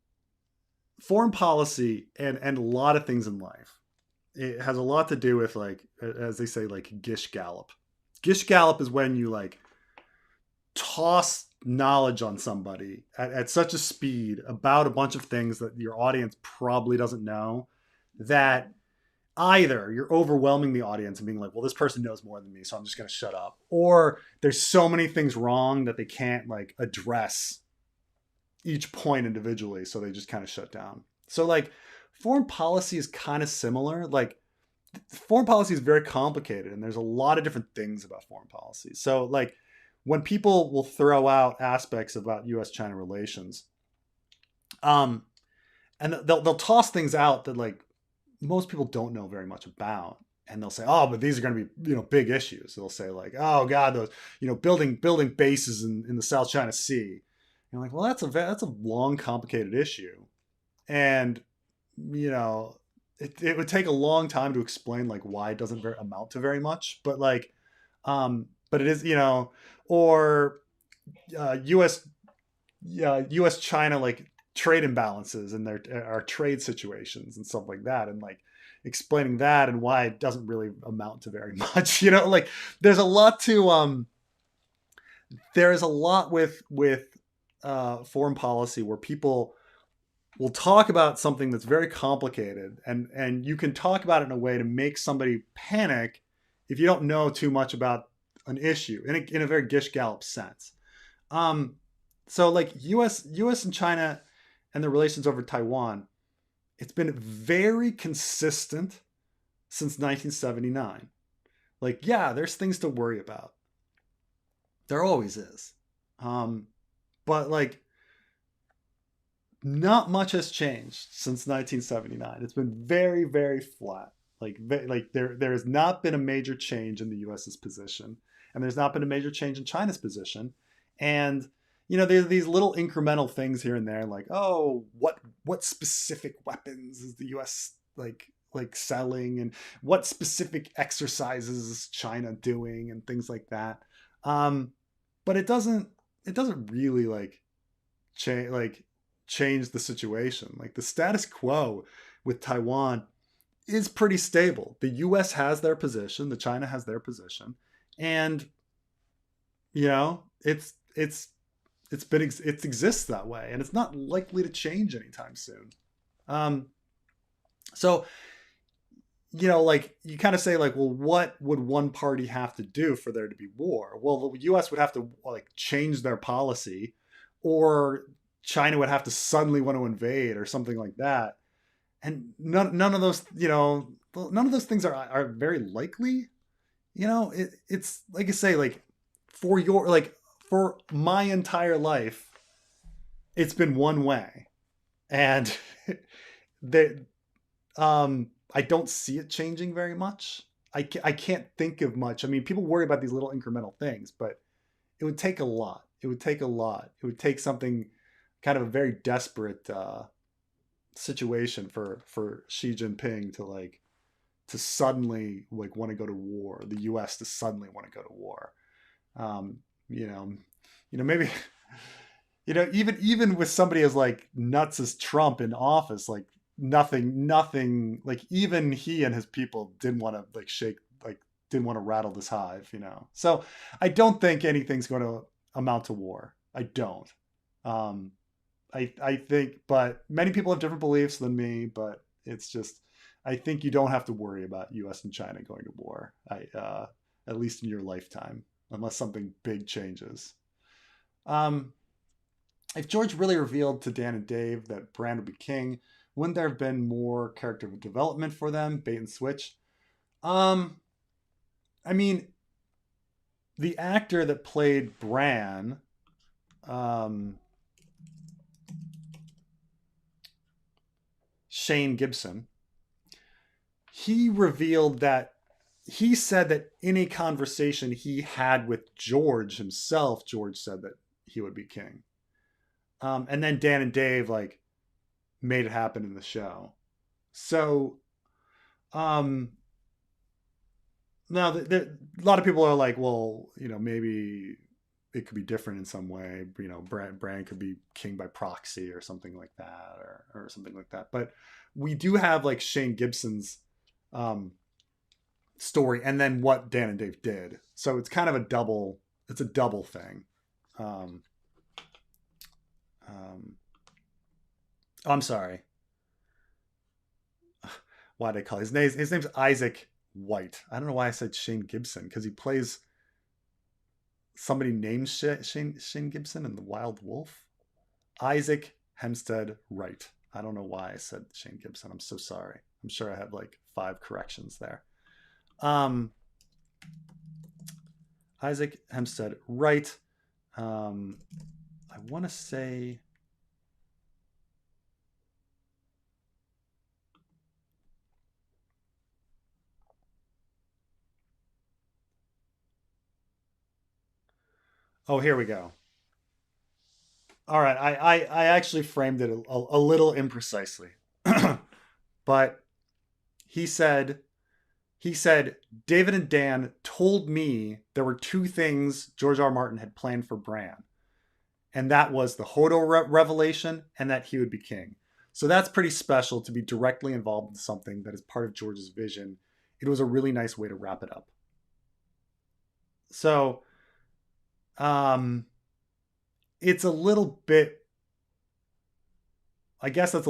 Speaker 1: foreign policy and a lot of things in life, it has a lot to do with, like, as they say, like gish gallop. Gish gallop is when you like toss knowledge on somebody at such a speed about a bunch of things that your audience probably doesn't know, that either you're overwhelming the audience and being like, well, this person knows more than me, so I'm just going to shut up. Or there's so many things wrong that they can't like address each point individually, so they just kind of shut down. So like foreign policy is kind of similar. Like foreign policy is very complicated, and there's a lot of different things about foreign policy. So like when people will throw out aspects about US-China relations, and they'll toss things out that like most people don't know very much about, and they'll say, oh, but these are going to be big issues. They'll say like, oh god, those building bases in the South China Sea. And like, well, that's a long, complicated issue, and it would take a long time to explain like why it doesn't amount to very much. But like, but it is, or U.S. U.S. China like trade imbalances and our trade situations and stuff like that, and like explaining that and why it doesn't really amount to very much. Like there's a lot to there is a lot with foreign policy where people will talk about something that's very complicated, and you can talk about it in a way to make somebody panic if you don't know too much about an issue in a very Gish Gallop sense. So like US and China and the relations over Taiwan, it's been very consistent since 1979. Like, yeah, there's things to worry about. There always is. But like not much has changed since 1979. It's been very, very flat. Like there has not been a major change in the US's position, and there's not been a major change in China's position. And there's these little incremental things here and there, like, oh, what specific weapons is the US like selling, and what specific exercises is China doing, and things like that. But it doesn't really like change the situation. Like the status quo with Taiwan is pretty stable. The US has their position, the China has their position, and it exists that way, and it's not likely to change anytime soon. So like you kind of say like, well, what would one party have to do for there to be war? Well, the US would have to like change their policy, or China would have to suddenly want to invade or something like that. And none of those, none of those things are very likely. It's like I say, like for my entire life, it's been one way, and I don't see it changing very much. I can't think of much. I mean, people worry about these little incremental things, but it would take a lot. It would take something kind of a very desperate situation for Xi Jinping to suddenly like want to go to war, the US to suddenly want to go to war. Maybe, even with somebody as like nuts as Trump in office, like nothing, like even he and his people didn't want to rattle this hive, So I don't think anything's going to amount to war. I don't. I think, but many people have different beliefs than me, but it's just, I think you don't have to worry about U.S. and China going to war. At least in your lifetime, unless something big changes. If George really revealed to Dan and Dave that Bran would be king, wouldn't there have been more character development for them? Bait and switch. I mean, the actor that played Bran, Shane Gibson, he revealed that he said that in a conversation he had with George himself, George said that he would be king. And then Dan and Dave like made it happen in the show. So, now a lot of people are like, well, maybe it could be different in some way. Bran could be king by proxy or something like that, or something like that. But we do have like Shane Gibson's story, and then what Dan and Dave did. So it's kind of a double thing. I'm sorry. Why did I call his name? His name's Isaac White. I don't know why I said Shane Gibson, because he plays somebody named Shane Gibson in The Wild Wolf. Isaac Hempstead Wright. I don't know why I said Shane Gibson. I'm so sorry. I'm sure I had like 5 corrections there. Isaac Hempstead Wright. I want to say... Oh, here we go. All right, I actually framed it a little imprecisely. But he said, David and Dan told me there were 2 things George R. R. Martin had planned for Bran. And that was the Hodor revelation and that he would be king. So that's pretty special to be directly involved in something that is part of George's vision. It was a really nice way to wrap it up. So, it's a little bit, I guess that's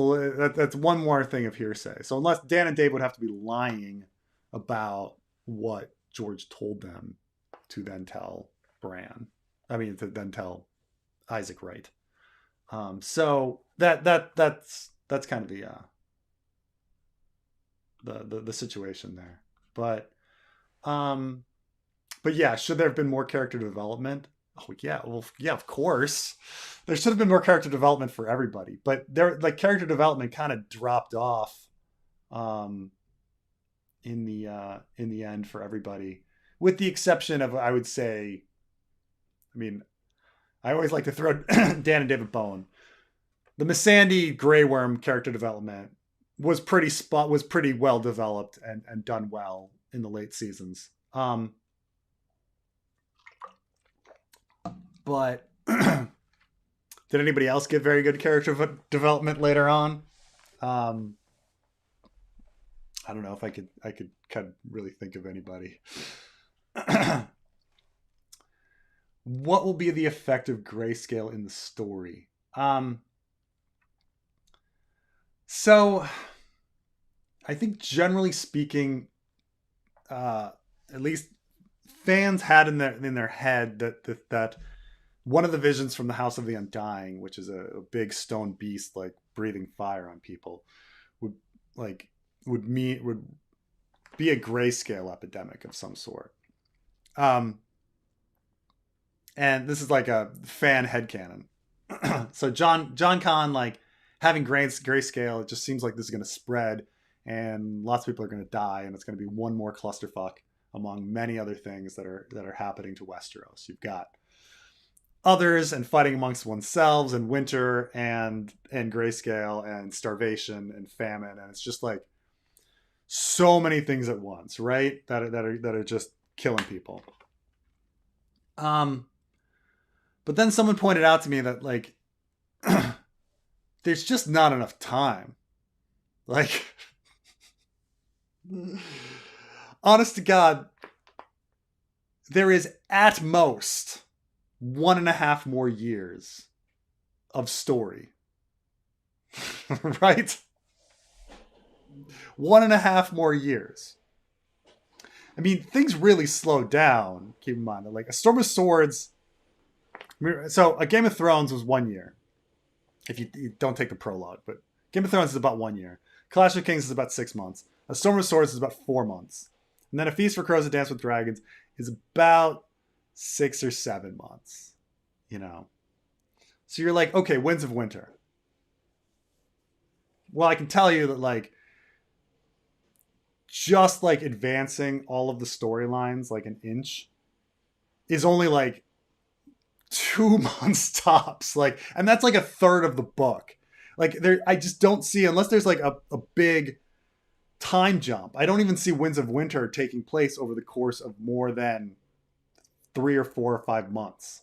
Speaker 1: one more thing of hearsay. So unless Dan and Dave would have to be lying about what George told them to then tell Bran, to then tell Isaac Wright. So that's kind of the situation there. But yeah, should there have been more character development? Oh yeah, well yeah, of course. There should have been more character development for everybody, but character development kind of dropped off in the end for everybody, with the exception of, I would say, I always like to throw Dan and David bone. The Missandei Grey Worm character development was pretty well developed and done well in the late seasons. But did anybody else get very good character development later on? I don't know if I could kind of really think of anybody. What will be the effect of grayscale in the story? So I think generally speaking, at least fans had in their head that one of the visions from the House of the Undying, which is a big stone beast like breathing fire on people, would be a grayscale epidemic of some sort. And this is like a fan headcanon. So John Kahn, like, having grayscale, it just seems like this is going to spread and lots of people are going to die, and it's going to be one more clusterfuck among many other things that are happening to Westeros. You've got others and fighting amongst oneself and winter and grayscale and starvation and famine, and it's just like so many things at once, right? That are just killing people. But then someone pointed out to me that like there's just not enough time. Like, honest to God, there is at most 1.5 more years of story. Right? 1.5 more years. I mean, things really slowed down. Keep in mind that, like, A Storm of Swords. So, a Game of Thrones was 1 year. If you don't take the prologue, but Game of Thrones is about 1 year. Clash of Kings is about 6 months. A Storm of Swords is about 4 months. And then A Feast for Crows, A Dance with Dragons is about 6 or 7 months. You know? So you're like, okay, Winds of Winter. Well, I can tell you that, like, just like advancing all of the storylines like an inch is only like 2 months tops. Like, and that's like a third of the book. Like, there, I just don't see, unless there's like a big time jump. I don't even see Winds of Winter taking place over the course of more than 3 or 4 or 5 months.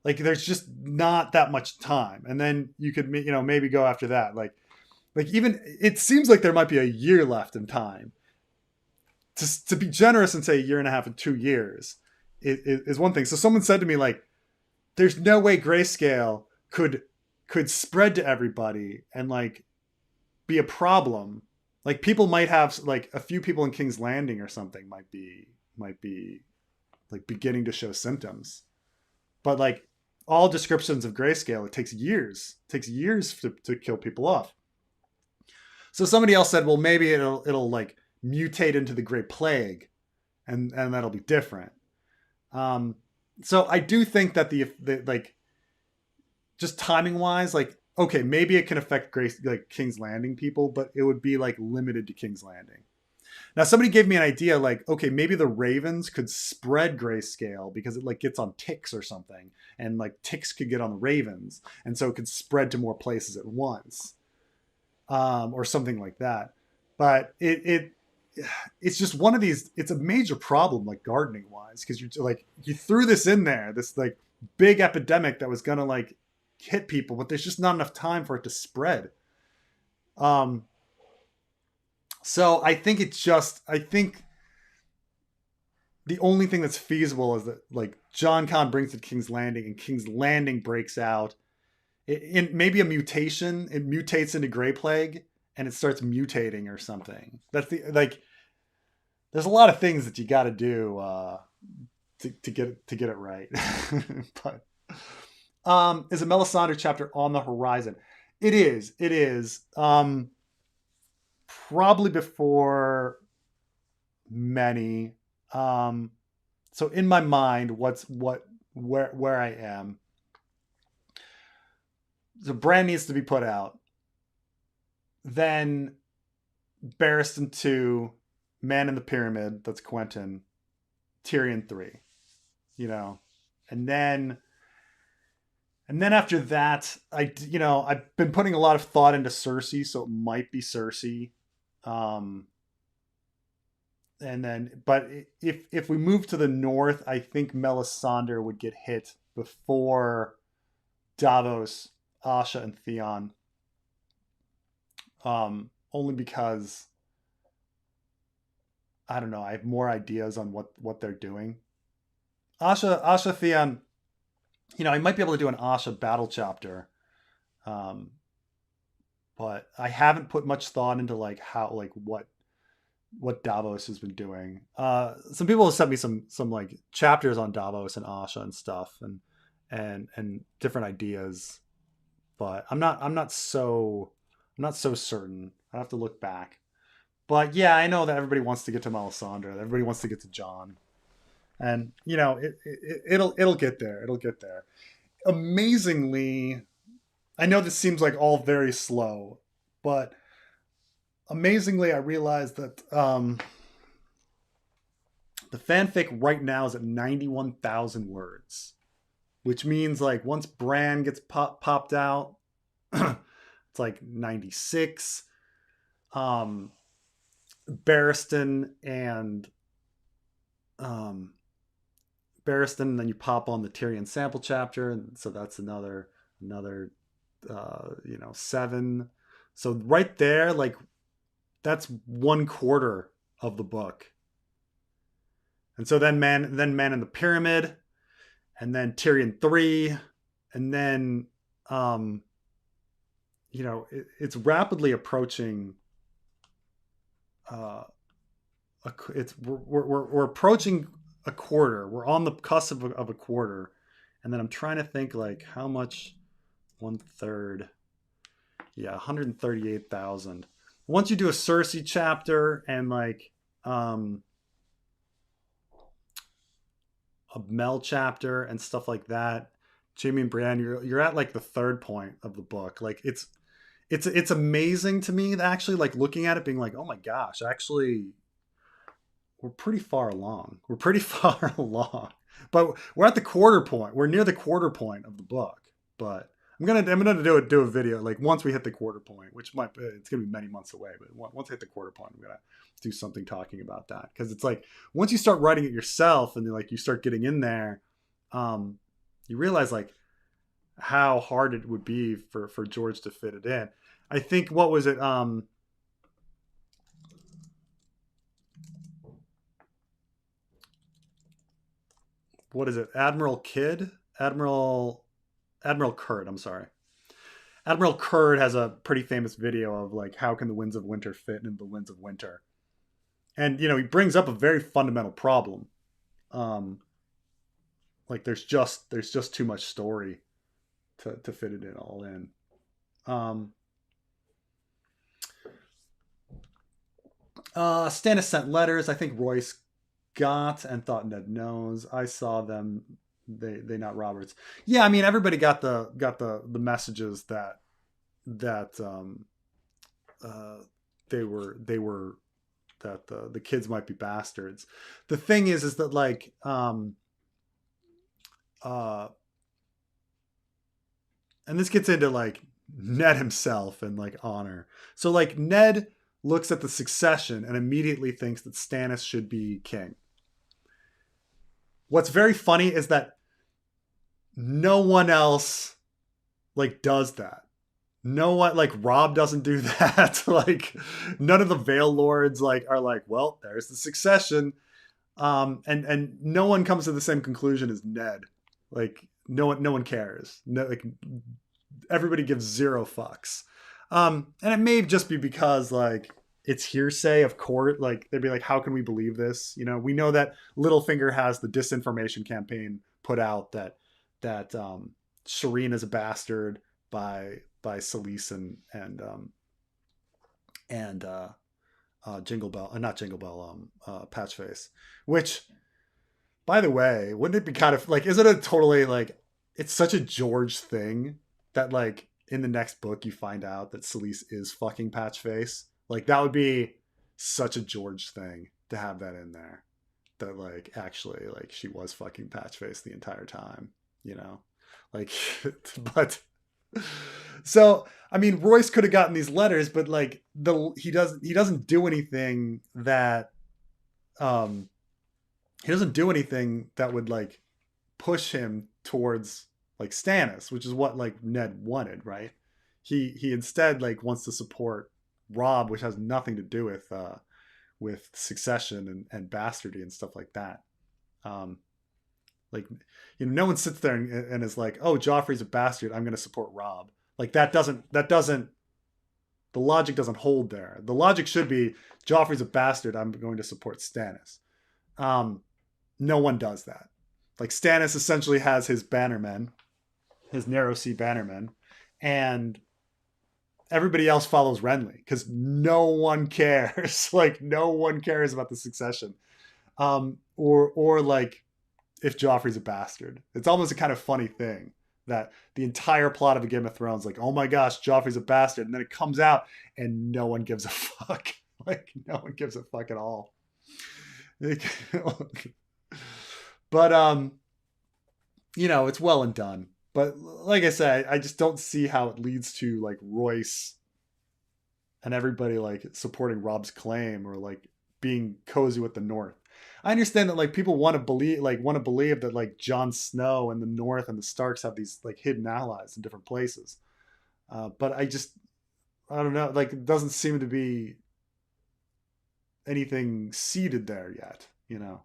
Speaker 1: Like, there's just not that much time. And then you could, you know, maybe go after that. Like even it seems like there might be a year left in time. To be generous and say 1.5 years and 2 years is one thing. So someone said to me, like, there's no way Grayscale could spread to everybody and like be a problem. Like, people might have, like, a few people in King's Landing or something might be like beginning to show symptoms. But like all descriptions of Grayscale, it takes years. It takes years to kill people off. So somebody else said, well, maybe it'll like mutate into the Great Plague, and that'll be different. So I do think that the like, just timing wise, like, okay, maybe it can affect like King's Landing people, but it would be like limited to King's Landing. Now, somebody gave me an idea, like, okay, maybe the Ravens could spread Grayscale because it like gets on ticks or something, and like ticks could get on the Ravens, and so it could spread to more places at once, or something like that. But it's just one of these. It's a major problem, like gardening wise, because you threw this in there, this like big epidemic that was gonna like hit people, but there's just not enough time for it to spread. So I think the only thing that's feasible is that like John Con brings it to King's Landing, and King's Landing breaks out. In maybe a mutation, it mutates into Grey Plague, and it starts mutating or something. That's the like. There's a lot of things that you got to do to get it right. But is a Melisandre chapter on the horizon? It is. It is. Probably before many. So in my mind, where I am. So Bran needs to be put out. Then Barristan 2, Man in the Pyramid, that's Quentin, Tyrion 3, you know, and then after that, I've been putting a lot of thought into Cersei, so it might be Cersei. And then, but if we move to the north, I think Melisandre would get hit before Davos, Asha, and Theon. Only because I don't know, I have more ideas on what they're doing. Asha, Theon, you know, I might be able to do an Asha battle chapter. But I haven't put much thought into like how, like what Davos has been doing. Some people have sent me some like chapters on Davos and Asha and stuff, and different ideas, but I'm not so certain. I have to look back. But yeah, I know that everybody wants to get to Melisandre. Everybody wants to get to Jon, and you know it'll get there. It'll get there. Amazingly, I know this seems like all very slow, but amazingly, I realized that the fanfic right now is at 91,000 words, which means like once Bran gets popped out, it's like 96. Barristan and then you pop on the Tyrion sample chapter, and so that's another 7. So right there, like that's 1/4 of the book. And so then Man in the Pyramid, and then Tyrion 3, and then it's rapidly approaching uh, we're approaching a quarter. We're on the cusp of a quarter, and then I'm trying to think like how much 1/3. Yeah, 138,000. Once you do a Cersei chapter and like a Mel chapter and stuff like that, Jamie and Brienne, you're at like the third point of the book. Like it's amazing to me actually, like looking at it being like, oh my gosh, actually we're pretty far along. We're pretty far along. But we're at the quarter point. We're near the quarter point of the book. But I'm gonna do a video like once we hit the quarter point, which might it's gonna be many months away. But once I hit the quarter point, I'm gonna do something talking about that, because it's like once you start writing it yourself and like you start getting in there, you realize like how hard it would be for George to fit it in. I think what was it? What is it? Admiral Kurt. I'm sorry. Admiral Kurt has a pretty famous video of like how can the winds of winter fit into the winds of winter, and he brings up a very fundamental problem. Um, like there's just too much story to fit it in all in. Um, Stannis sent letters. I think Royce got and thought Ned knows. I saw them. They not Roberts. Yeah, I mean everybody got the messages that they were that the kids might be bastards. The thing is that like and this gets into like Ned himself and like honor. So like Ned looks at the succession and immediately thinks that Stannis should be king. What's very funny is that no one else like does that. No one, like Robb doesn't do that. Like none of the Vale Lords like are like, well, there's the succession. And no one comes to the same conclusion as Ned. Like no one cares. No, like everybody gives zero fucks. And it may just be because like it's hearsay of court. Like they'd be like, how can we believe this? We know that Littlefinger has the disinformation campaign put out that Shireen is a bastard by Selyse and Jingle Bell, not Jingle Bell, Patchface. Which, by the way, wouldn't it be kind of like, isn't it totally like, it's such a George thing that like in the next book you find out that Selyse is fucking Patchface. Like that would be such a George thing to have that in there. That like actually like she was fucking Patchface the entire time, like but so I mean Royce could have gotten these letters, but like he doesn't do anything that would like push him towards like Stannis, which is what like Ned wanted, right? He instead like wants to support Robb, which has nothing to do with succession and bastardy and stuff like that. Like no one sits there and is like, oh, Joffrey's a bastard, I'm going to support Robb. Like that doesn't the logic doesn't hold there. The logic should be Joffrey's a bastard, I'm going to support Stannis. No one does that. Like Stannis essentially has his bannermen, his narrow sea bannermen, and everybody else follows Renly because no one cares. Like no one cares about the succession, or like if Joffrey's a bastard. It's almost a kind of funny thing that the entire plot of a Game of Thrones, like, oh my gosh, Joffrey's a bastard, and then it comes out and no one gives a fuck. Like no one gives a fuck at all. But it's well and done. But like I said, I just don't see how it leads to like Royce and everybody like supporting Robb's claim or like being cozy with the North. I understand that like people want to believe that like Jon Snow and the North and the Starks have these like hidden allies in different places. But I don't know. Like it doesn't seem to be anything seeded there yet. There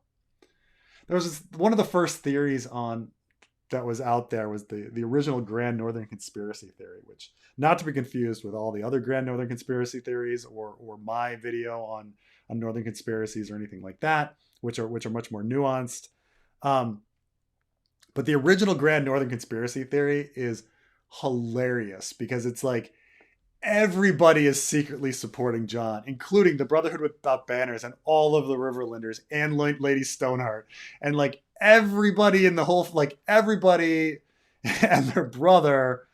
Speaker 1: was one of the first theories that was out there was the original Grand Northern Conspiracy Theory, which not to be confused with all the other Grand Northern Conspiracy Theories or my video northern conspiracies or anything like that, which are much more nuanced. But the original Grand Northern Conspiracy Theory is hilarious because it's like everybody is secretly supporting Jon, including the Brotherhood Without Banners and all of the Riverlanders and Lady Stoneheart. And like everybody in the whole, like everybody and their brother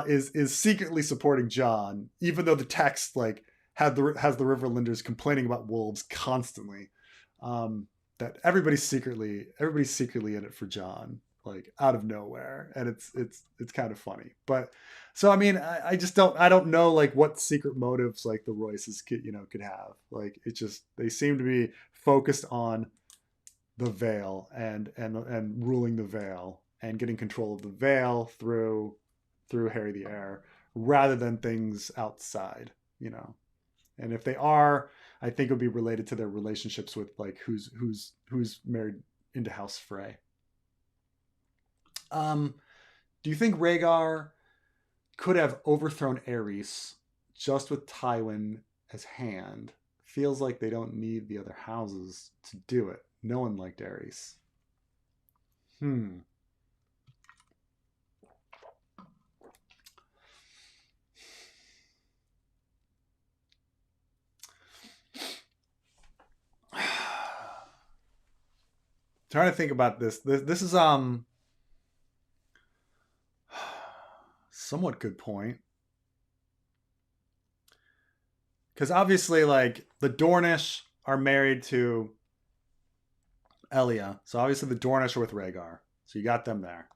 Speaker 1: is secretly supporting Jon, even though the text like has the Riverlanders complaining about wolves constantly. That everybody's secretly in it for Jon, like out of nowhere, and it's kind of funny. But so I mean, I just don't know like what secret motives like the Royces could have. Like it just, they seem to be focused on the Vale and ruling the Vale and getting control of the Vale through Harry the Heir, rather than things outside, And if they are, I think it would be related to their relationships with like who's married into House Frey. Do you think Rhaegar could have overthrown Aerys just with Tywin as hand? Feels like they don't need the other houses to do it. No one liked Aerys. Trying to think about this. This is somewhat good point. Because obviously, like, the Dornish are married to Elia. So obviously the Dornish are with Rhaegar. So you got them there.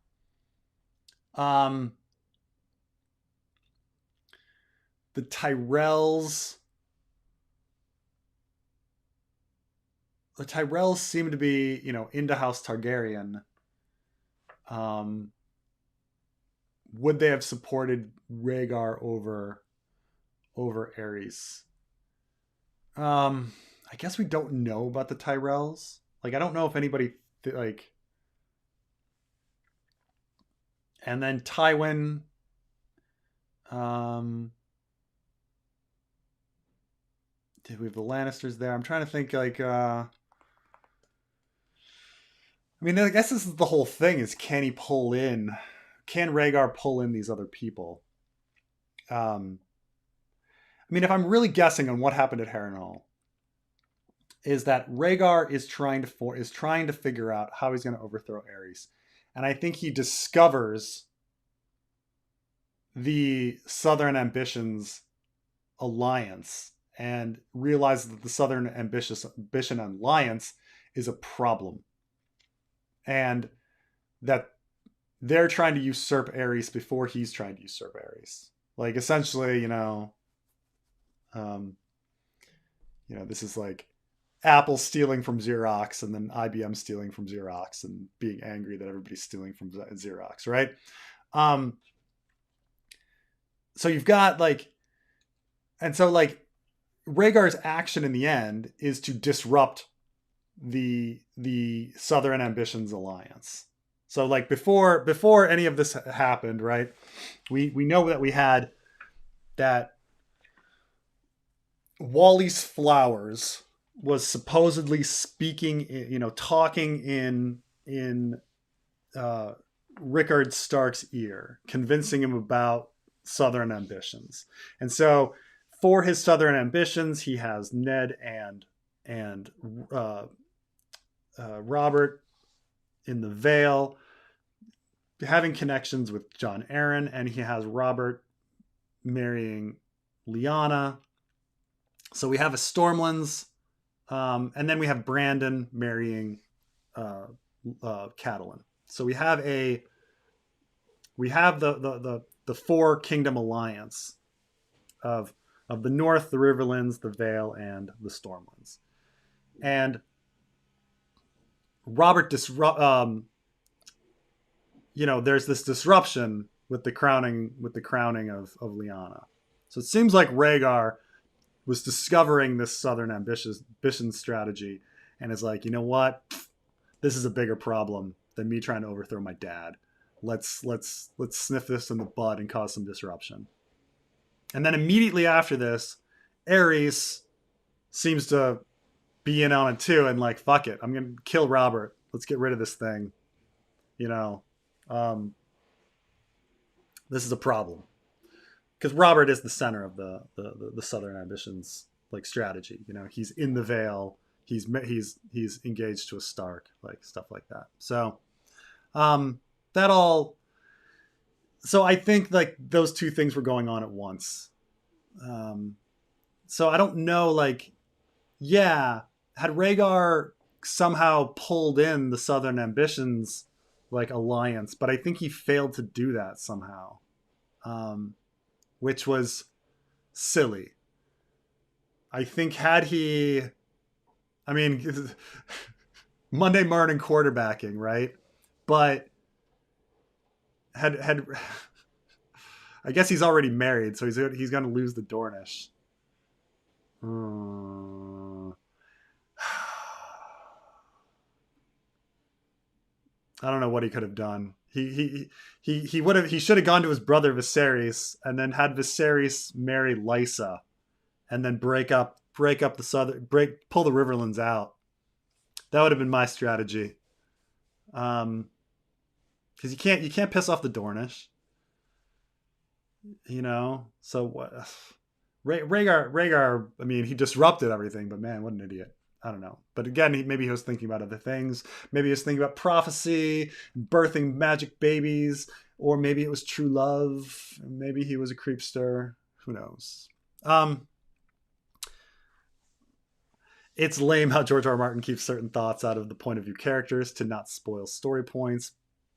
Speaker 1: The Tyrells seem to be, into House Targaryen. Would they have supported Rhaegar over Aerys? I guess we don't know about the Tyrells. Like, I don't know if anybody like. And then Tywin. Did we have the Lannisters there? I'm trying to think like. I mean, I guess this is the whole thing: is can Rhaegar pull in these other people? I mean, if I'm really guessing on what happened at Harrenhal, is that Rhaegar is trying to figure out how he's going to overthrow Aerys, and I think he discovers the Southern Ambitions alliance and realizes that the Southern Ambition alliance is a problem, and that they're trying to usurp Aerys before he's trying to usurp Aerys. Like, essentially, this is like Apple stealing from Xerox and then IBM stealing from Xerox and being angry that everybody's stealing from Xerox, right? So you've got like, and so like Rhaegar's action in the end is to disrupt the Southern Ambitions alliance. So like before any of this happened, right? We know that we had that Wally's Flowers was supposedly speaking, talking in Rickard Stark's ear, convincing him about Southern Ambitions. And so for his Southern Ambitions, he has Ned and Robert in the Vale having connections with Jon Arryn, and he has Robert marrying Lyanna. So we have a Stormlands, and then we have Brandon marrying Catelyn. So we have the four kingdom alliance of the North, the Riverlands, the Vale, and the Stormlands. And Robert there's this disruption with the crowning of Lyanna. So it seems like Rhaegar was discovering this Southern ambition strategy and is like, you know what? This is a bigger problem than me trying to overthrow my dad. Let's sniff this in the bud and cause some disruption. And then immediately after this, Aerys seems to be in on it too, and like, fuck it, I'm gonna kill Robert. Let's get rid of this thing. You know, um, this is a problem because Robert is the center of the Southern Ambitions like strategy. You know, he's in the Vale. He's engaged to a Stark, like stuff like that. So that all. So I think like those two things were going on at once. Um, so I don't know, like, yeah, had Rhaegar somehow pulled in the Southern Ambitions like alliance, but I think he failed to do that somehow, um, which was silly. I think had he, I mean, Monday morning quarterbacking, right? But had I guess he's already married, so he's going to lose the Dornish. I don't know what he could have done. He should have gone to his brother Viserys and then had Viserys marry Lysa and then break up the southern pull the Riverlands out. That would have been my strategy. Because you can't piss off the Dornish, you know. So what? Rhaegar. I mean, he disrupted everything, but man, what an idiot. I don't know. But again, maybe he was thinking about other things. Maybe he was thinking about prophecy, birthing magic babies, or maybe it was true love. Maybe he was a creepster. Who knows? It's lame how George R. R. Martin keeps certain thoughts out of the point of view characters to not spoil story points.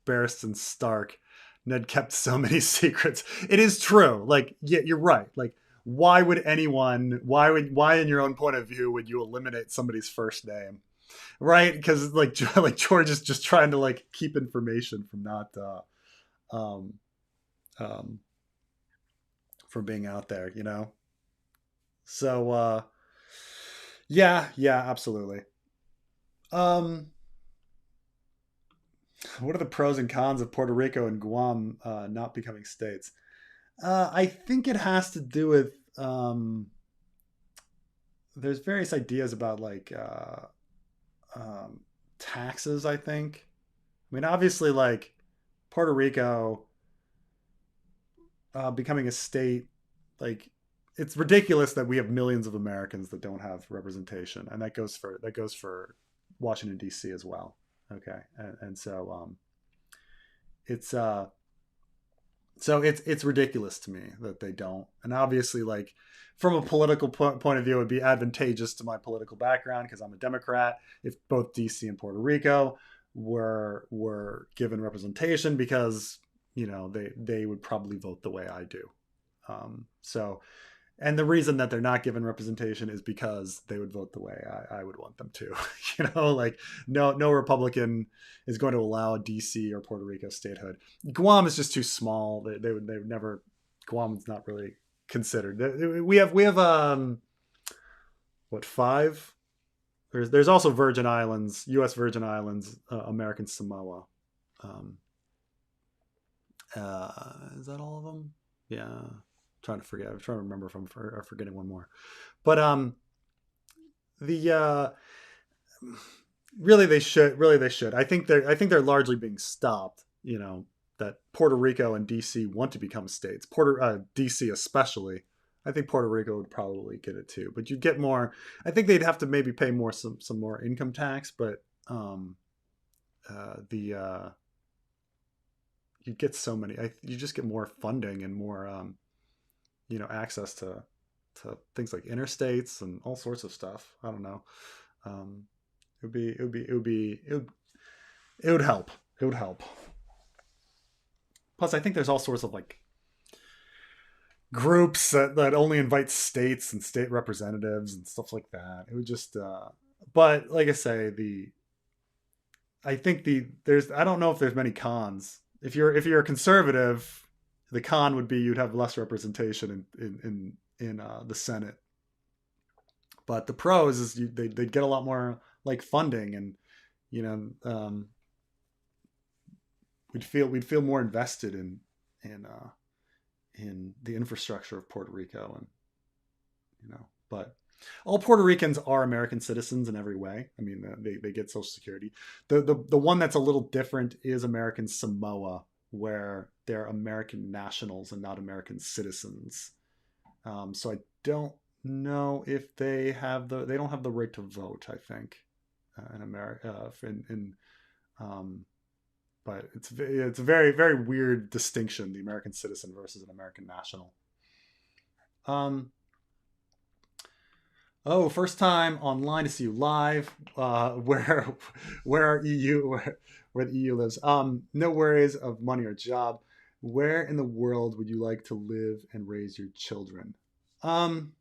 Speaker 1: Barristan Stark. Ned kept so many secrets. It is true. Like, yeah, you're right. Like, why why in your own point of view would you eliminate somebody's first name? Right? Because like George is just trying to like keep information from not um um from being out there, you know? So yeah, absolutely. Um what are the pros and cons of Puerto Rico and Guam not becoming states? I think it has to do with there's various ideas about like um, taxes. I think. I mean, obviously, like Puerto Rico becoming a state, like it's ridiculous that we have millions of Americans that don't have representation, and that goes for Washington D.C. as well. Okay, and so it's it's ridiculous to me that they don't. And obviously, like from a political point of view, it would be advantageous to my political background because I'm a Democrat if both DC and Puerto Rico were given representation because they would probably vote the way I do. So and the reason that they're not given representation is because they would vote the way I would want them to. Like no Republican is going to allow DC or Puerto Rico statehood. Guam is just too small. They would never. Guam is not really considered. We have what, five? There's also Virgin Islands, U.S. Virgin Islands, American Samoa. Um, is that all of them? Yeah. Trying to forget. I'm trying to remember if I'm forgetting one more. But the really they should. I think they're largely being stopped. That Puerto Rico and DC want to become states. DC especially. I think Puerto Rico would probably get it too, but you'd get more. I think they'd have to maybe pay some more income tax, but the you'd get so many. You just get more funding and more access to things like interstates and all sorts of stuff. I don't know. It would help. It would help. Plus, I think there's all sorts of like groups that only invite states and state representatives and stuff like that. It would just, but like I say, I don't know if there's many cons. If you're a conservative, the con would be you'd have less representation in the Senate. But the pros is they'd get a lot more like funding, and we'd feel more invested in the infrastructure of Puerto Rico, and but All Puerto Ricans are American citizens in every way. I mean, they get Social Security. The one that's a little different is American Samoa, where they're American nationals and not American citizens. So I don't know if they don't have the right to vote. I think in America, um, but it's a very very weird distinction: the American citizen versus an American national. Um, Oh, first time online to see you live. Where are EU? Where the EU lives? No worries of money or job. Where in the world would you like to live and raise your children? Um,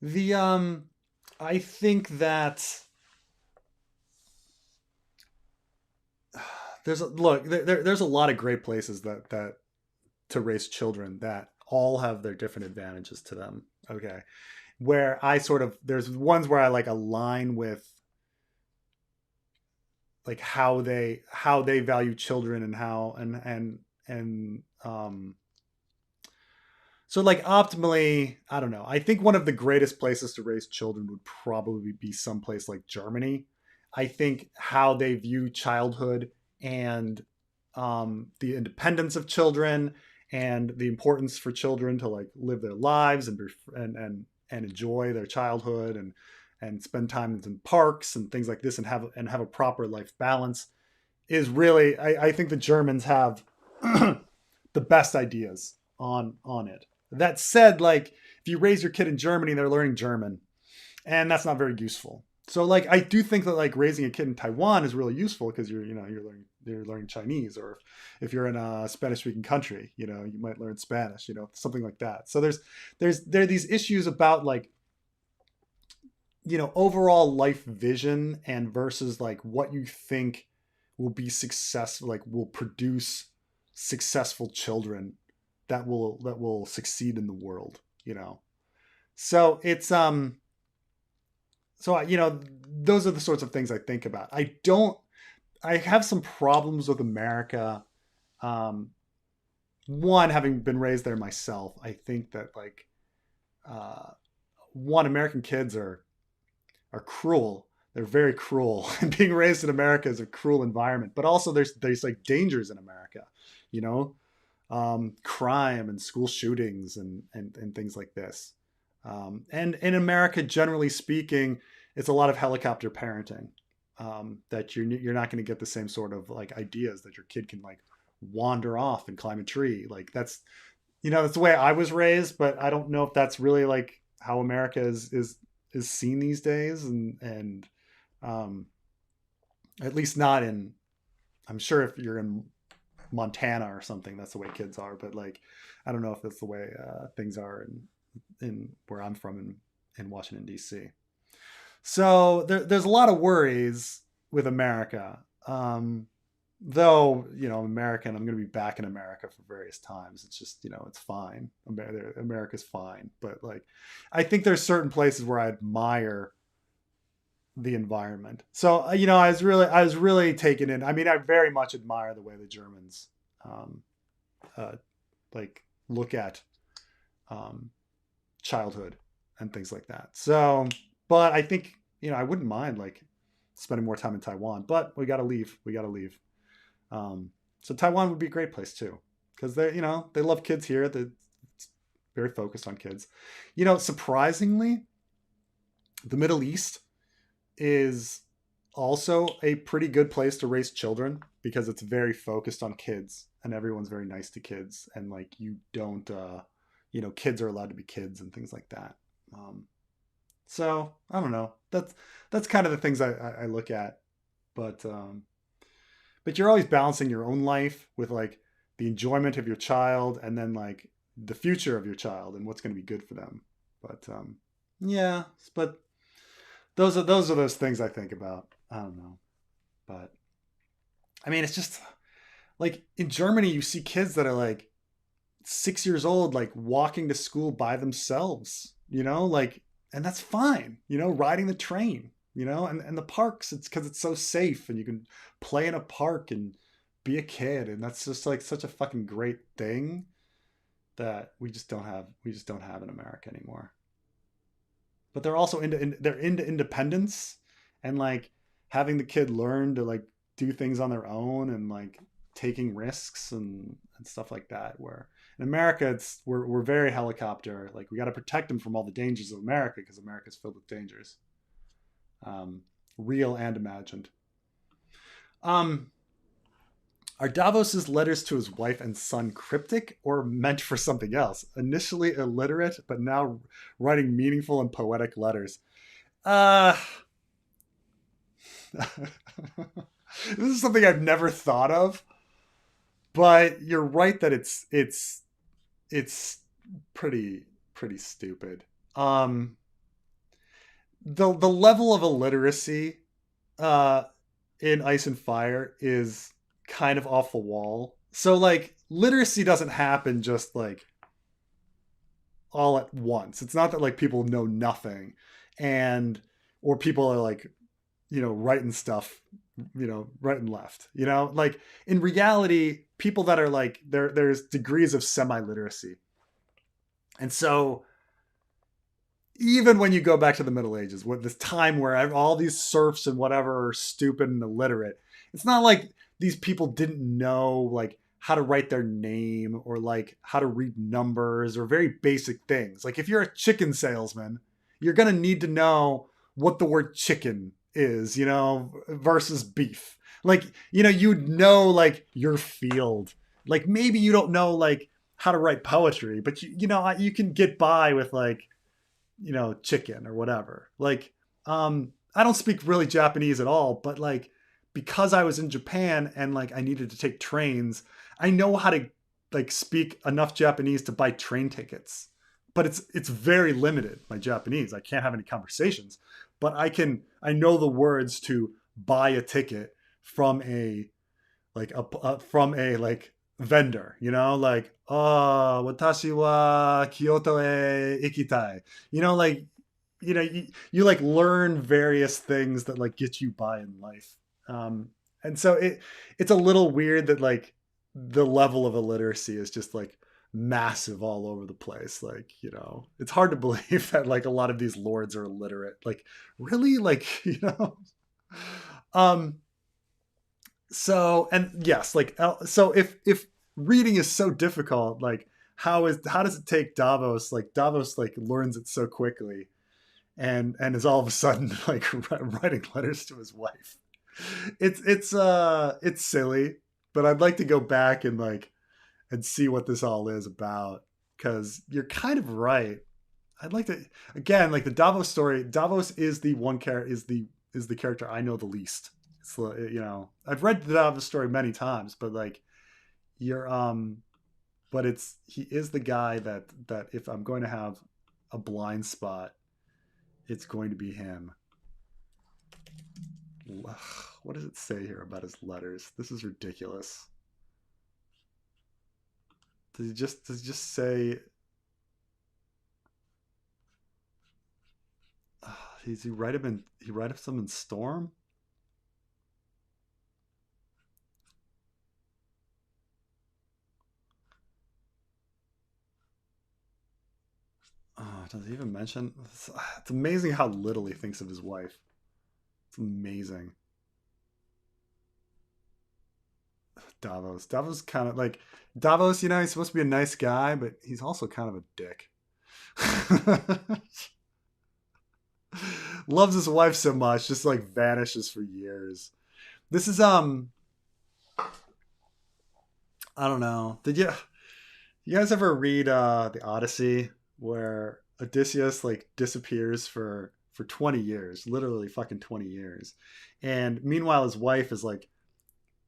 Speaker 1: the I think that there's a lot of great places that to raise children that all have their different advantages to them. Okay, where I sort of there's ones where I like align with like how they value children and how and so like optimally, I don't know. I think one of the greatest places to raise children would probably be someplace like Germany. I think how they view childhood and the independence of children and the importance for children to like live their lives and and enjoy their childhood and spend time in parks and things like this and have a proper life balance is really I think the Germans have the best ideas on it. That said, like if you raise your kid in Germany, they're learning German, and that's not very useful. So like I do think that like raising a kid in Taiwan is really useful because you're learning Chinese, or if you're in a Spanish speaking country, you might learn Spanish, something like that. So there are these issues about like overall life vision and versus like what you think will be successful, like will produce successful children that will succeed in the world. So it's so those are the sorts of things I think about. I have some problems with America. um One, having been raised there myself, I think that like uh one, American kids are cruel. They're very cruel, and being raised in America is a cruel environment. But also, there's like dangers in America, you know, crime and school shootings and things like this. And in America, generally speaking, it's a lot of helicopter parenting. That you're not going to get the same sort of like ideas that your kid can like wander off and climb a tree. Like that's the way I was raised, but I don't know if that's really like how America is seen these days, and um, at least not in. I'm sure if you're in Montana or something, that's the way kids are. But like, I don't know if that's the way things are in where I'm from in Washington D.C. So there's a lot of worries with America. Though I'm American, I'm going to be back in America for various times. It's just it's fine. America's fine, but like, I think there's certain places where I admire the environment. So I was really taken in. I mean, I very much admire the way the Germans um, uh, like look at um, childhood and things like that. So, but I think I wouldn't mind like spending more time in Taiwan, but we got to leave. We got to leave. So Taiwan would be a great place too, because they love kids here. They're very focused on kids. Surprisingly, the Middle East is also a pretty good place to raise children because it's very focused on kids and everyone's very nice to kids, and like you don't, kids are allowed to be kids and things like that. So I don't know. That's kind of the things I look at, but you're always balancing your own life with like the enjoyment of your child and then like the future of your child and what's going to be good for them. But yeah, but those are those things I think about. I don't know, but I mean, it's just like in Germany, you see kids that are like 6 years old, like walking to school by themselves, like, and that's fine, riding the train, and the parks, it's because it's so safe and you can play in a park and be a kid, and that's just like such a fucking great thing that we just don't have in America anymore. But they're also they're into independence and like having the kid learn to like do things on their own and like taking risks and stuff like that. Where in America, we're very helicopter. Like we got to protect them from all the dangers of America because America's filled with dangers, real and imagined. Um, are Davos's letters to his wife and son cryptic or meant for something else? Initially illiterate, but now writing meaningful and poetic letters. Uh this is something I've never thought of, but you're right that it's pretty stupid. Um the level of illiteracy uh in Ice and Fire is kind of off the wall. So like literacy doesn't happen just like all at once. It's not that like people know nothing and or people are like, writing stuff, right and left. Like in reality, people that are like there's degrees of semi-literacy. And so even when you go back to the Middle Ages, with this time where all these serfs and whatever are stupid and illiterate, it's not like these people didn't know like how to write their name or like how to read numbers or very basic things. Like if you're a chicken salesman, you're going to need to know what the word chicken is, versus beef. Like, you'd know like your field. Like maybe you don't know like how to write poetry, but you can get by with like, chicken or whatever. Like, I don't speak really Japanese at all, but like, because I was in Japan and like I needed to take trains, I know how to like speak enough Japanese to buy train tickets. But it's very limited, my Japanese. I can't have any conversations, but I know the words to buy a ticket from a like vendor, like watashi wa Kyoto e ikitai. Like you like learn various things that like get you by in life. And so it's a little weird that like the level of illiteracy is just like massive all over the place. Like, it's hard to believe that like a lot of these lords are illiterate. Like, really? Like, Um, so, and yes, like, so if reading is so difficult, like, how does it take Davos? Like, Davos like learns it so quickly and is all of a sudden like writing letters to his wife. It's silly, but I'd like to go back and like and see what this all is about because you're kind of right. I'd like to again like the Davos story. Davos is the one character is the character I know the least. It's I've read the Davos story many times, but like you're but he is the guy that if I'm going to have a blind spot, it's going to be him. What does it say here about his letters? This is ridiculous. Does he just say does he write some in Storm? Does he even mention it's amazing how little he thinks of his wife. It's amazing. Davos kind of like Davos, he's supposed to be a nice guy, but he's also kind of a dick. Loves his wife so much, just like vanishes for years. This is I don't know. Did you guys ever read the Odyssey where Odysseus like disappears for 20 years, literally fucking 20 years. And meanwhile his wife is like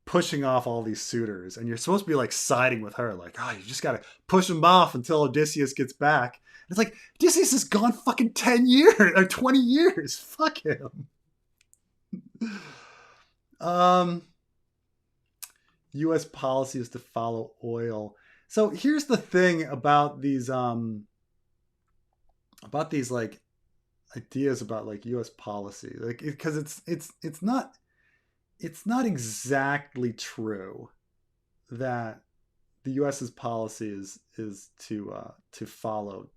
Speaker 1: pushing off all these suitors and you're supposed to be like siding with her like, oh, you just got to push them off until Odysseus gets back. And it's like Odysseus is gone fucking 10 years or 20 years. Fuck him. US policy is to follow oil. So here's the thing about these like ideas about like US policy. Like because it's not exactly true. that the US's policy is to follow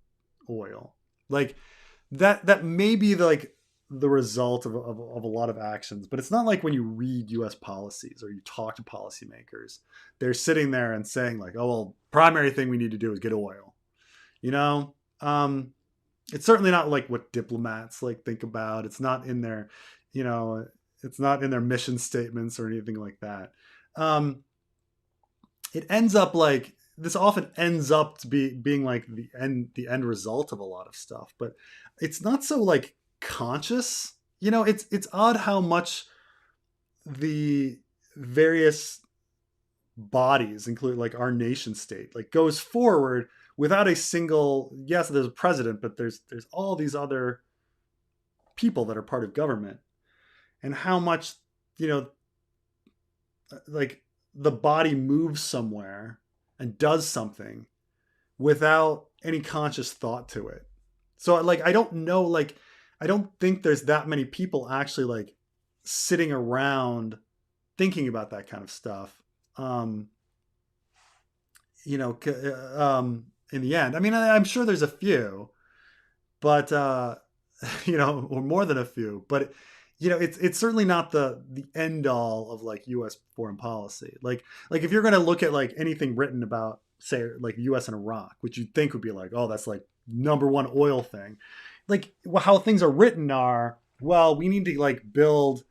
Speaker 1: oil. Like that may be the result of a lot of actions, but it's not like when you read US policies or you talk to policymakers, they're sitting there and saying like, oh well, primary thing we need to do is get oil. You know? It's certainly not like what diplomats like think about. It's not in their, you know, it's not in their mission statements or anything like that. It ends up like this often ends up to being like the end result of a lot of stuff, but it's not so like conscious. You know, it's odd how much the various bodies, including like our nation state, like goes forward without a single, yes, there's a president, but there's all these other people that are part of government, and how much, you know, like the body moves somewhere and does something without any conscious thought to it. So like I don't know, like I don't think there's that many people actually like sitting around thinking about that kind of stuff. You know, in the end, I mean, I'm sure there's a few, but you know, or more than a few, but you know, it's certainly not the end all of like U.S. foreign policy. Like if you're going to look at like anything written about, say, like U.S. and Iraq, which you'd think would be like, oh, that's like number one oil thing. Like how things are written are, well, we need to like build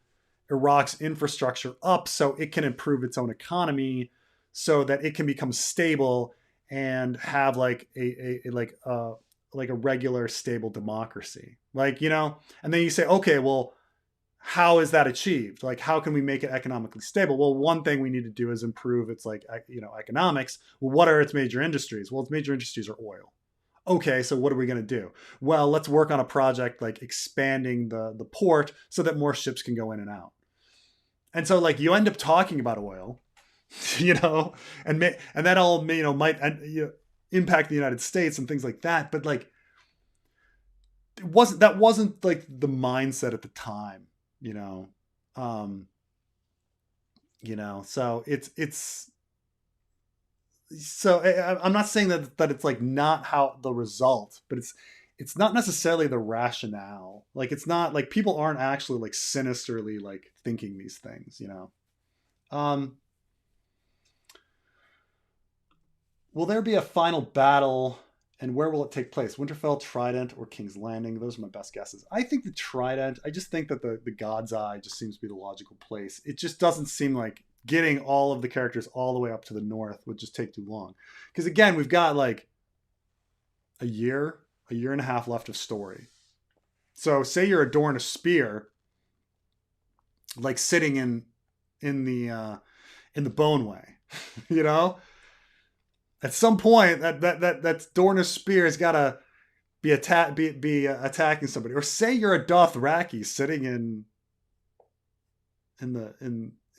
Speaker 1: Iraq's infrastructure up so it can improve its own economy, so that it can become stable and have like a regular stable democracy. Like, you know, and then you say, okay, well, how is that achieved? Like, how can we make it economically stable? Well, one thing we need to do is improve its like, you know, economics. Well, what are its major industries? Well, its major industries are oil. Okay, so what are we going to do? Well, let's work on a project like expanding the port so that more ships can go in and out. And so like you end up talking about oil, you know, and that all, you know, might, you know, impact the United States and things like that. But like, that wasn't like the mindset at the time, you know. You know, so so I'm not saying that it's like not how the result, but it's not necessarily the rationale. Like it's not like people aren't actually like sinisterly like thinking these things, you know. Will there be a final battle, and where will it take place? Winterfell, Trident, or King's Landing? Those are my best guesses. I think the Trident. I just think that the God's Eye just seems to be the logical place. It just doesn't seem like getting all of the characters all the way up to the north would just take too long. Because again, we've got like a year and a half left of story. So say you're a Dorn of Spear, like sitting in the Boneway, you know. At some point, that Dorn of Spear has got to be attacking somebody. Or say you're a Dothraki sitting in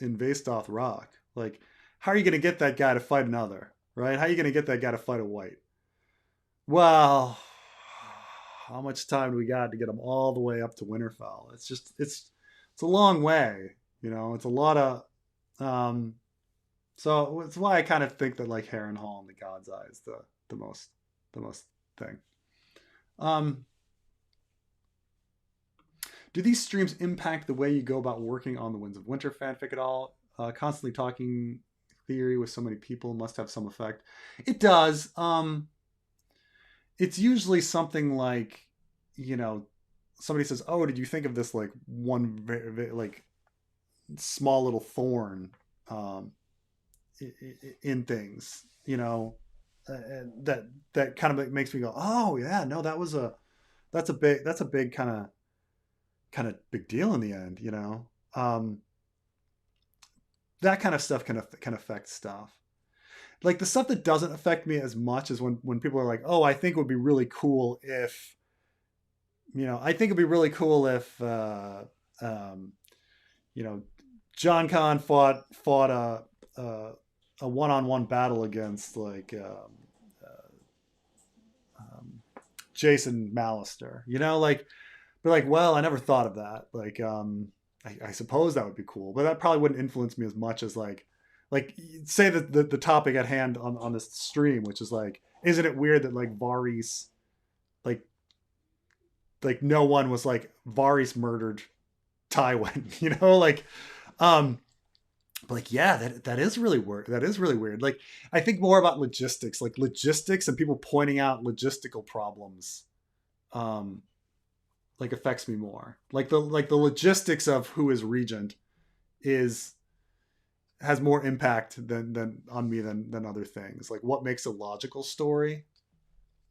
Speaker 1: Vastoth Rock. Like, how are you going to get that guy to fight another? Right? How are you going to get that guy to fight a white? Well, how much time do we got to get them all the way up to Winterfell? It's a long way. You know, it's a lot of. So it's why I kind of think that like Harrenhal and the God's Eye is the most thing. Do these streams impact the way you go about working on the Winds of Winter fanfic at all? Constantly talking theory with so many people must have some effect. It does. It's usually something like, you know, somebody says, "Oh, did you think of this like one like small little thorn?" In things, you know, that kind of makes me go, oh yeah, no, that's a big kind of big deal in the end, you know. That kind of stuff can affect stuff. Like the stuff that doesn't affect me as much is when people are like, oh, I think it would be really cool if, you know, I think it'd be really cool if you know, John Con fought a one-on-one battle against like Jason Mallister, you know, like, but like, well, I never thought of that. Like, I suppose that would be cool, but that probably wouldn't influence me as much as like, like say that the topic at hand on this stream, which is like, isn't it weird that like Varys, like no one was like Varys murdered Tywin, you know, like um like yeah, that is really weird. That is really weird. Like I think more about logistics, like logistics and people pointing out logistical problems um like affects me more. Like the logistics of who is regent is has more impact than on me than other things. Like what makes a logical story.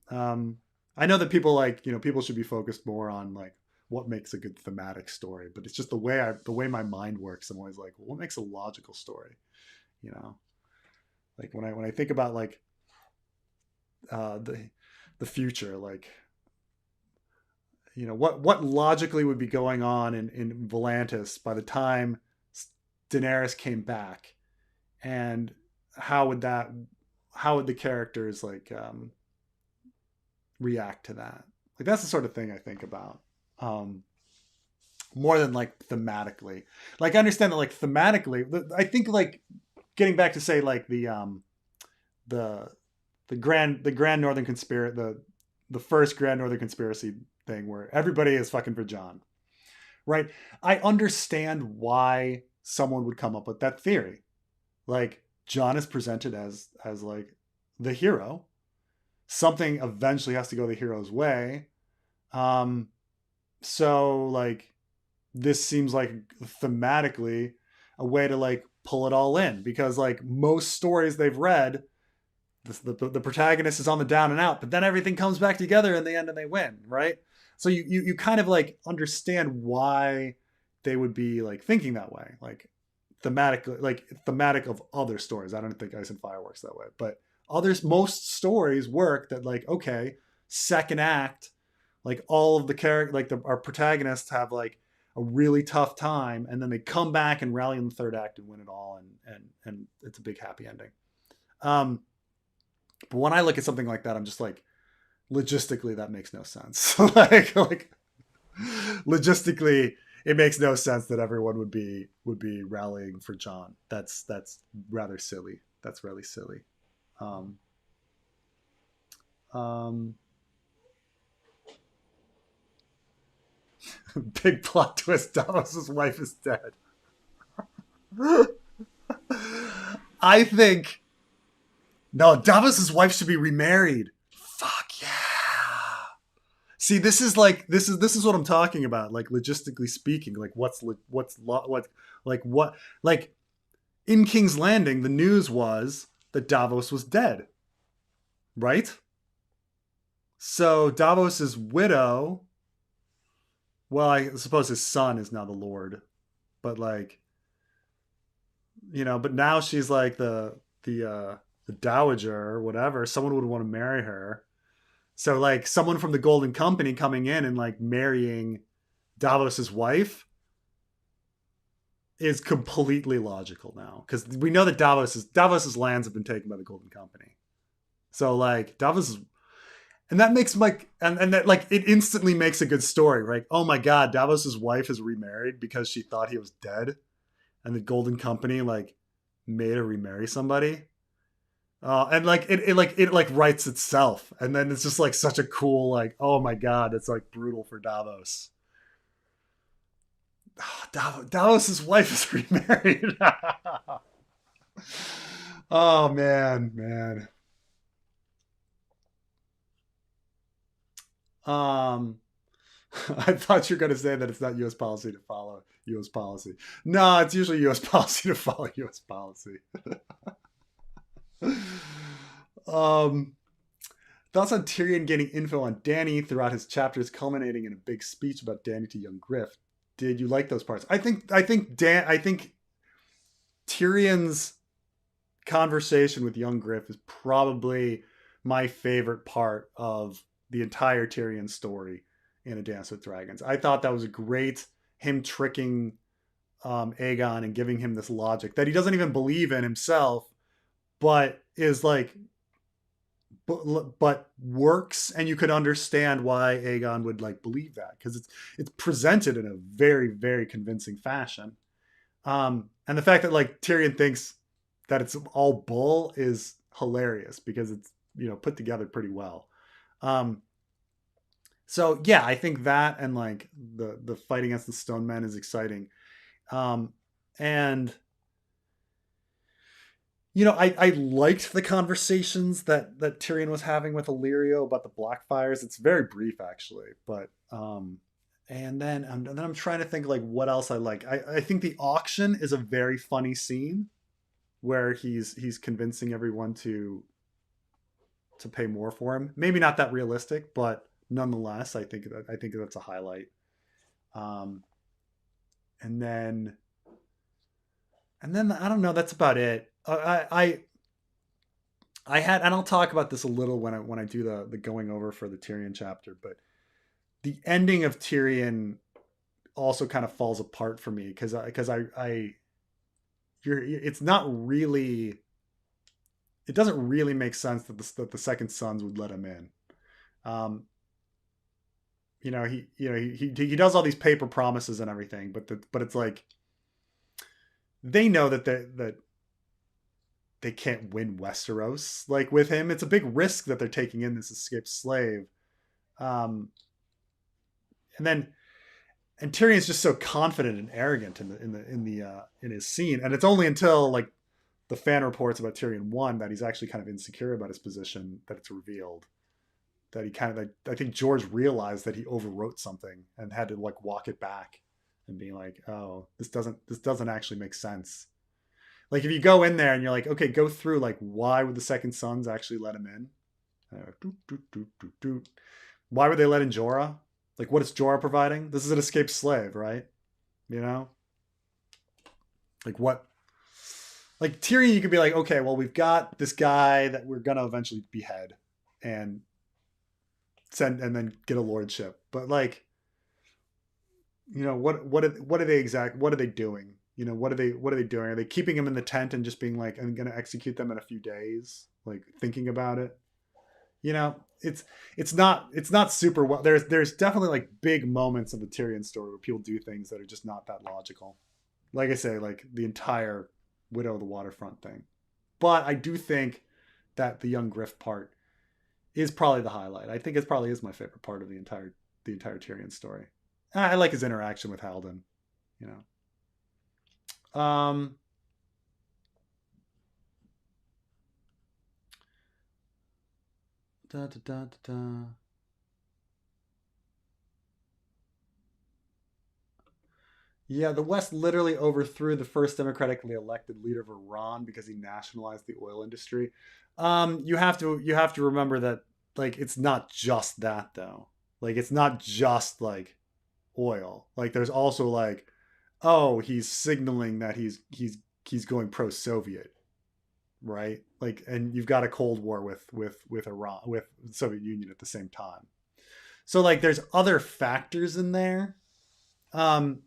Speaker 1: Um, I know that people like, you know, people should be focused more on like what makes a good thematic story, but it's just the way my mind works. I'm always like, well, what makes a logical story? You know, like when I think about like uh, the the future, like you know, what logically would be going on in Volantis by the time Daenerys came back, and how would that how would the characters like react to that? Like that's the sort of thing I think about. Um, More than like thematically. Like I understand that like thematically, I think like getting back to say like the the grand northern conspiracy the first grand northern conspiracy thing where everybody is fucking for John, right? I understand why someone would come up with that theory. Like John is presented as like the hero. Something eventually has to go the hero's way. Um, so like this seems like thematically a way to like pull it all in because like most stories they've read, the protagonist is on the down and out, but then everything comes back together in the end and they win, right? So you kind of like understand why they would be like thinking that way, like thematic of other stories. I don't think Ice and Fire works that way, but others, most stories work that like, okay, second act, like all of the character, like our protagonists have like a really tough time, and then they come back and rally in the third act and win it all, and it's a big happy ending. Um, but when I look at something like that, I'm just like, logistically, that makes no sense. like logistically, it makes no sense that everyone would be rallying for John. That's rather silly. That's really silly. Um, um, Big plot twist: Davos's wife is dead. I think no, Davos's wife should be remarried. Fuck yeah. See, this is what I'm talking about. Like logistically speaking, like what like what like in King's Landing, the news was that Davos was dead, right? So Davos's widow, well, I suppose his son is now the Lord, but like you know, but now she's like the dowager or whatever. Someone would want to marry her. So like someone from the Golden Company coming in and like marrying Davos's wife is completely logical now because we know that Davos's lands have been taken by the Golden Company. So like Davos is, and that makes like and that like it instantly makes a good story, right? Oh my god, Davos's wife is remarried because she thought he was dead, and the Golden Company like made her remarry somebody. And like it like writes itself, and then it's just like such a cool like oh my god, it's like brutal for Davos. Davos's wife is remarried. Oh man, man. Um, I thought you were going to say that it's not U.S. policy to follow U.S. policy. No, it's usually U.S. policy to follow U.S. policy. um, Thoughts on Tyrion getting info on Dany throughout his chapters, culminating in a big speech about Dany to young Griff. Did you like those parts? I think Tyrion's conversation with young Griff is probably my favorite part of the entire Tyrion story in A Dance with Dragons. I thought that was great. Him tricking Aegon and giving him this logic that he doesn't even believe in himself, but is like, but works, and you could understand why Aegon would like believe that because it's presented in a very very convincing fashion. And the fact that like Tyrion thinks that it's all bull is hilarious because it's, you know, put together pretty well. Um, so yeah, I think that and like the fight against the Stone Men is exciting. Um, and you know, I liked the conversations that Tyrion was having with Illyrio about the Blackfires. It's very brief actually, but and then I'm trying to think like what else I like. I think the auction is a very funny scene where he's convincing everyone to pay more for him. Maybe not that realistic, but nonetheless, I think that's a highlight. Um, and then and then I don't know. That's about it. I had, and I'll talk about this a little when I do the going over for the Tyrion chapter, but the ending of Tyrion also kind of falls apart for me because I you're it's not really it doesn't really make sense that the second sons would let him in. Um, you know he does all these paper promises and everything, but it's like they know that they can't win Westeros like with him. It's a big risk that they're taking in this escaped slave. Um, and then and Tyrion's just so confident and arrogant in his scene, and it's only until like the fan reports about Tyrion 1 that he's actually kind of insecure about his position that it's revealed that he kind of like, I think George realized that he overwrote something and had to like walk it back and be like, oh, this doesn't actually make sense. Like if you go in there and you're like, okay, go through like why would the second sons actually let him in? Why would they let in Jorah? Like what is Jorah providing? This is an escaped slave, right? You know? Like what? Like Tyrion, you could be like, okay, well, we've got this guy that we're gonna eventually behead and send and then get a lordship. But like, you know, what are they doing? You know, what are they doing? Are they keeping him in the tent and just being like, I'm gonna execute them in a few days? Like thinking about it. You know, it's not super well. There's definitely like big moments of the Tyrion story where people do things that are just not that logical. Like I say, like the entire Widow of the Waterfront thing. But I do think that the young Griff part is probably the highlight. I think it probably is my favorite part of the entire Tyrion story. I like his interaction with Haldon, you know. Da, da, da, da, da. Yeah, the West literally overthrew the first democratically elected leader of Iran because he nationalized the oil industry. You have to remember that like it's not just that though. Like it's not just like oil. Like there's also like, oh, he's signaling that he's going pro-Soviet, right? Like, and you've got a Cold War with Iran with the Soviet Union at the same time. So like there's other factors in there. Um,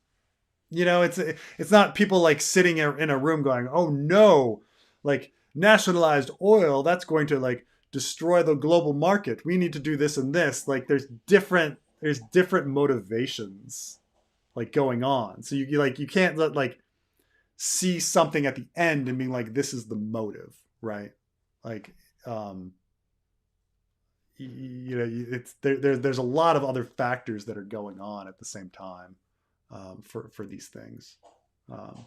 Speaker 1: you know, it's not people like sitting in a room going, "Oh no, like nationalized oil, that's going to like destroy the global market. We need to do this and this." Like there's different motivations like going on. So you can't let like see something at the end and being like, "This is the motive," right? Like um you know, it's there's a lot of other factors that are going on at the same time for these things. Um,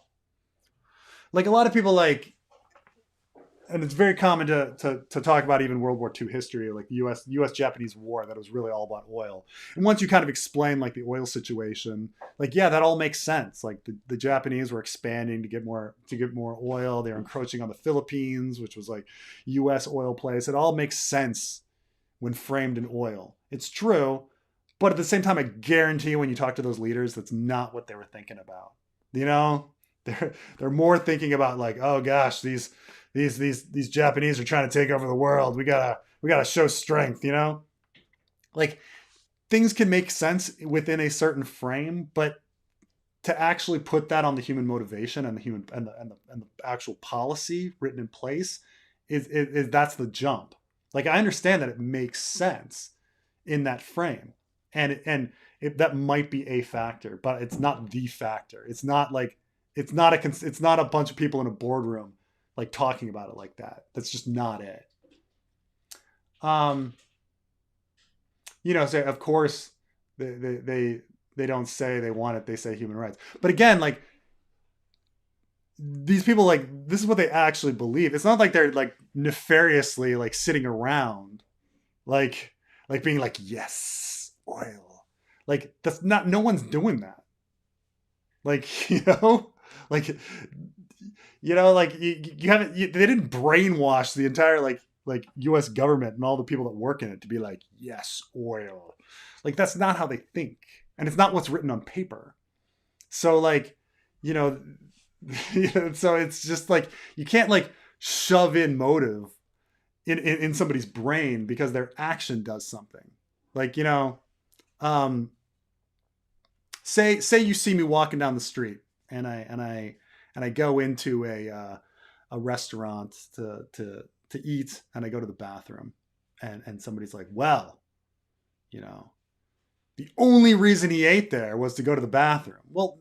Speaker 1: like a lot of people like, and it's very common to talk about even World War II history, like the U.S. Japanese War, that was really all about oil. And once you kind of explain like the oil situation, like yeah, that all makes sense. Like the Japanese were expanding to get more oil. They were encroaching on the Philippines, which was like U.S. oil place. It all makes sense when framed in oil. It's true, but at the same time, I guarantee you, when you talk to those leaders, that's not what they were thinking about. You know, they're more thinking about like, oh gosh, these Japanese are trying to take over the world. We gotta show strength. You know, like things can make sense within a certain frame, but to actually put that on the human motivation and the human and the actual policy written in place is that's the jump. Like I understand that it makes sense in that frame, that might be a factor, but it's not the factor. It's not like it's not a bunch of people in a boardroom like talking about it like that. That's just not it. Um, so of course they don't say they want it. They say human rights. But again, like these people, like this is what they actually believe. It's not like they're like nefariously like sitting around like being like, yes, oil. Like that's not, no one's doing that. Like, like, like you haven't, they didn't brainwash the entire like US government and all the people that work in it to be like, yes, oil. Like that's not how they think. And it's not what's written on paper. So like, you know, so it's just like, you can't like shove in motive in somebody's brain because their action does something. Like, um, say you see me walking down the street and I go into a restaurant to eat, and I go to the bathroom, and somebody's like, well, the only reason he ate there was to go to the bathroom. Well,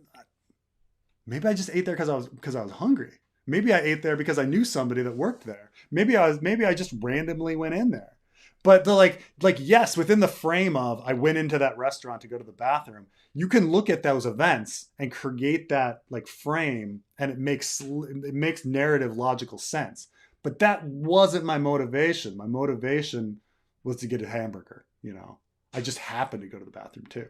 Speaker 1: maybe I just ate there because I was hungry. Maybe I ate there because I knew somebody that worked there. Maybe I just randomly went in there. But the like yes, within the frame of I went into that restaurant to go to the bathroom, you can look at those events and create that like frame, and it makes narrative logical sense. But that wasn't my motivation. My motivation was to get a hamburger. I just happened to go to the bathroom too.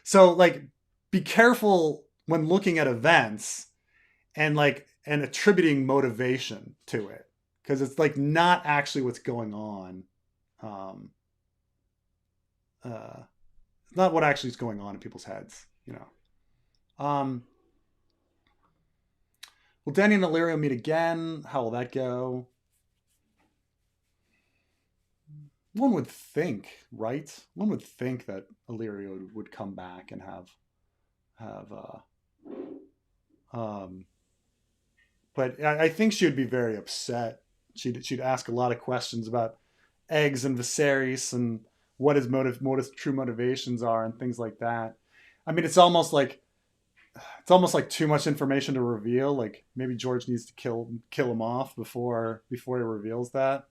Speaker 1: So like be careful when looking at events and attributing motivation to it, because it's like not actually what's going on. It's not what actually is going on in people's heads. Will Dany and Illyrio meet again? How will that go? One would think, right? One would think that Illyrio would come back and have but I think she would be very upset. She'd ask a lot of questions about eggs and Viserys and what his true motivations are and things like that. I mean, it's almost like too much information to reveal. Like maybe George needs to kill him off before he reveals that.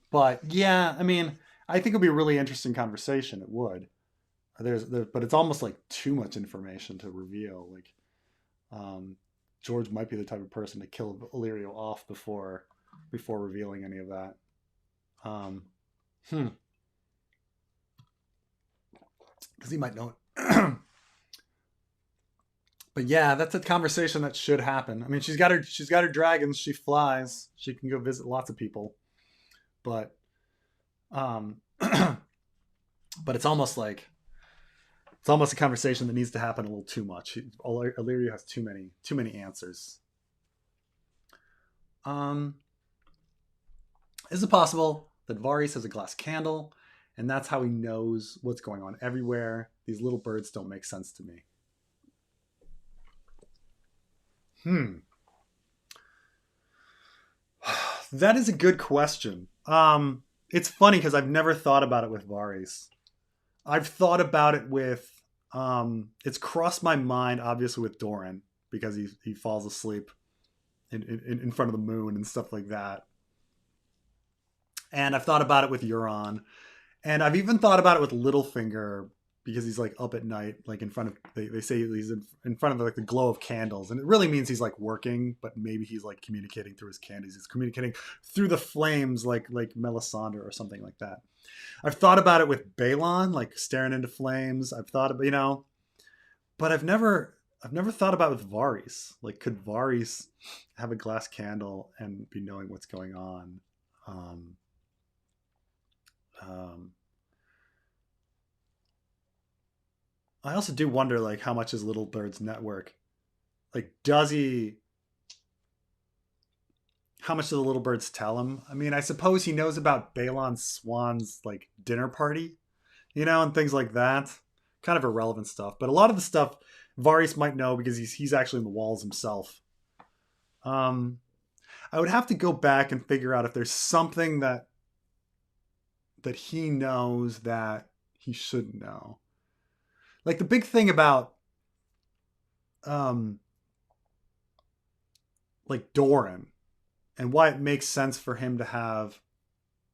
Speaker 1: But yeah, I mean, I think it'd be a really interesting conversation. It would. But it's almost like too much information to reveal. Like, George might be the type of person to kill Illyrio off before revealing any of that. Because he might know it. But yeah, that's a conversation that should happen. I mean, she's got her dragons. She flies. She can go visit lots of people. But, but it's almost a conversation that needs to happen a little too much. Illyrio has too many answers. Is it possible that Varys has a glass candle, and that's how he knows what's going on everywhere? These little birds don't make sense to me. That is a good question. It's funny because I've never thought about it with Varys. I've thought about it with, it's crossed my mind, obviously, with Doran, because he falls asleep in front of the moon and stuff like that. And I've thought about it with Euron. And I've even thought about it with Littlefinger, because he's like up at night, like in front of, they say he's in front of like the glow of candles. And it really means he's like working, but maybe he's like communicating through his candles. He's communicating through the flames, like Melisandre or something like that. I've thought about it with Balon, like staring into flames. I've thought about, but I've never thought about it with Varys. Like, could Varys have a glass candle and be knowing what's going on? I also do wonder, like, how much is Little Bird's network? Like, how much do the Little Birds tell him? I mean, I suppose he knows about Balon Swan's, like, dinner party, and things like that. Kind of irrelevant stuff. But a lot of the stuff Varys might know because he's actually in the walls himself. I would have to go back and figure out if there's something that he knows that he shouldn't know. Like, the big thing about um like Doran, and why it makes sense for him to have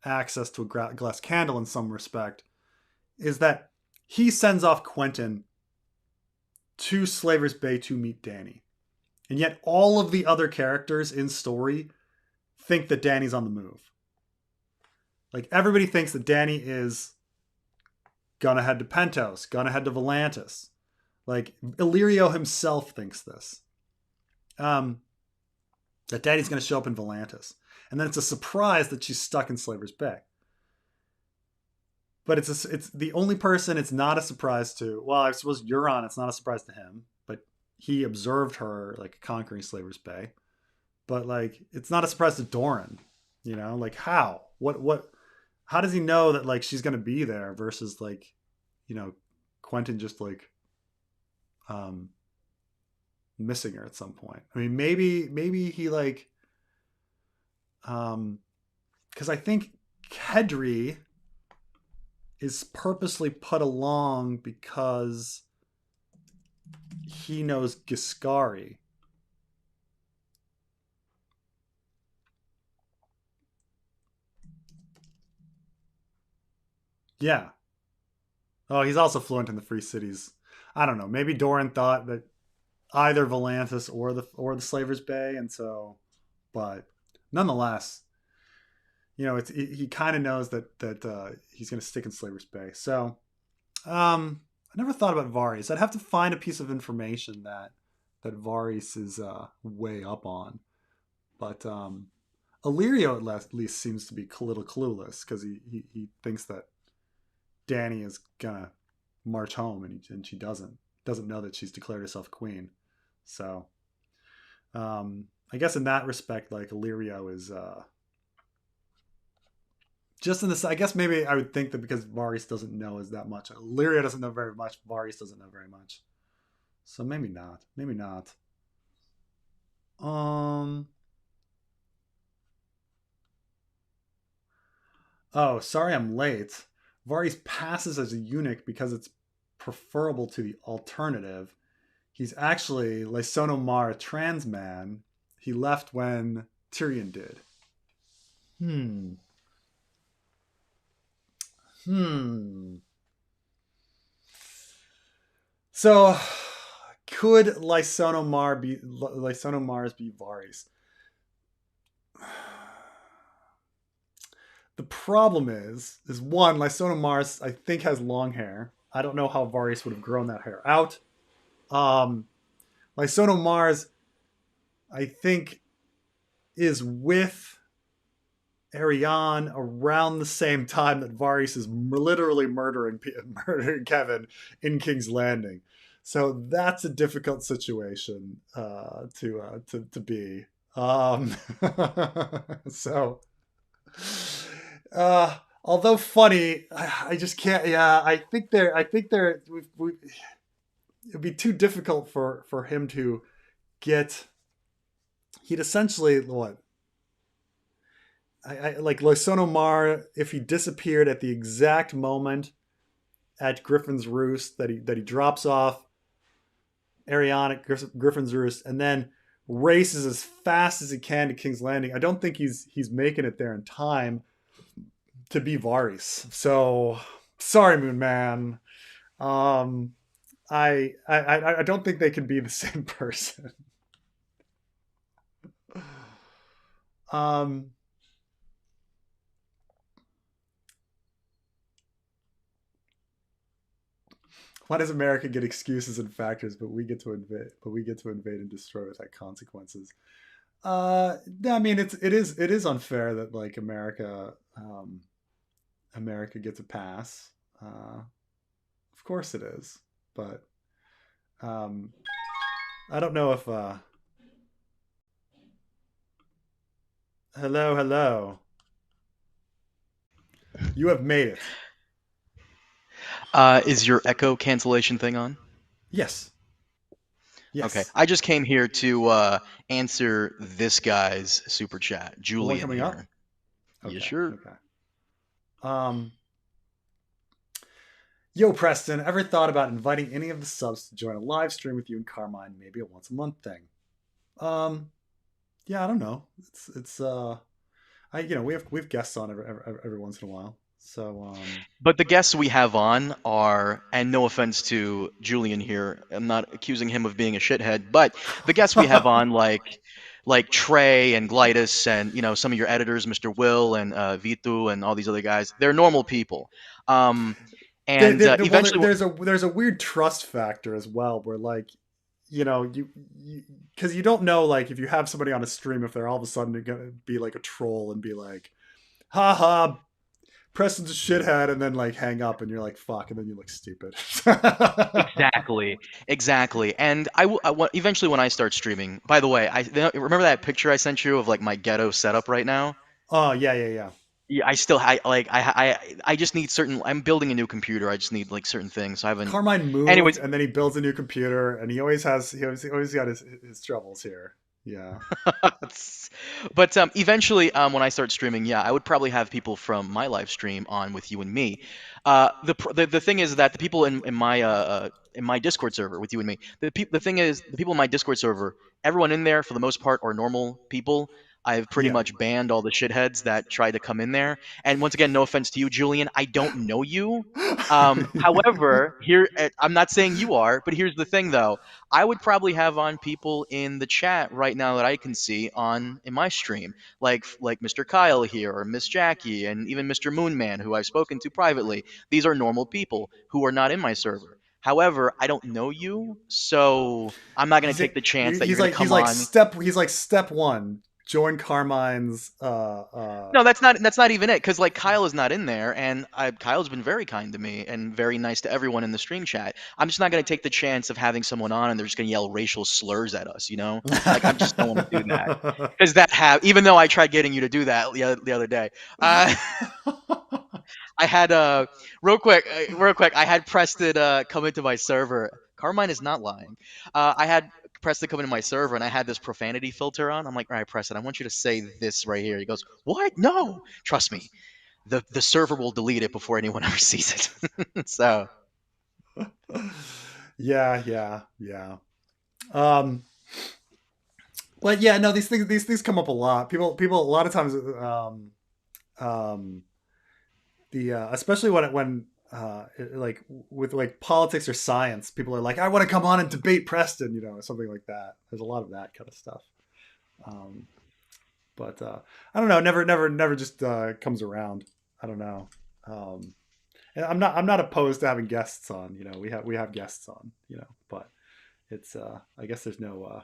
Speaker 1: access to a glass candle in some respect, is that he sends off Quentyn to Slaver's Bay to meet Dany. And yet all of the other characters in story think that Dany's on the move. Like, everybody thinks that Dany is gonna head to Pentos, gonna head to Volantis. Like, Illyrio himself thinks this. That Dany's gonna show up in Volantis. And then it's a surprise that she's stuck in Slaver's Bay. But it's the only person it's not a surprise to. Well, I suppose Euron, it's not a surprise to him, but he observed her like conquering Slaver's Bay. But like, it's not a surprise to Doran. You know, like, how? What? How does he know that like she's gonna be there versus like, you know, Quentyn just like missing her at some point? I mean, maybe he like because I think Kedri is purposely put along because he knows Giscari. Yeah. Oh, he's also fluent in the Free Cities. I don't know. Maybe Doran thought that either Volantis or the Slaver's Bay, and so, but nonetheless, you know, he kind of knows that he's going to stick in Slaver's Bay. So, I never thought about Varys. I'd have to find a piece of information that Varys is way up on, but Illyrio at least seems to be a little clueless because he thinks that Dany is gonna march home, and she doesn't know that she's declared herself queen. So, I guess in that respect, like, Illyrio is just in this. I guess maybe I would think that because Varys doesn't know as that much, Illyrio doesn't know very much. Varys doesn't know very much. So maybe not. Maybe not. Oh, sorry, I'm late. Varys passes as a eunuch because it's preferable to the alternative. He's actually Lysono Mar, a trans man. He left when Tyrion did. Hmm. So, could Lysono Mars be Varys? The problem is one, Lysono Mars, I think, has long hair. I don't know how Varys would have grown that hair out. Lysono Mars, I think, is with Ariane around the same time that Varys is literally murdering Kevin in King's Landing. So that's a difficult situation to be. So, although funny, I just can't. Yeah, I think it'd be too difficult for him to get. He'd essentially what? I like Lysono Mar, if he disappeared at the exact moment at Griffin's Roost that he drops off Ariane at Griffin's Roost and then races as fast as he can to King's Landing. I don't think he's making it there in time to be Varys. So sorry, Moon Man. I don't think they can be the same person. Why does America get excuses and factors, but we get to invade and destroy without consequences? I mean, it is unfair that like America gets a pass. Of course it is, but I don't know if hello, you have made it.
Speaker 2: Is your echo cancellation thing on?
Speaker 1: Yes. Yes.
Speaker 2: Okay. I just came here to answer this guy's super chat.
Speaker 1: The one
Speaker 2: Julian
Speaker 1: coming up?
Speaker 2: here.
Speaker 1: Okay.
Speaker 2: Yeah, sure.
Speaker 1: Okay. Yo, Preston, ever thought about inviting any of the subs to join a live stream with you and Carmine? Maybe a once a month thing. Um, yeah, I don't know. We have guests on every once in a while. So
Speaker 2: But the guests we have on are, and no offense to Julian here, I'm not accusing him of being a shithead, but the guests we have on, like Trey and Glidus, and some of your editors, Mr. Will and Vitu, and all these other guys, they're normal people. Um, and eventually,
Speaker 1: there's a weird trust factor as well, where like you because you don't know like if you have somebody on a stream if they're all of a sudden gonna be like a troll and be like, haha, Preston's a shithead, and then like hang up and you're like fuck, and then you look stupid.
Speaker 2: exactly. And eventually when I start streaming. By the way, I remember that picture I sent you of like my ghetto setup right now.
Speaker 1: Oh yeah, yeah, yeah.
Speaker 2: Yeah, I still I just need certain. I'm building a new computer. I just need like certain things. So I haven't.
Speaker 1: Carmine moved
Speaker 2: Anyways,
Speaker 1: and then he builds a new computer, and he always got his troubles here. Yeah.
Speaker 2: but eventually, when I start streaming, yeah, I would probably have people from my live stream on with you and me. The thing is that the people in my Discord server with you and me, the thing is the people in my Discord server, everyone in there for the most part are normal people. I've pretty
Speaker 1: Yeah.
Speaker 2: much banned all the shitheads that try to come in there. And once again, no offense to you, Julian, I don't know you. However, I'm not saying you are, but here's the thing, though. I would probably have on people in the chat right now that I can see on in my stream, like Mr. Kyle here or Miss Jackie and even Mr. Moonman, who I've spoken to privately. These are normal people who are not in my server. However, I don't know you, so I'm not going to take the chance that you're going to come on.
Speaker 1: He's like step one. Join Carmine's.
Speaker 2: No, that's not even it, because like Kyle is not in there, and Kyle's been very kind to me and very nice to everyone in the stream chat. I'm just not going to take the chance of having someone on and they're just going to yell racial slurs at us, you know? Like I just don't want to do that, because even though I tried getting you to do that the other day. I had real quick. I had Preston come into my server. Carmine is not lying. I had Preston come into my server and I had this profanity filter on. I'm like, all right, Preston, I want you to say this right here. He goes, what? No, trust me. The server will delete it before anyone ever sees it. So.
Speaker 1: Yeah. But yeah, no, these things come up a lot. People a lot of times the especially when like with like politics or science, people are like, I want to come on and debate Preston, something like that. There's a lot of that kind of stuff. But I don't know, never just comes around. I don't know. And I'm not opposed to having guests on. We have guests on. But it's I guess there's no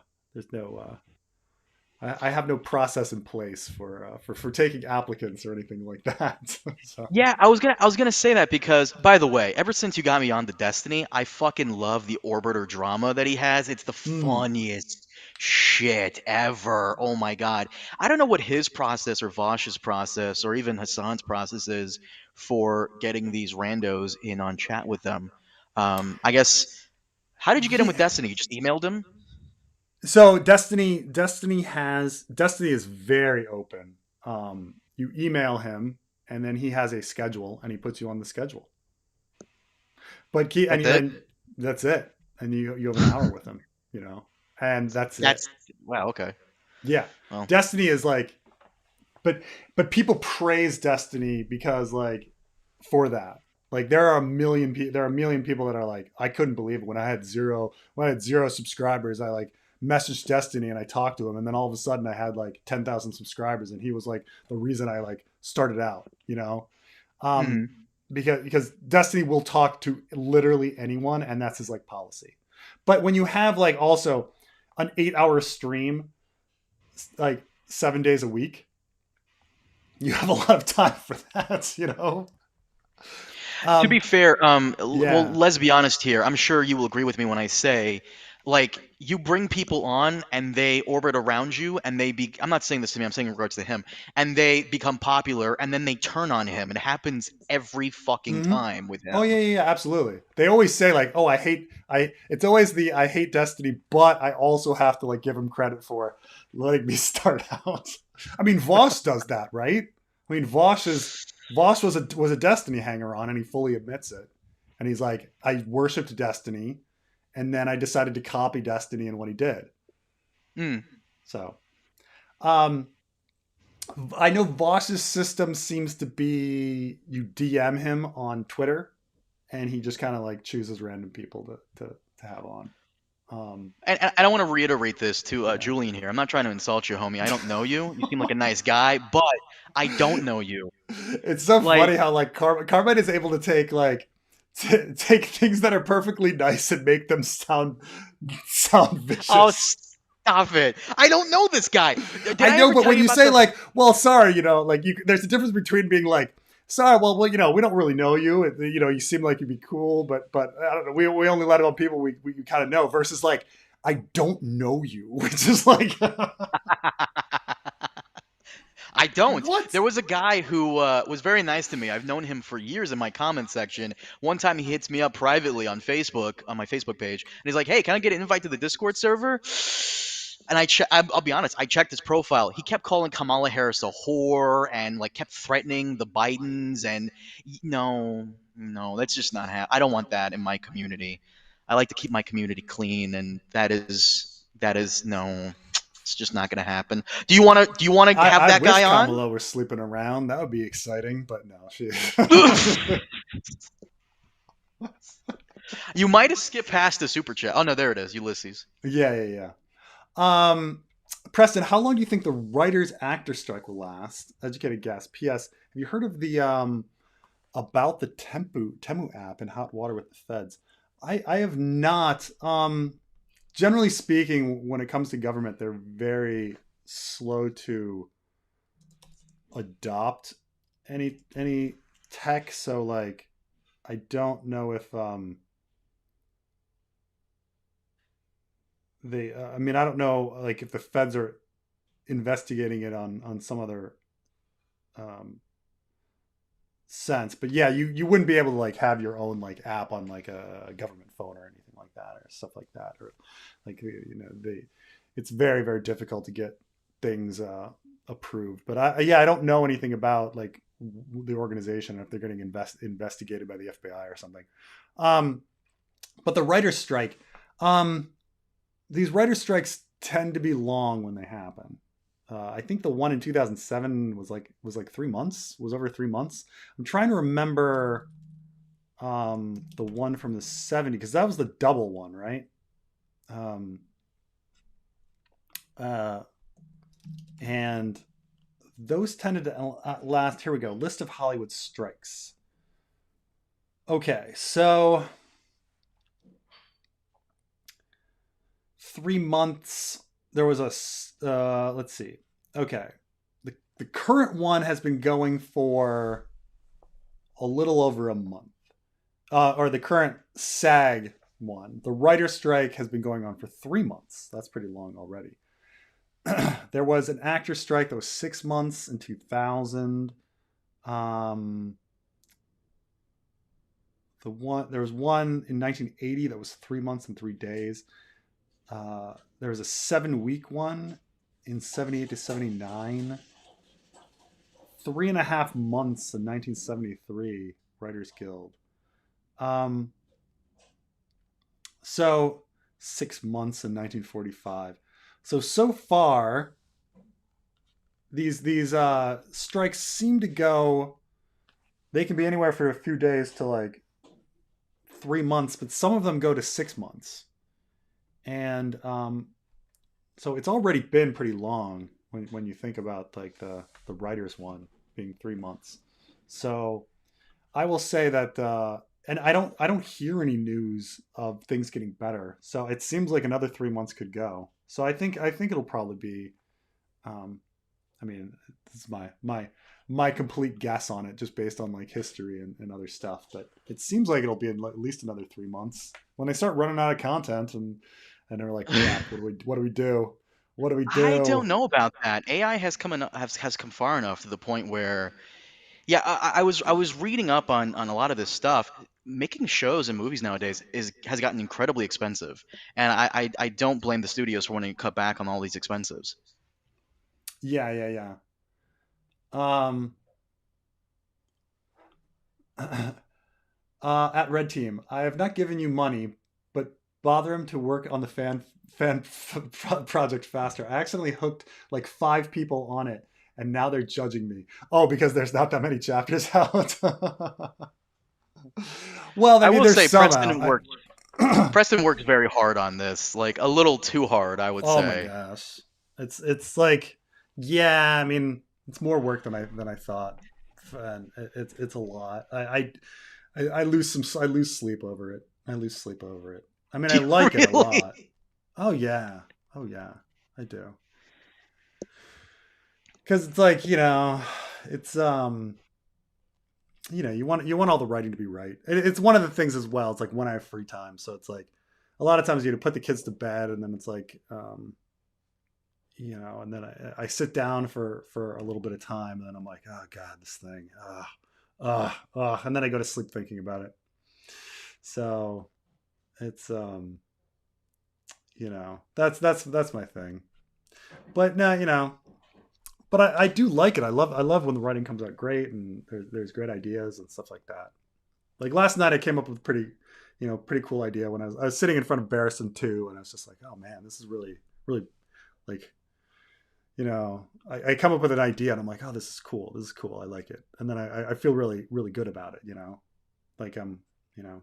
Speaker 1: I have no process in place for taking applicants or anything like that. So.
Speaker 2: Yeah, I was gonna say that because, by the way, ever since you got me on the Destiny, I fucking love the Orbiter drama that he has. It's the funniest shit ever. Oh my god. I don't know what his process or Vosh's process or even Hassan's process is for getting these randos in on chat with them. I guess, how did you get him with
Speaker 1: Yeah.
Speaker 2: Destiny? You just emailed him?
Speaker 1: So Destiny is very open. You email him, and then he has a schedule, and he puts you on the schedule. But
Speaker 2: That's it?
Speaker 1: that's it, and you have an hour with him, and that's it.
Speaker 2: Wow, okay.
Speaker 1: Yeah,
Speaker 2: Well,
Speaker 1: Destiny is like, but people praise Destiny because like for that. Like there are a million people that are like, I couldn't believe it when I had zero subscribers. I like messaged Destiny and I talked to him, and then all of a sudden I had like 10,000 subscribers, and he was like the reason I like started out. Um,
Speaker 2: mhm.
Speaker 1: because Destiny will talk to literally anyone, and that's his like policy. But when you have like also an 8-hour stream, like 7 days a week, you have a lot of time for that.
Speaker 2: To be fair, well,
Speaker 1: Yeah.
Speaker 2: let's be honest here. I'm sure you will agree with me when I say, like, you bring people on and they orbit around you, and I'm not saying this to me, I'm saying in regards to him, and they become popular, and then they turn on him. It happens every fucking
Speaker 1: Hmm.
Speaker 2: time with
Speaker 1: Oh
Speaker 2: him.
Speaker 1: yeah, absolutely. They always say like, "Oh, It's always the I hate Destiny, but I also have to like give him credit for letting me start out." I mean, Vosh does that, right? I mean, Vosh was a Destiny hanger on, and he fully admits it. And he's like, I worshipped Destiny, and then I decided to copy Destiny and what he did.
Speaker 2: Hmm.
Speaker 1: So, um, I know Voss's system seems to be you DM him on Twitter, and he just kind of like chooses random people to have on.
Speaker 2: And I don't want to reiterate this to
Speaker 1: Yeah.
Speaker 2: Julian here. I'm not trying to insult you, homie. I don't know you. You seem like a nice guy, but I don't know you.
Speaker 1: It's so
Speaker 2: Like,
Speaker 1: funny how like Carmine is able to take like take things that are perfectly nice and make them sound
Speaker 2: oh,
Speaker 1: vicious.
Speaker 2: stop it. I don't know this guy. Did
Speaker 1: I
Speaker 2: I
Speaker 1: know,
Speaker 2: ever
Speaker 1: but
Speaker 2: tell
Speaker 1: when
Speaker 2: you
Speaker 1: you
Speaker 2: about
Speaker 1: say
Speaker 2: the.
Speaker 1: like, well, sorry, like there's a difference between being like, sorry, well, we don't really know you. You seem like you'd be cool, but I don't know. We only let it on people we kind of know. Versus like, I don't know you, which is like,
Speaker 2: I don't.
Speaker 1: what?
Speaker 2: There was a guy who was very nice to me. I've known him for years in my comment section. One time he hits me up privately on Facebook, on my Facebook page, and he's like, "Hey, can I get an invite to the Discord server?" And I'll be honest, I checked his profile. He kept calling Kamala Harris a whore and like kept threatening the Bidens. And no, no, that's just not I don't want that in my community. I like to keep my community clean, and that is no. It's just not going to happen. Do you want to have
Speaker 1: I
Speaker 2: that
Speaker 1: wish
Speaker 2: guy on?
Speaker 1: Kamala were sleeping around. That would be exciting, but no, she.
Speaker 2: You might have skipped past the super chat. Oh no, there it is, Ulysses.
Speaker 1: Yeah, yeah, yeah. Preston, how long do you think the writers actor strike will last? Educated guess. P.S. Have you heard of the about the Temu app and hot water with the feds? I have not. Generally speaking, when it comes to government, they're very slow to adopt any tech. So like, I don't know if they. I mean, I don't know like if the feds are investigating it on some other um, sense. But yeah, you wouldn't be able to like have your own like app on like a government phone or anything like that or stuff like that or like it's very very difficult to get things approved. But I don't know anything about like the organization if they're getting investigated by the FBI or something. Um, but the writer's strike, um, these writer's strikes tend to be long when they happen. I think the one in 2007 was like 3 months. Was over 3 months. I'm trying to remember the one from the 70s because that was the double one, right? Um, uh, and those tended to last. Here we go. List of Hollywood strikes. Okay, so 3 months. There was a let's see. Okay, the current one has been going for a little over a month. Or the current SAG one. The writer strike has been going on for 3 months. That's pretty long already. There was an actor strike that was 6 months in 2000. Um, there was one in 1980 that was 3 months and 3 days. There was a 7-week one in 78 to 79. 3.5 months in 1973, Writers Guild. So 6 months in 1945. So far, these strikes seem to go. They can be anywhere for a few days to like 3 months, but some of them go to 6 months. And so it's already been pretty long when you think about like the writers one being 3 months. So I will say that and I don't hear any news of things getting better. So it seems like another 3 months could go. So I think it'll probably be um I mean this is my complete guess on it just based on like history and other stuff, but it seems like it'll be at least another 3 months when they start running out of content and they're like, crap, what do we do? What do we
Speaker 2: I
Speaker 1: do?
Speaker 2: don't know about that. AI has come far enough to the point where, yeah, I was reading up on a lot of this stuff. Making shows and movies nowadays has gotten incredibly expensive, and I don't blame the studios for wanting to cut back on all these expenses.
Speaker 1: Yeah, yeah, yeah. Um At Red Team, I have not given you money, but bother him to work on the project faster. I accidentally hooked like 5 people on it, and now they're judging me. Oh, because there's not that many chapters out. Well, I
Speaker 2: I
Speaker 1: mean,
Speaker 2: will
Speaker 1: there's
Speaker 2: say
Speaker 1: some out.
Speaker 2: Preston works very hard on this, like a litlittle too hard, I would
Speaker 1: Oh my
Speaker 2: say.
Speaker 1: gosh, it's like, yeah. I mean, it's more work than I thought, and it's a lot. I lose some. I lose sleep over it. I lose sleep over it. I mean, I like it a lot.
Speaker 2: Really?
Speaker 1: Oh yeah. Oh yeah. I do. Because it's like, it's you want all the writing to be right. It's one of the things as well. It's like when I have free time, so it's like a lot of times you put the kids to bed, and then it's like and then I sit down for a little bit of time, and then I'm like, oh god, this thing, and then I go to sleep thinking about it. So it's that's my thing. But no, but I do like it. I love when the writing comes out great, and there's great ideas and stuff like that. Like last night, I came up with a pretty cool idea when I was sitting in front of Barristan 2, and I was just like, oh man, this is really really like, I come up with an idea, and I'm like, oh, this is cool. This is cool. I like it, and then I feel really really good about it. Like I'm you know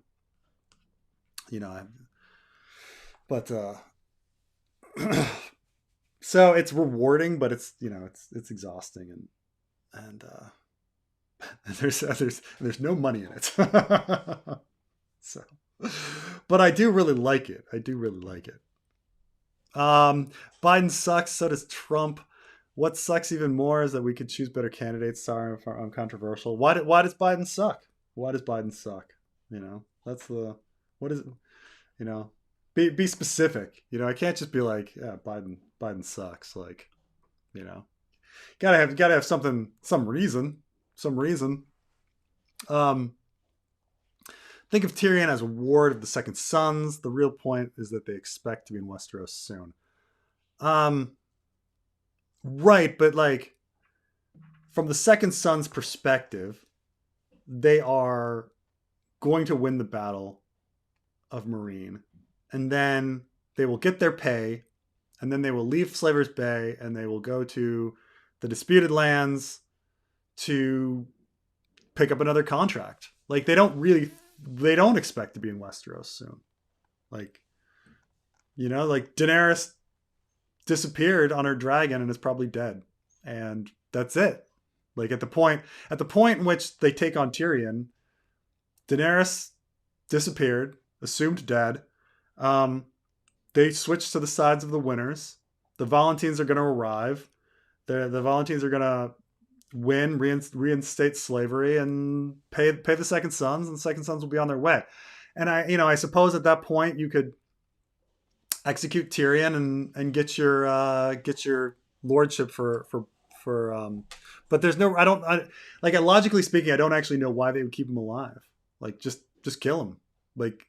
Speaker 1: I but so it's rewarding, but it's exhausting, and there's no money in it. So, but I do really like it. I do really like it. Biden sucks. So does Trump. What sucks even more is that we could choose better candidates. Sorry if I'm controversial. Why does Biden suck? Why does Biden suck? That's the what is it? You know, be specific. I can't just be like, yeah, Biden sucks. Like, you know, gotta have something, some reason, some reason. Um, think of Tyrion as a ward of the Second Sons. The real point is that they expect to be in Westeros soon. Um, right, but like from the Second Sons' perspective, they are going to win the battle of Marine, and then they will get their pay, and then they will leave Slavers Bay, and they will go to the disputed lands to pick up another contract. Like they don't expect to be in Westeros soon. Like, like Daenerys disappeared on her dragon and is probably dead, and that's it. Like at the point in which they take on Tyrion, Daenerys disappeared, assumed dead. Um, they switch to the sides of the winners. The Volantines are going to arrive. The Volantines are going to win, reinstate slavery, and pay the Second Sons, and the Second Sons will be on their way. And I suppose at that point you could execute Tyrion and get your lordship for. But there's no. Like logically speaking, I don't actually know why they would keep him alive. Like just kill him. Like,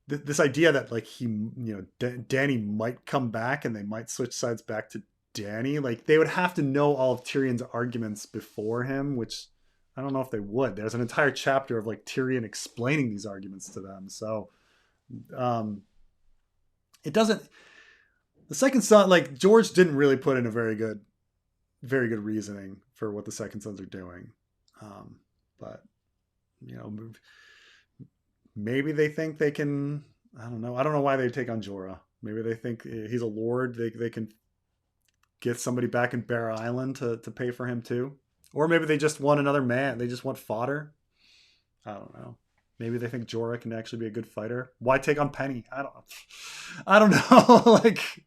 Speaker 1: this idea that like he, Dany might come back and they might switch sides back to Dany. Like they would have to know all of Tyrion's arguments before him, which I don't know if they would. There's an entire chapter of like Tyrion explaining these arguments to them. So, it doesn't. The Second Son, like George, didn't really put in a very good reasoning for what the Second Sons are doing. But maybe they think they can. I don't know. I don't know why they take on Jorah. Maybe they think he's a lord. They can get somebody back in Bear Island to pay for him too. Or maybe they just want another man. They just want fodder. I don't know. Maybe they think Jorah can actually be a good fighter. Why take on Penny? I don't know. Like,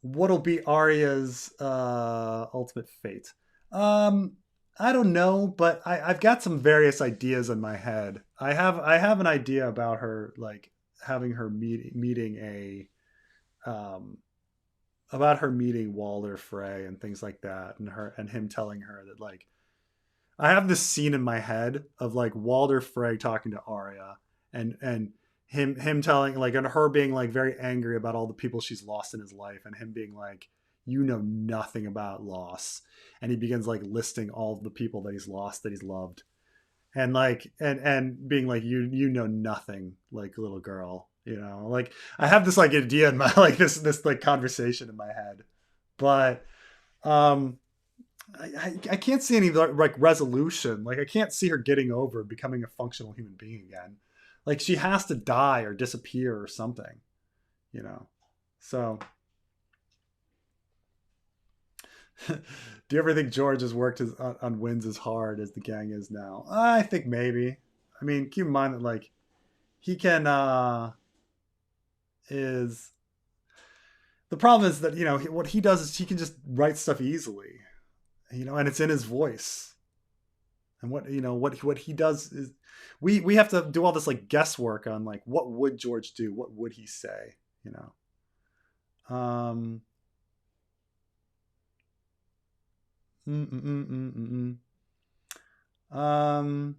Speaker 1: what'll be Arya's ultimate fate? I don't know, but I've got some various ideas in my head. I have an idea about her, like having her meeting a about her meeting Walder Frey and things like that, and him telling her that, like, I have this scene in my head of like Walder Frey talking to Arya, and him telling, like, and her being like very angry about all the people she's lost in his life, and him being like, you know nothing about loss. And he begins like listing all of the people that he's lost, that he's loved. And like, and being like, you know nothing, like little girl, you know, like I have this like idea in my, like this like conversation in my head, but, um, I can't see any like resolution. Like I can't see her getting over becoming a functional human being again. Like she has to die or disappear or something, you know. So, do you ever think George has worked on wins as hard as the gang is now? I think maybe. I mean, keep in mind that like he can is the problem is that what he does is he can just write stuff easily, and it's in his voice. And what he does is we have to do all this like guesswork on like what would George do, what would he say, you know. Mm, mm, mm, mm, mm, mm.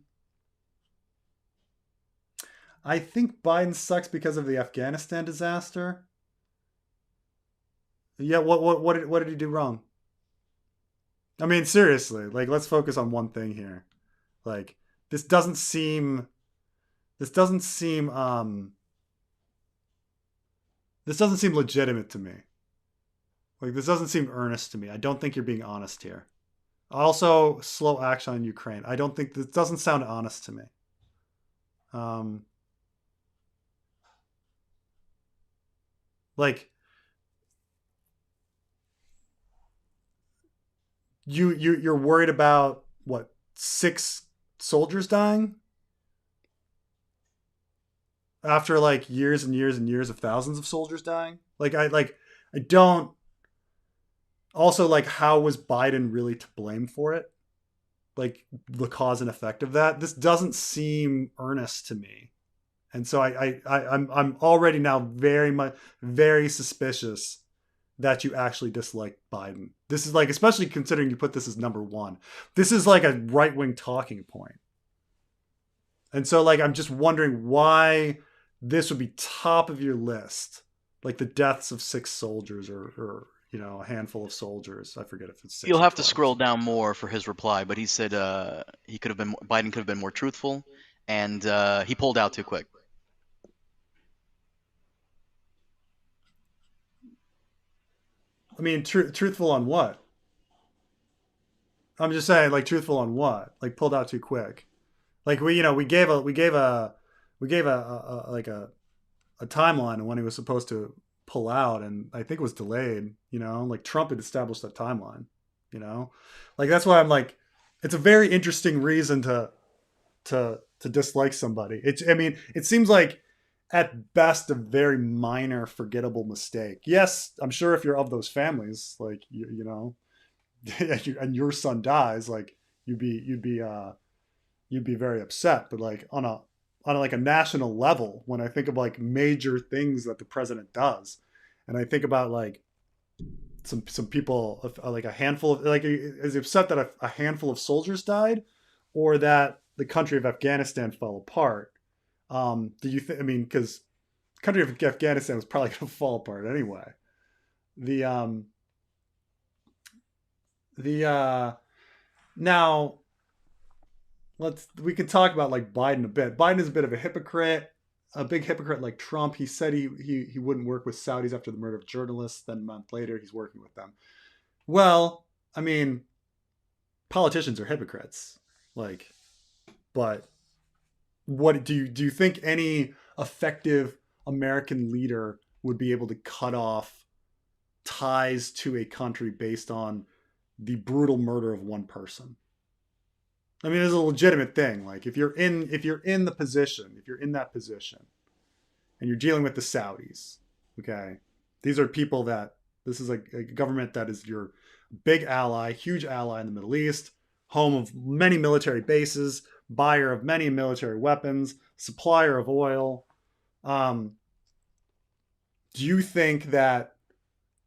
Speaker 1: I think Biden sucks because of the Afghanistan disaster. Yeah, what did he do wrong? I mean, seriously, like let's focus on one thing here. Like this doesn't seem this doesn't seem this doesn't seem legitimate to me. Like this doesn't seem earnest to me. I don't think you're being honest here. Also, slow action on Ukraine. I don't think this doesn't sound honest to me. Um, like you're worried about what, 6 soldiers dying after like years and years and years of thousands of soldiers dying. I don't. Also, like, how was Biden really to blame for it? Like the cause and effect of that. This doesn't seem earnest to me, and so I'm already now very suspicious that you actually dislike Biden. This is like, especially considering you put this as number one. This is like a right wing talking point, and so like I'm just wondering why this would be top of your list, like the deaths of 6 soldiers or a handful of soldiers. I forget if it's 6
Speaker 2: You'll
Speaker 1: or
Speaker 2: have to
Speaker 1: 12.
Speaker 2: scroll down more for his reply, but he said Biden could have been more truthful, and he pulled out too quick.
Speaker 1: I mean, truthful on what? I'm just saying, like, truthful on what? Like, pulled out too quick. Like, we gave a like a timeline on when he was supposed to pull out, and I think it was delayed. Like Trump had established that timeline. Like that's why I'm like, it's a very interesting reason to dislike somebody. I mean, it seems like at best a very minor, forgettable mistake. Yes, I'm sure if you're of those families, like and your son dies, like you'd be very upset. But like on like a national level, when I think of like major things that the president does, and I think about like some people, like a handful of, like, is he upset that a handful of soldiers died, or that the country of Afghanistan fell apart? Do you think? I mean, because the country of Afghanistan was probably going to fall apart anyway. The the now we can talk about like Biden a bit. Biden is a bit of a hypocrite, a big hypocrite like Trump. He said he wouldn't work with Saudis after the murder of journalists. Then a month later, he's working with them. Well, I mean, politicians are hypocrites. Like, but what do you think any effective American leader would be able to cut off ties to a country based on the brutal murder of one person? I mean, it's a legitimate thing. Like if you're in the position, if you're in that position, and you're dealing with the Saudis, okay, these are people that this is a government that is your big ally, huge ally in the Middle East, home of many military bases, buyer of many military weapons, supplier of oil. Do you think that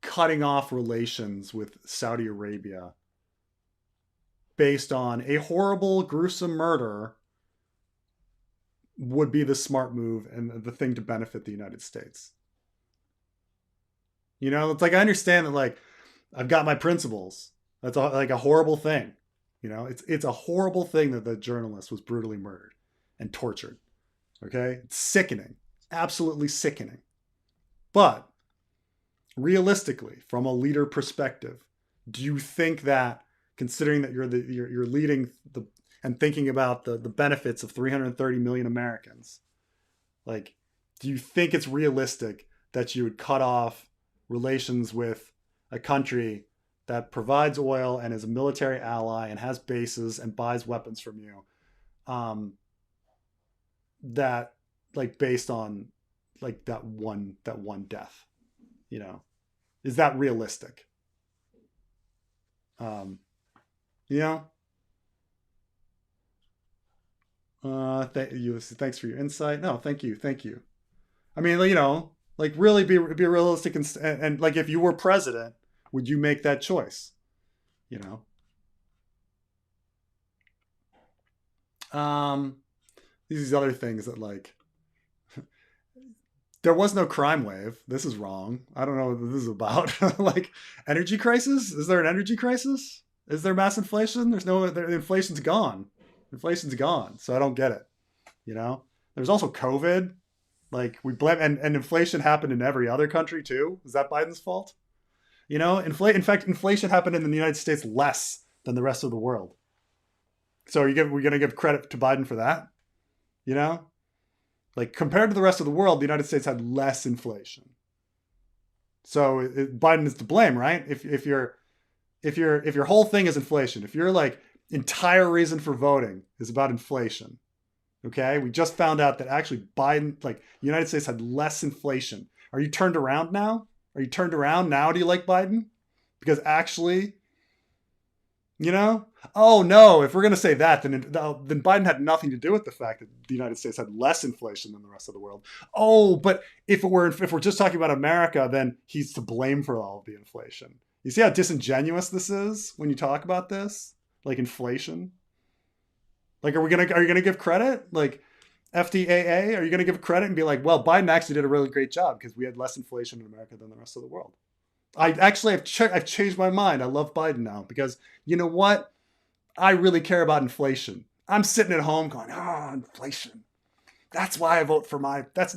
Speaker 1: cutting off relations with Saudi Arabia based on a horrible, gruesome murder would be the smart move and the thing to benefit the United States? It's like, I understand that like I've got my principles. That's like a horrible thing. You know, it's a horrible thing that the journalist was brutally murdered and tortured. Okay? It's sickening. Absolutely sickening. But realistically, from a leader perspective, do you think that, considering that you're leading the and thinking about the benefits of 330 million Americans, like, do you think it's realistic that you would cut off relations with a country that provides oil and is a military ally and has bases and buys weapons from you, that, like, based on like that one death, you know, is that realistic? You know, thanks for your insight. No, thank you. I mean, you know, like, really be realistic, and like, if you were president, would you make that choice? You know, these other things that, like, there was no crime wave. This is wrong. I don't know what this is about. Like, energy crisis? Is there an energy crisis? Is there mass inflation? There's no. Inflation's gone. Inflation's gone. So I don't get it. You know, there's also COVID. Like, we blame, and inflation happened in every other country too. Is that Biden's fault? You know, in fact, inflation happened in the United States less than the rest of the world. So we're going to give credit to Biden for that? You know, like, compared to the rest of the world, the United States had less inflation. So Biden is to blame, right? If your whole thing is inflation, if your, like, entire reason for voting is about inflation, okay? We just found out that actually Biden, like, the United States had less inflation. Are you turned around now? Are you turned around now? Do you like Biden? Because actually, you know, oh no, if we're going to say that, then Biden had nothing to do with the fact that the United States had less inflation than the rest of the world. Oh, but if we're just talking about America, then he's to blame for all of the inflation. You see how disingenuous this is when you talk about this, like, inflation? Like, are you gonna give credit? Like, FDAA, are you gonna give credit and be like, well, Biden actually did a really great job because we had less inflation in America than the rest of the world? I've changed my mind. I love Biden now because, you know what? I really care about inflation. I'm sitting at home going, inflation. That's why I vote for that's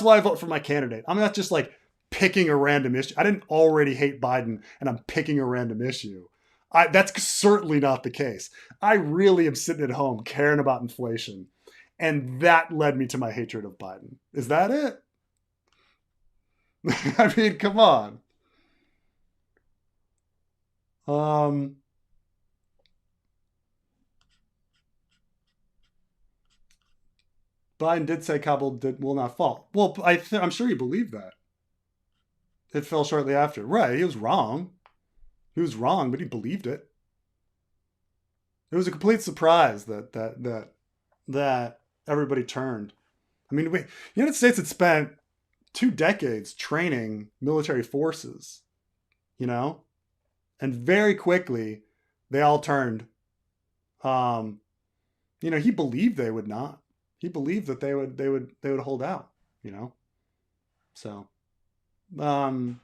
Speaker 1: why I vote for my candidate. I'm not just, like, picking a random issue. I didn't already hate Biden and I'm picking a random issue. That's certainly not the case. I really am sitting at home caring about inflation. And that led me to my hatred of Biden. Is that it? I mean, come on. Biden did say Kabul will not fall. Well, I'm sure he believed that. It fell shortly after. Right, he was wrong. He was wrong, but he believed it. It was a complete surprise that everybody turned. I mean, the United States had spent 2 decades training military forces, you know, and very quickly they all turned. You know, he believed they would not. He believed that they would hold out, you know. So, I mean,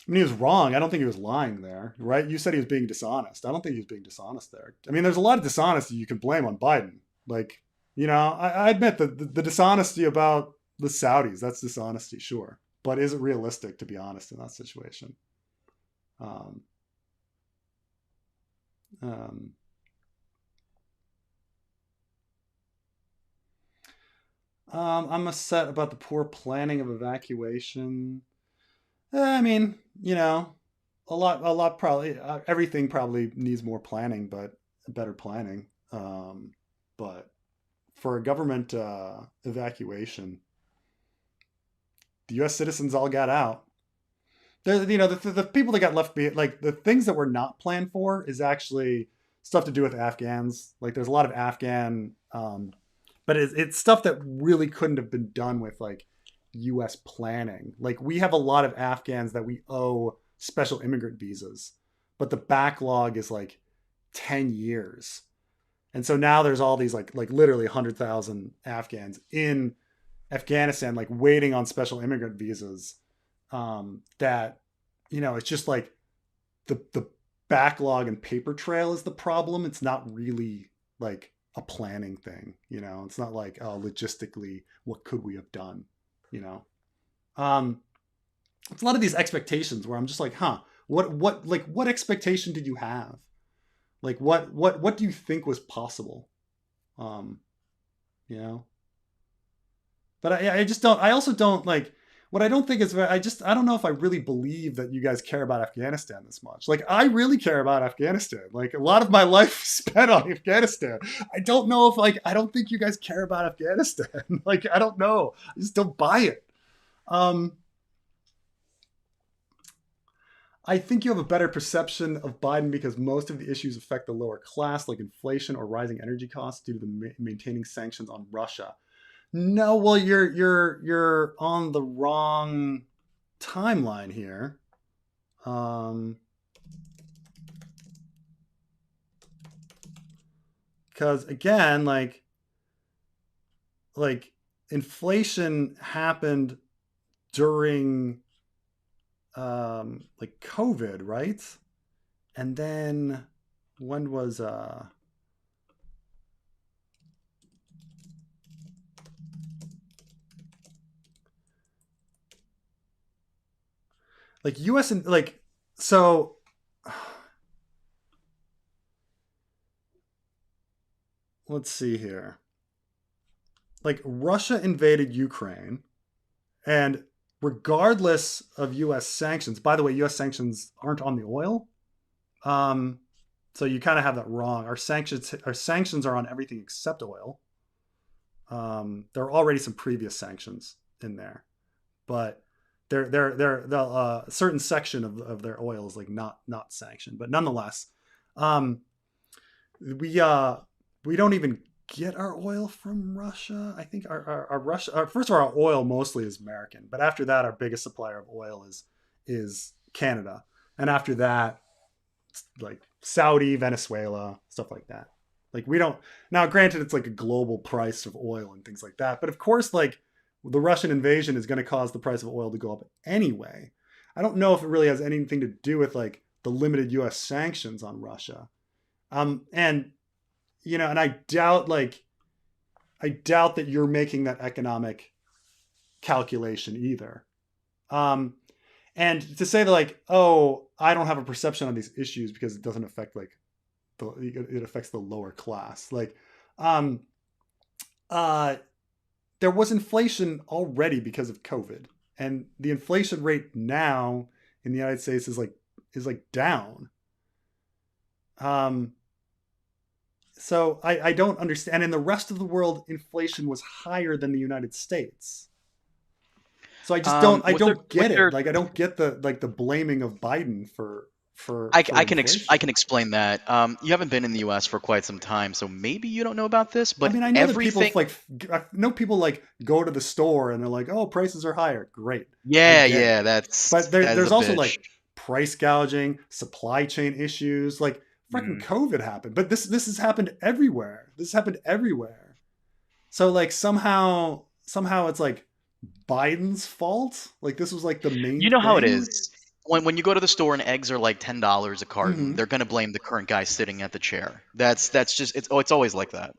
Speaker 1: he was wrong. I don't think he was lying there, right? You said he was being dishonest. I don't think he was being dishonest there. I mean, there's a lot of dishonesty you can blame on Biden. Like, you know, I admit that the dishonesty about the Saudis, that's dishonesty, sure. But is it realistic to be honest in that situation? I'm upset about the poor planning of evacuation. I mean, you know, a lot probably, everything probably needs more planning, but better planning. But for a government evacuation, the U.S. citizens all got out. You know, the people that got left behind, like, the things that were not planned for is actually stuff to do with Afghans. Like, there's a lot of Afghan, but it's stuff that really couldn't have been done with, like, U.S. planning. Like, we have a lot of Afghans that we owe special immigrant visas, but the backlog is like 10 years. And so now there's all these like literally 100,000 Afghans in Afghanistan, like, waiting on special immigrant visas, that it's just like the backlog and paper trail is the problem. It's not really like a planning thing. It's not like, oh, logistically, what could we have done? You know, um, it's a lot of these expectations where I'm just like, huh, what expectation did you have? Like, what do you think was possible? Um, you know, but I just don't. I also don't like. What I don't think is I don't know if I really believe that you guys care about Afghanistan this much. Like, I really care about Afghanistan. Like, a lot of my life spent on Afghanistan. I don't know if I don't think you guys care about Afghanistan. Like, I don't know. I just don't buy it. Um, I think you have a better perception of Biden because most of the issues affect the lower class, like inflation or rising energy costs due to the maintaining sanctions on Russia. No, well, you're on the wrong timeline here. Because again, like inflation happened during like COVID, right? And then when was like US and like so let's see here. Like Russia invaded Ukraine, and regardless of US sanctions, by the way, US sanctions aren't on the oil. So you kind of have that wrong. Our sanctions are on everything except oil. There are already some previous sanctions in there, but the certain section of their oil is like not sanctioned, but nonetheless, um, we don't even get our oil from Russia. I think our Russia first of all, our oil mostly is American, but after that, our biggest supplier of oil is Canada, and after that, like Saudi, Venezuela, stuff like that. Like we don't now. Granted, it's like a global price of oil and things like that, but of course, like the Russian invasion is going to cause the price of oil to go up anyway. I don't know if it really has anything to do with like the limited U.S. sanctions on Russia. And and I doubt that you're making that economic calculation either. Um, and to say that like, oh, I don't have a perception on these issues because it doesn't affect like it affects the lower class. Like, um, uh, there was inflation already because of COVID, and the inflation rate now in the United States is like down. Um, so I don't understand. And in the rest of the world, inflation was higher than the United States. So I just don't I
Speaker 2: With their
Speaker 1: don't
Speaker 2: with
Speaker 1: get it.
Speaker 2: their
Speaker 1: Like I don't get the blaming of Biden for
Speaker 2: I
Speaker 1: inflation.
Speaker 2: can explain that. You haven't been in the U.S. for quite some time, so maybe you don't know about this.
Speaker 1: I
Speaker 2: But
Speaker 1: mean, I know that people
Speaker 2: everything,
Speaker 1: like I know people like go to the store and they're like, "Oh, prices are higher." Great. I
Speaker 2: yeah,
Speaker 1: get it.
Speaker 2: yeah,
Speaker 1: But
Speaker 2: that is
Speaker 1: there's
Speaker 2: a
Speaker 1: also
Speaker 2: bitch.
Speaker 1: like price gouging, supply chain issues, like freaking
Speaker 2: Mm.
Speaker 1: COVID happened. But this has happened everywhere. This has happened everywhere. So like somehow it's like Biden's fault. Like this was like the main
Speaker 2: You know how it
Speaker 1: thing.
Speaker 2: is. When you go to the store and eggs are like $10 a carton,
Speaker 1: Mhm.
Speaker 2: they're gonna blame the current guy sitting at the chair. That's just it's always like that.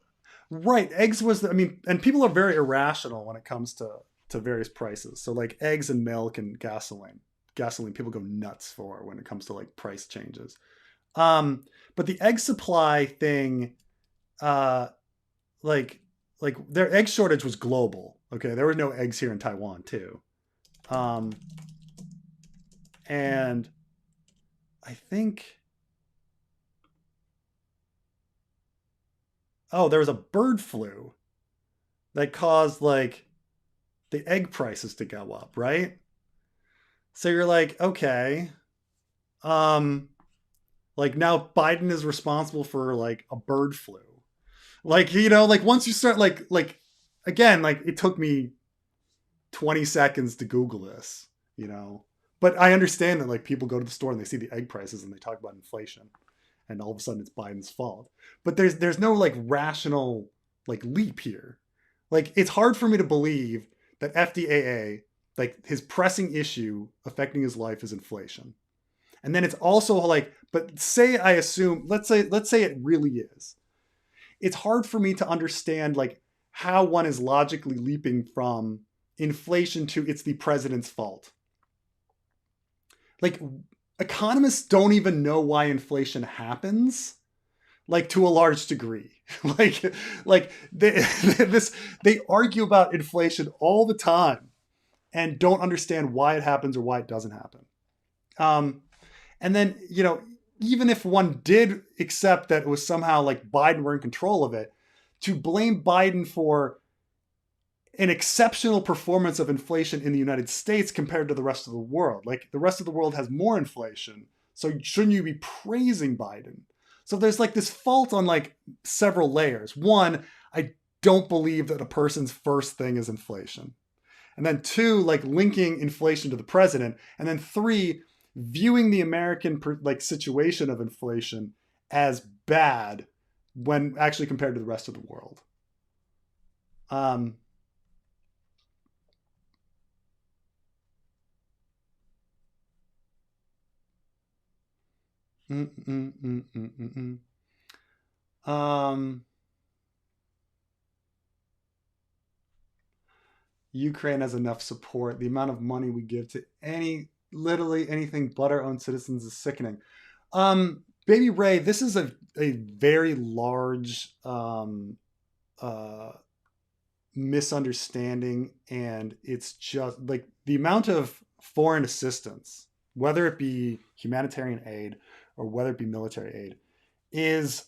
Speaker 1: Right. Eggs was, I mean, and people are very irrational when it comes to various prices. So like eggs and milk and gasoline. Gasoline people go nuts for when it comes to like price changes. But the egg supply thing, uh, like their egg shortage was global. Okay, there were no eggs here in Taiwan too. Um, and I think there was a bird flu that caused like the egg prices to go up, right? So you're like, okay, um, like now Biden is responsible for like a bird flu. Like, like once you start like again, like it took me 20 seconds to Google this, you know. But I understand that like people go to the store and they see the egg prices and they talk about inflation and all of a sudden it's Biden's fault. But there's no like rational like leap here. Like it's hard for me to believe that FDAA, like his pressing issue affecting his life is inflation. And then it's also like, but say I assume, let's say it really is. It's hard for me to understand like how one is logically leaping from inflation to it's the president's fault. Like economists don't even know why inflation happens, like to a large degree. like they argue about inflation all the time and don't understand why it happens or why it doesn't happen. And then, even if one did accept that it was somehow like Biden were in control of it, to blame Biden for an exceptional performance of inflation in the United States compared to the rest of the world. Like the rest of the world has more inflation. So shouldn't you be praising Biden? So there's like this fault on like several layers. One, I don't believe that a person's first thing is inflation. And then two, like linking inflation to the president. And then three, viewing the American like situation of inflation as bad when actually compared to the rest of the world. Ukraine has enough support. The amount of money we give to literally anything but our own citizens is sickening. Baby Ray, this is a very large misunderstanding, and it's just like the amount of foreign assistance, whether it be humanitarian aid or whether it be military aid, is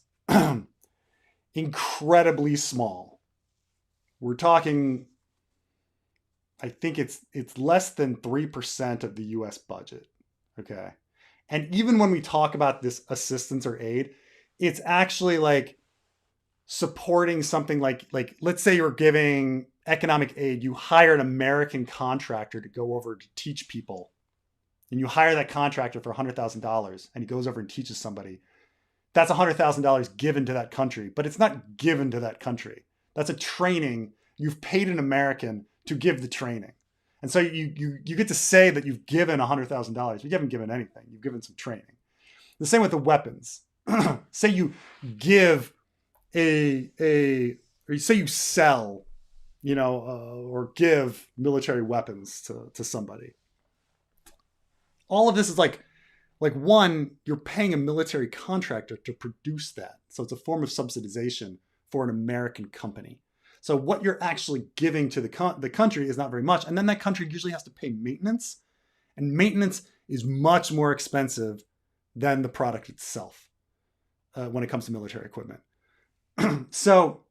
Speaker 1: incredibly small. We're talking, I think it's less than 3% of the US budget. Okay. And even when we talk about this assistance or aid, it's actually like supporting something like let's say you're giving economic aid, you hire an American contractor to go over to teach people. And you hire that contractor for $100,000 and he goes over and teaches somebody. That's $100,000 given to that country, but it's not given to that country. That's a training. You've paid an American to give the training. And so you get to say that you've given $100,000. You haven't given anything. You've given some training. The same with the weapons. Say you give or say you sell, or give military weapons to somebody. All of this is like one, you're paying a military contractor to produce that. So it's a form of subsidization for an American company. So what you're actually giving to the country is not very much. And then that country usually has to pay maintenance. And maintenance is much more expensive than the product itself when it comes to military equipment. So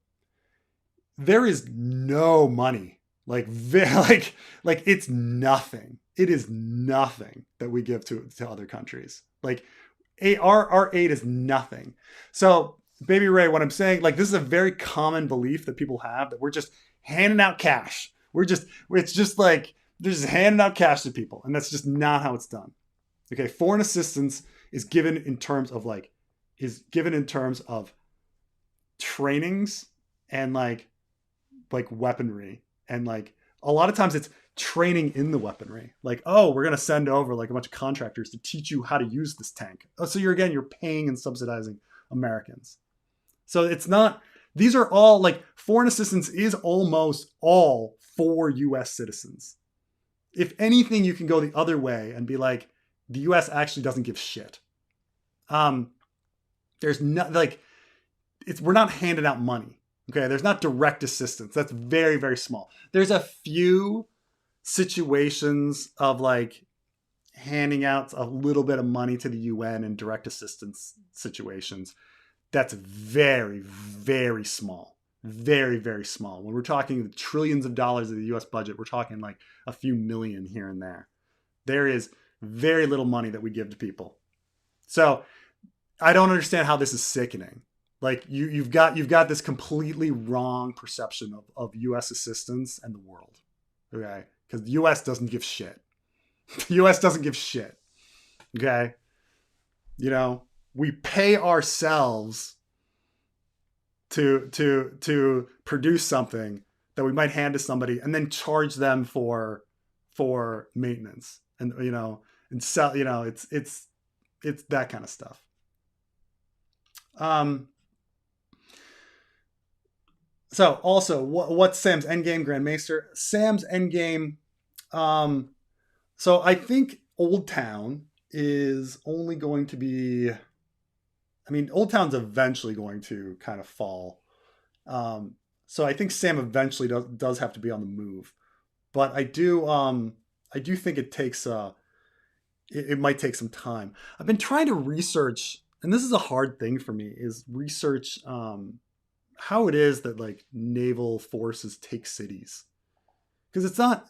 Speaker 1: there is no money. Like it's nothing. It is nothing that we give to other countries. Like our aid is nothing. So Baby Ray, what I'm saying, like this is a very common belief that people have, that we're just handing out cash. It's just like they're just handing out cash to people, and that's just not how it's done. Okay, foreign assistance is given in terms of trainings and like weaponry, and like a lot of times it's training in the weaponry. Like, oh, we're gonna send over like a bunch of contractors to teach you how to use this tank. Oh, so you're paying and subsidizing Americans. So it's not, these are all like, foreign assistance is almost all for US citizens. If anything, you can go the other way and be like, the US actually doesn't give shit. There's not like, we're not handing out money. Okay. There's not direct assistance. That's very, very small. There's a few situations of like handing out a little bit of money to the UN in direct assistance situations. That's very, very small. Very, very small. When we're talking trillions of dollars of the US budget, we're talking like a few million here and there. There is very little money that we give to people. So I don't understand how this is sickening. Like you've got this completely wrong perception of US assistance and the world. Okay? Because the US doesn't give shit. The US doesn't give shit. Okay? We pay ourselves to produce something that we might hand to somebody and then charge them for maintenance and sell, it's that kind of stuff. Um, so also, what's Sam's endgame, Grand Maester? Sam's endgame. Um, so I think Old Town is only going to be. I mean, Old Town's eventually going to kind of fall. So I think Sam eventually does have to be on the move, but I do think it might take some time. I've been trying to research, and this is a hard thing for me, is research how it is that like naval forces take cities, because it's not.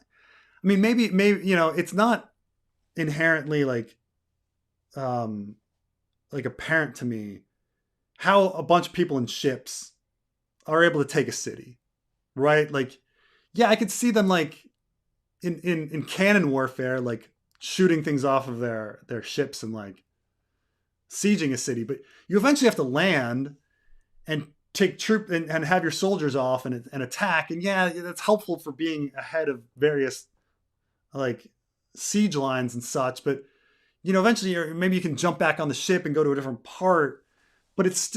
Speaker 1: I mean, maybe it's not inherently um, like apparent to me how a bunch of people in ships are able to take a city, right? Like, yeah, I could see them like in cannon warfare, like shooting things off of their ships and like sieging a city, but you eventually have to land and take troop and have your soldiers off and attack. And yeah, that's helpful for being ahead of various like siege lines and such. But eventually maybe you can jump back on the ship and go to a different part. But it's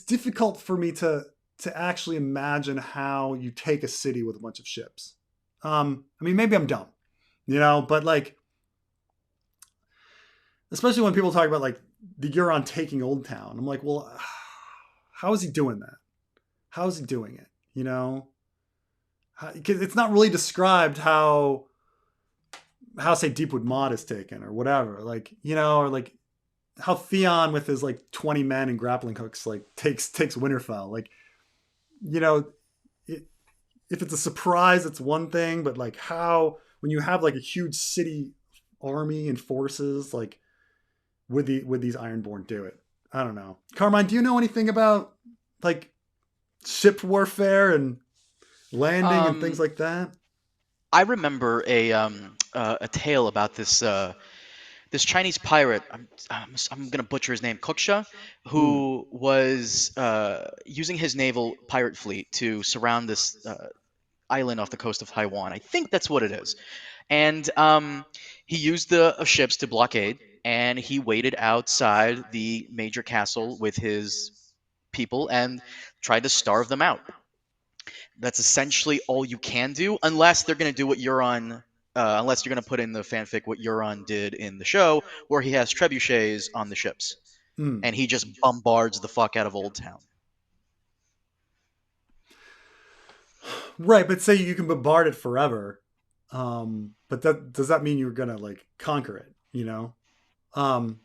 Speaker 1: difficult for me to actually imagine how you take a city with a bunch of ships. I mean, maybe I'm dumb, but like, especially when people talk about like the Euron taking Old Town, I'm like, well, how is he doing that? How is he doing it? Because it's not really described how say Deepwood Mod is taken or whatever, like or like how Theon with his like 20 men and grappling hooks like takes Winterfell, like you know it, if it's a surprise it's one thing, but like how when you have like a huge city army and forces, like would these Ironborn do it? I don't know. Carmine, do you know anything about like ship warfare and landing and things
Speaker 2: Um,
Speaker 1: like that?
Speaker 2: I remember a tale about this Chinese pirate. I'm gonna butcher his name, Koksha,
Speaker 1: Mm.
Speaker 2: who was using his naval pirate fleet to surround this island off the coast of Taiwan. I think that's what it is. And he used the ships to blockade, and he waited outside the major castle with his people and tried to starve them out. That's essentially all you can do, unless they're going to do what Euron. Unless you're going to put in the fanfic what Euron did in the show, where he has trebuchets on the ships
Speaker 1: Mm.
Speaker 2: and he just bombards the fuck out of Old Town.
Speaker 1: Right, but say you can bombard it forever. But that does that mean you're gonna like conquer it? Um,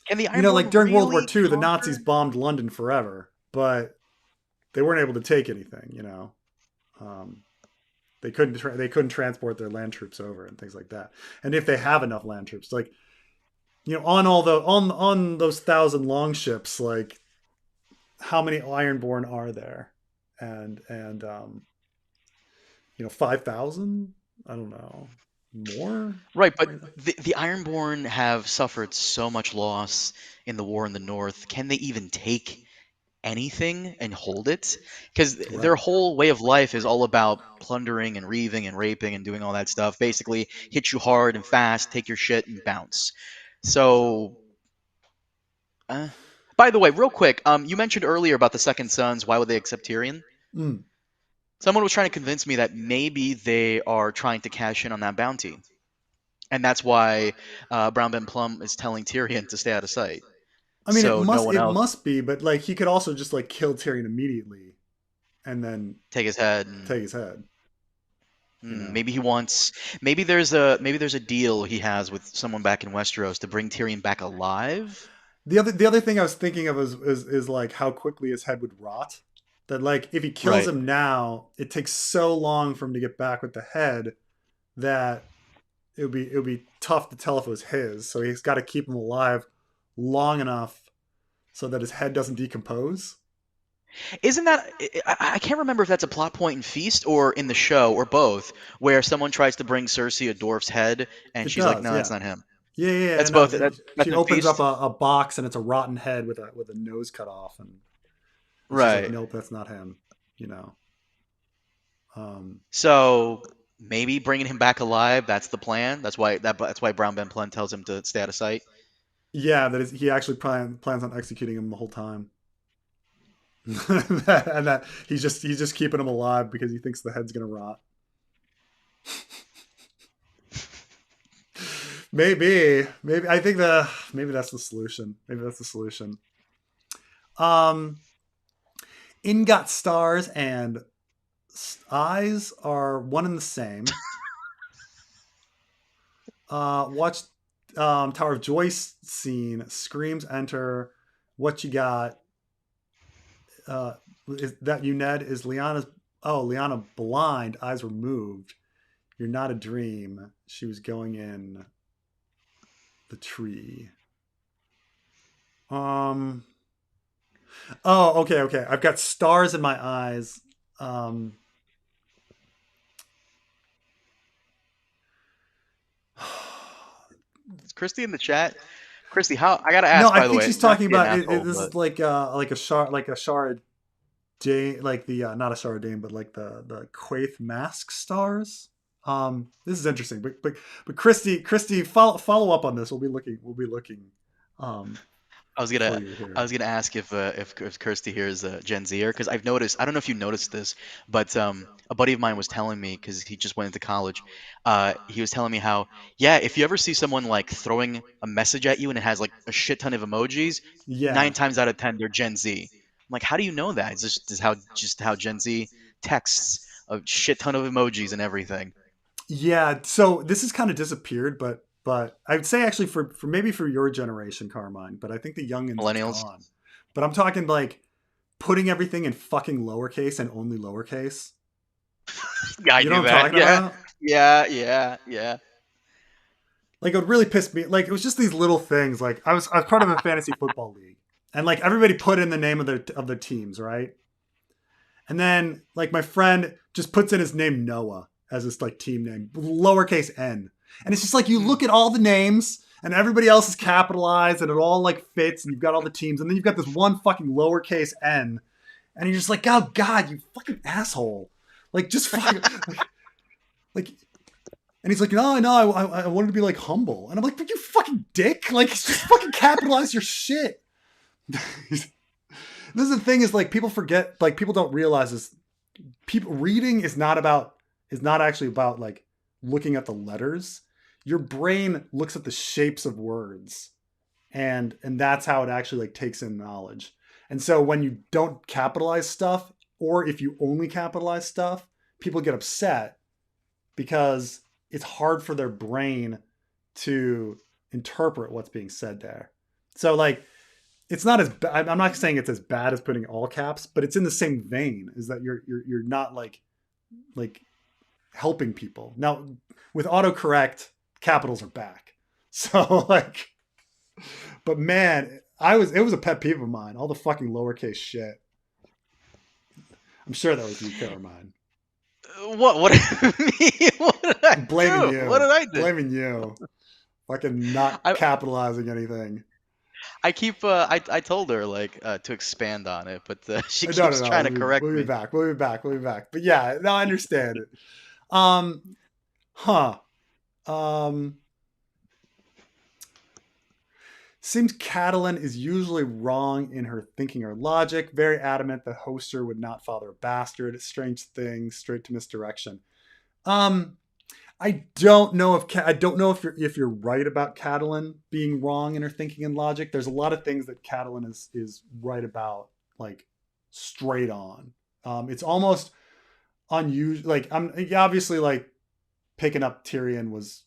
Speaker 2: Can the
Speaker 1: like
Speaker 2: Ironborn
Speaker 1: during World War
Speaker 2: really
Speaker 1: II, the Nazis
Speaker 2: conquer?
Speaker 1: bombed London forever, but they weren't able to take anything. Um, they couldn't transport their land troops over and things like that. And if they have enough land troops, like on all the on those 1,000 longships, like how many Ironborn are there? And 5,000? I don't know. More?
Speaker 2: Right, but the Ironborn have suffered so much loss in the war in the North. Can they even take anything and hold it? Because their
Speaker 1: Right.
Speaker 2: whole way of life is all about plundering and reaving and raping and doing all that stuff. Basically, hit you hard and fast, take your shit and bounce. So, uh, by the way, real quick, you mentioned earlier about the Second Sons. Why would they accept Tyrion?
Speaker 1: Mm.
Speaker 2: Someone was trying to convince me that maybe they are trying to cash in on that bounty, and that's why Brown Ben Plum is telling Tyrion to stay out of sight,
Speaker 1: I mean,
Speaker 2: so no one
Speaker 1: it
Speaker 2: else
Speaker 1: must be, but like he could also just like kill Tyrion immediately and then
Speaker 2: take his head. And
Speaker 1: take his head. You know.
Speaker 2: maybe he wants. Maybe there's a deal he has with someone back in Westeros to bring Tyrion back alive.
Speaker 1: The other thing I was thinking of is like how quickly his head would rot. That like if he kills
Speaker 2: Right.
Speaker 1: him now, it takes so long for him to get back with the head that it would be tough to tell if it was his. So he's got to keep him alive long enough so that his head doesn't decompose.
Speaker 2: Isn't that? I can't remember if that's a plot point in Feast or in the show or both, where someone tries to bring Cersei a dwarf's head and
Speaker 1: It
Speaker 2: she's like,
Speaker 1: does,
Speaker 2: "No, that's
Speaker 1: yeah.
Speaker 2: not him."
Speaker 1: Yeah.
Speaker 2: That's
Speaker 1: No,
Speaker 2: both. That's
Speaker 1: she
Speaker 2: in
Speaker 1: opens up
Speaker 2: Feast.
Speaker 1: a box and it's a rotten head with a nose cut off, and she's like,
Speaker 2: Right.
Speaker 1: nope, that's not him. You know. Um,
Speaker 2: So maybe bringing him back alive. That's the plan. That's why Brown Ben Plum tells him to stay out of sight.
Speaker 1: Yeah, that is. He actually plans on executing him the whole time, and that he's just keeping him alive because he thinks the head's gonna rot. Maybe I think maybe that's the solution. Maybe that's the solution. Um, Ingot stars and eyes are one and the same. Watch Tower of Joyce scene. Screams enter. What you got? Is that you, Ned? Is Lyanna's? Oh, Lyanna blind. Eyes were moved. You're not a dream. She was going in the tree. Um. Oh, okay, okay. I've got stars in my eyes. Um.
Speaker 2: Is Christy in the chat? Christy, how I gotta
Speaker 1: No,
Speaker 2: ask,
Speaker 1: I
Speaker 2: by the
Speaker 1: think
Speaker 2: way,
Speaker 1: she's
Speaker 2: not to
Speaker 1: talking
Speaker 2: be an
Speaker 1: about it.
Speaker 2: asshole,
Speaker 1: This
Speaker 2: but
Speaker 1: is like a Shara Dane, like the not a Shara Dane, but like the Quaith mask stars. This is interesting, but Christy, follow up on this. We'll be looking um
Speaker 2: I was gonna
Speaker 1: for you
Speaker 2: I
Speaker 1: here.
Speaker 2: was gonna ask if Kirsty here is a Gen Zer, because I've noticed, I don't know if you noticed this, but a buddy of mine was telling me, because he just went into college, he was telling me how, yeah, if you ever see someone like throwing a message at you and it has like a shit ton of emojis, nine
Speaker 1: Yeah,
Speaker 2: times out of 10 they're Gen Z. I'm like, how do you know that? It's just how Gen Z texts, a shit ton of emojis and everything.
Speaker 1: yeah. So this has kind of disappeared, but I would say actually for maybe for your generation, Carmine, but I think the youngins it's
Speaker 2: Millennials.
Speaker 1: gone. But I'm talking like putting everything in fucking lowercase and only lowercase.
Speaker 2: Yeah, I
Speaker 1: You know
Speaker 2: do
Speaker 1: what I'm
Speaker 2: that.
Speaker 1: talking
Speaker 2: Yeah,
Speaker 1: about?
Speaker 2: yeah.
Speaker 1: Like it would really piss me. Like it was just these little things. Like I was part of a fantasy football league, and like everybody put in the name of their teams, right? And then like my friend just puts in his name Noah as his like team name, lowercase n, and it's just like you
Speaker 2: Hmm.
Speaker 1: look at all the names and everybody else is capitalized and it all like fits and you've got all the teams and then you've got this one fucking lowercase n and you're just like, oh god, you fucking asshole, like just fucking like and he's like, no, no, I wanted to be like humble. And I'm like, but you fucking dick. Like, just fucking capitalize your shit. This is the thing is like people forget, like people don't realize this. People reading is not actually about like looking at the letters. Your brain looks at the shapes of words, and that's how it actually like takes in knowledge. And so when you don't capitalize stuff, or if you only capitalize stuff, people get upset because it's hard for their brain to interpret what's being said there. So like it's not as I'm not saying it's as bad as putting all caps, but it's in the same vein. Is that you're not like helping people now with autocorrect. Capitals are back, so like, but man, it was a pet peeve of mine. All the fucking lowercase shit. I'm sure that was you, Caroline.
Speaker 2: What what did I
Speaker 1: Blaming
Speaker 2: do? What
Speaker 1: you,
Speaker 2: did I do?
Speaker 1: blaming you. Fucking not
Speaker 2: I
Speaker 1: capitalizing anything.
Speaker 2: I keep I told her like to expand on it, but she
Speaker 1: No, no,
Speaker 2: keeps
Speaker 1: no.
Speaker 2: trying to correct
Speaker 1: We'll be
Speaker 2: me.
Speaker 1: back. We'll be back. We'll be back. But yeah, no, I understand it. Um, huh. Um, Seems Catalan is usually wrong in her thinking or logic. Very adamant that Hoster would not father a bastard. Strange thing, straight to misdirection. Um, I don't know if you're right about Catalan being wrong in her thinking and logic. There's a lot of things that Catalan is right about, like straight on. It's almost unusual. Like I'm obviously like picking up Tyrion was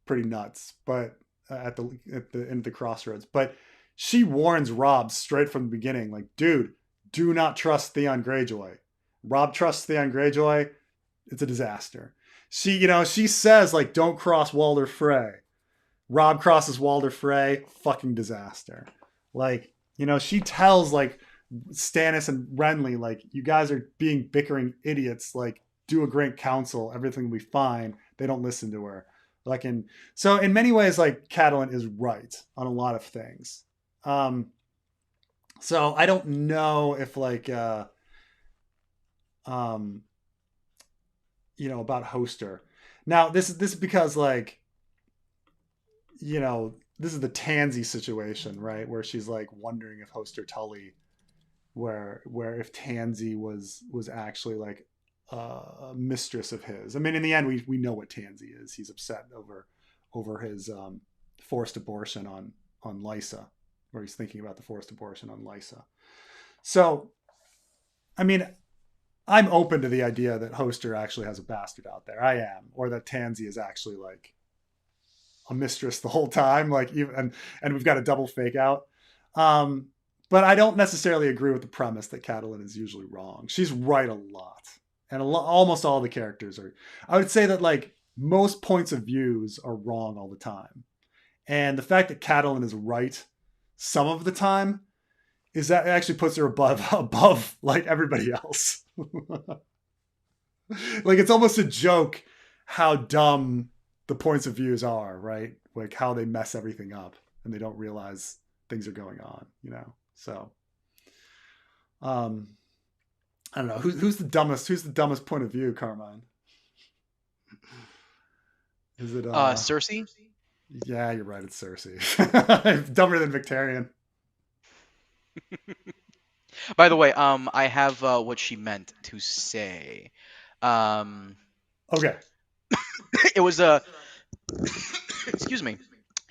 Speaker 1: pretty nuts, but at the end of the crossroads. But she warns Robb straight from the beginning, like, dude, do not trust Theon Greyjoy. Robb trusts Theon Greyjoy. It's a disaster. She says like, don't cross Walder Frey. Robb crosses Walder Frey, fucking disaster. Like, she tells like Stannis and Renly, like, you guys are being bickering idiots. Like, do a great council, everything will be fine. They don't listen to her. Like, so in many ways, like Catelyn is right on a lot of things. Um, so I don't know if like um, about Hoster. Now this is because like this is the Tansy situation, right? Where she's like wondering if Hoster Tully, where if Tansy was actually like a mistress of his. I mean, in the end, we know what Tansy is. He's upset over his forced abortion on Lysa, or he's thinking about the forced abortion on Lysa. So, I mean, I'm open to the idea that Hoster actually has a bastard out there. I am, or that Tansy is actually like a mistress the whole time, like even and we've got a double fake out. But I don't necessarily agree with the premise that Catelyn is usually wrong. She's right a lot, and almost all the characters are. I would say that like most points of views are wrong all the time, and the fact that Catelyn is right some of the time is that it actually puts her above like everybody else. Like it's almost a joke how dumb the points of views are, right? Like how they mess everything up and they don't realize things are going on, you know? So, I don't know who's the dumbest point of view, Carmine? Is it,
Speaker 2: Cersei?
Speaker 1: yeah, you're right. It's Cersei. Dumber than Victarion.
Speaker 2: By the way, I have what she meant to say. Um,
Speaker 1: Okay.
Speaker 2: it was a excuse me.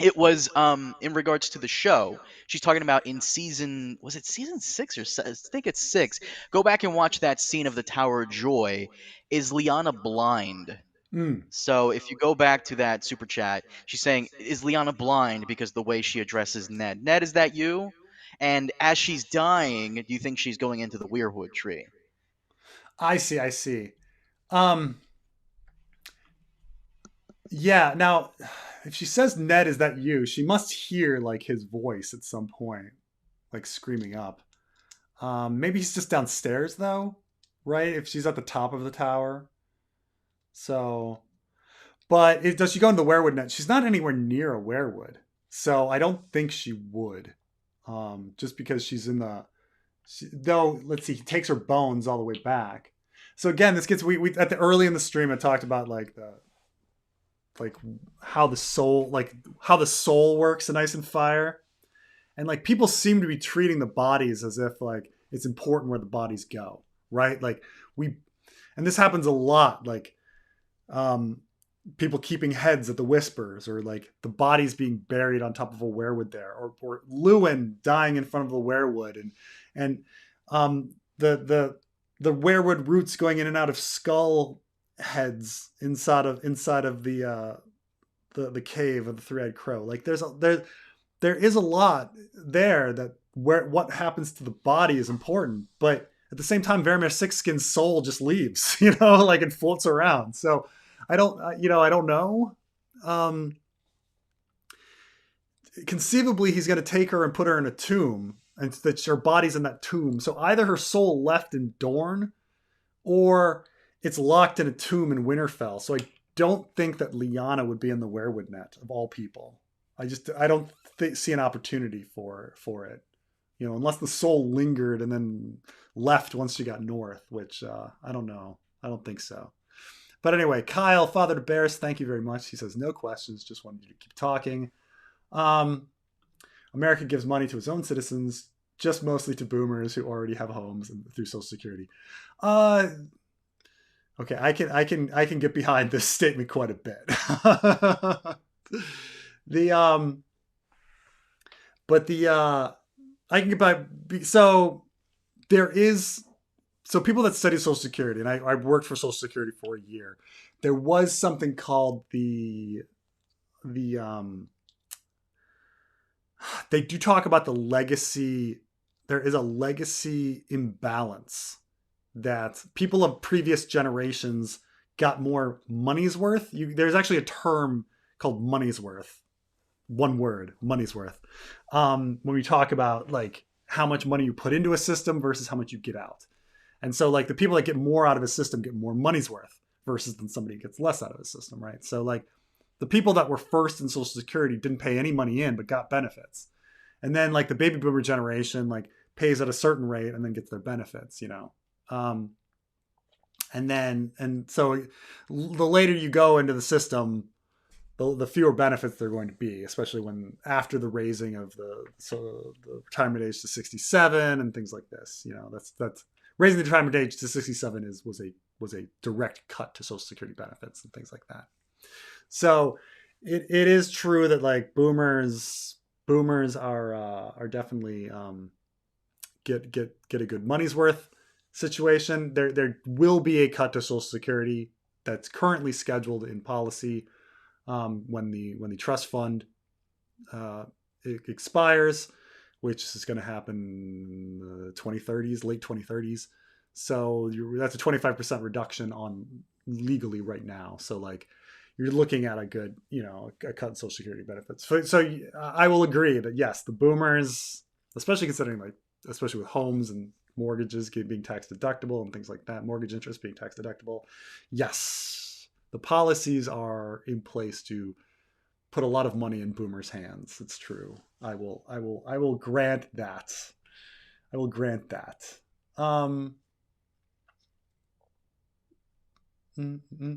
Speaker 2: It was in regards to the show. She's talking about in season, was it season 6 or I think it's 6. Go back and watch that scene of the Tower of Joy. Is Lyanna blind?
Speaker 1: Mm.
Speaker 2: So if you go back to that super chat, she's saying, is Lyanna blind because the way she addresses Ned? Ned, is that you? And as she's dying, do you think she's going into the Weirwood tree?
Speaker 1: I see. I see. Um, yeah. Now, if she says Ned, is that you? She must hear like his voice at some point, like screaming up. Maybe he's just downstairs though, right? If she's at the top of the tower. So, but does she go in the werewood net? She's not anywhere near a werewood, so I don't think she would. Just because she's in the, though. Let's see, he takes her bones all the way back. So again, this gets we at the early in the stream. I talked about like the like how the soul works in Ice and Fire, and like people seem to be treating the bodies as if like it's important where the bodies go, right? Like we, and this happens a lot. Like um, people keeping heads at the Whispers, or like the bodies being buried on top of a werewood there, or Lewin dying in front of a werewood, and the werewood roots going in and out of skull heads inside of the cave of the three-eyed crow. Like there is a lot there that where what happens to the body is important, but at the same time, Varamir Sixskin's soul just leaves, you know, like it floats around. So I don't, I don't know. Conceivably, he's going to take her and put her in a tomb, and that her body's in that tomb. So either her soul left in Dorne, or it's locked in a tomb in Winterfell. So I don't think that Lyanna would be in the werewood net of all people. I don't see an opportunity for it, you know, unless the soul lingered and then left once she got north, which I don't know. I don't think so. But anyway, Kyle, Father to Bears, thank you very much. He says, no questions, just wanted you to keep talking. America gives money to its own citizens, just mostly to boomers who already have homes and through Social Security. Okay, I can get behind this statement quite a bit. I can get by. So there is, so people that study Social Security, and I worked for Social Security for a year. There was something called the they do talk about the legacy. There is a legacy imbalance that people of previous generations got more money's worth. There's actually a term called money's worth. One word, money's worth. When we talk about like how much money you put into a system versus how much you get out. And so like the people that get more out of a system get more money's worth versus than somebody who gets less out of a system, right? So like the people that were first in Social Security didn't pay any money in but got benefits. And then like the baby boomer generation like pays at a certain rate and then gets their benefits, you know. And so the later you go into the system, the fewer benefits there are going to be, especially when after the raising of the retirement age to 67 and things like this. That's raising the retirement age to 67 was a direct cut to Social Security benefits and things like that. So it is true that like boomers are definitely get a good money's worth situation. There will be a cut to Social Security that's currently scheduled in policy when the trust fund it expires, which is going to happen in the 2030s, late 2030s. So that's a 25% reduction on legally right now. So like you're looking at a good, a cut in Social Security benefits. So I will agree that yes, the boomers, especially considering like, especially with homes and mortgages being tax deductible and things like that, mortgage interest being tax deductible. Yes, the policies are in place to put a lot of money in boomers' hands. It's true. I will grant that. I will grant that. Mm-hmm.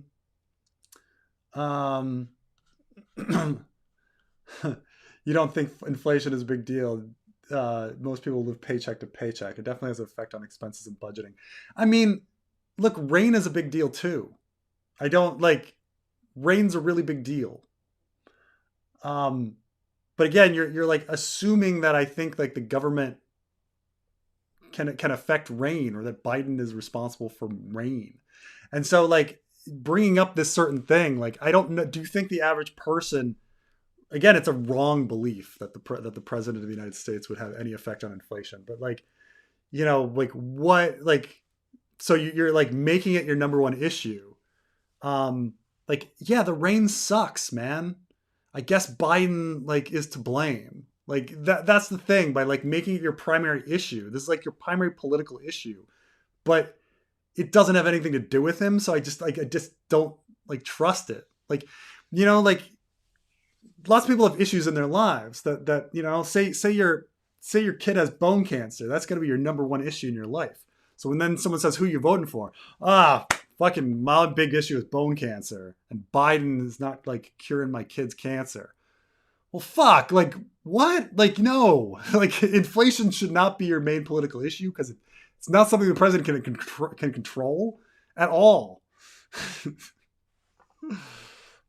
Speaker 1: You don't think inflation is a big deal? Most people live paycheck to paycheck. It definitely has an effect on expenses and budgeting. I mean, look, rain is a big deal too. I don't like rain's a really big deal. But again, you're like assuming that I think like the government can affect rain or that Biden is responsible for rain. And so like bringing up this certain thing, like I don't know, do you think the average person, again, it's a wrong belief that the president of the United States would have any effect on inflation, but like, like what, like, so you're like making it your number one issue. Like, yeah, the rain sucks, man. I guess Biden like is to blame. Like that's the thing by like making it your primary issue. This is like your primary political issue, but it doesn't have anything to do with him. So I just don't like trust it. Like, like lots of people have issues in their lives that say your kid has bone cancer. That's going to be your number one issue in your life. So when then someone says who you're voting for, fucking my big issue is bone cancer, and Biden is not like curing my kid's cancer. Well, fuck, like what? Like no, like inflation should not be your main political issue because it's not something the president can control at all.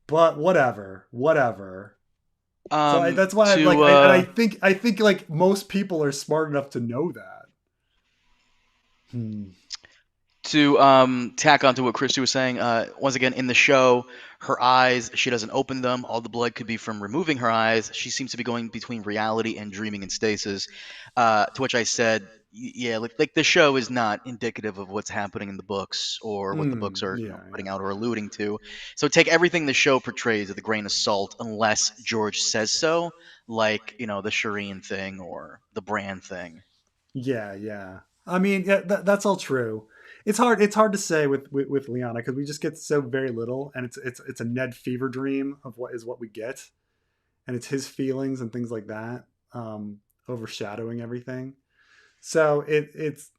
Speaker 1: But whatever. So that's why I think like most people are smart enough to know that.
Speaker 2: To tack onto what Christy was saying, once again in the show, her eyes, she doesn't open them. All the blood could be from removing her eyes. She seems to be going between reality and dreaming in stasis. To which I said, yeah, like the show is not indicative of what's happening in the books or what the books are putting out or alluding to. So take everything the show portrays with a grain of salt, unless George says so, like the Shireen thing or the Bran thing.
Speaker 1: Yeah. I mean, yeah, that's all true. It's hard to say with Liana because we just get so very little, and it's a Ned fever dream of what we get, and it's his feelings and things like that overshadowing everything. So it's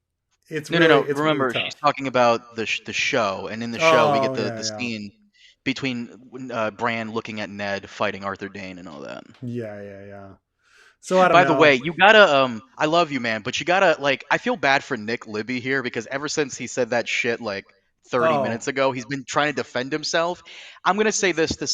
Speaker 2: No,
Speaker 1: really,
Speaker 2: no, no.
Speaker 1: it's really
Speaker 2: Remember,
Speaker 1: tough.
Speaker 2: she's talking about the show, and in the show we get
Speaker 1: Oh
Speaker 2: the
Speaker 1: yeah.
Speaker 2: scene between Bran looking at Ned fighting Arthur Dayne and all that.
Speaker 1: Yeah. So I don't
Speaker 2: By the way,
Speaker 1: know.
Speaker 2: you gotta I love you, man, but you gotta like I feel bad for Nick Libby here because ever since he said that shit like 30
Speaker 1: Oh
Speaker 2: minutes ago, he's been trying to defend himself. I'm gonna say this to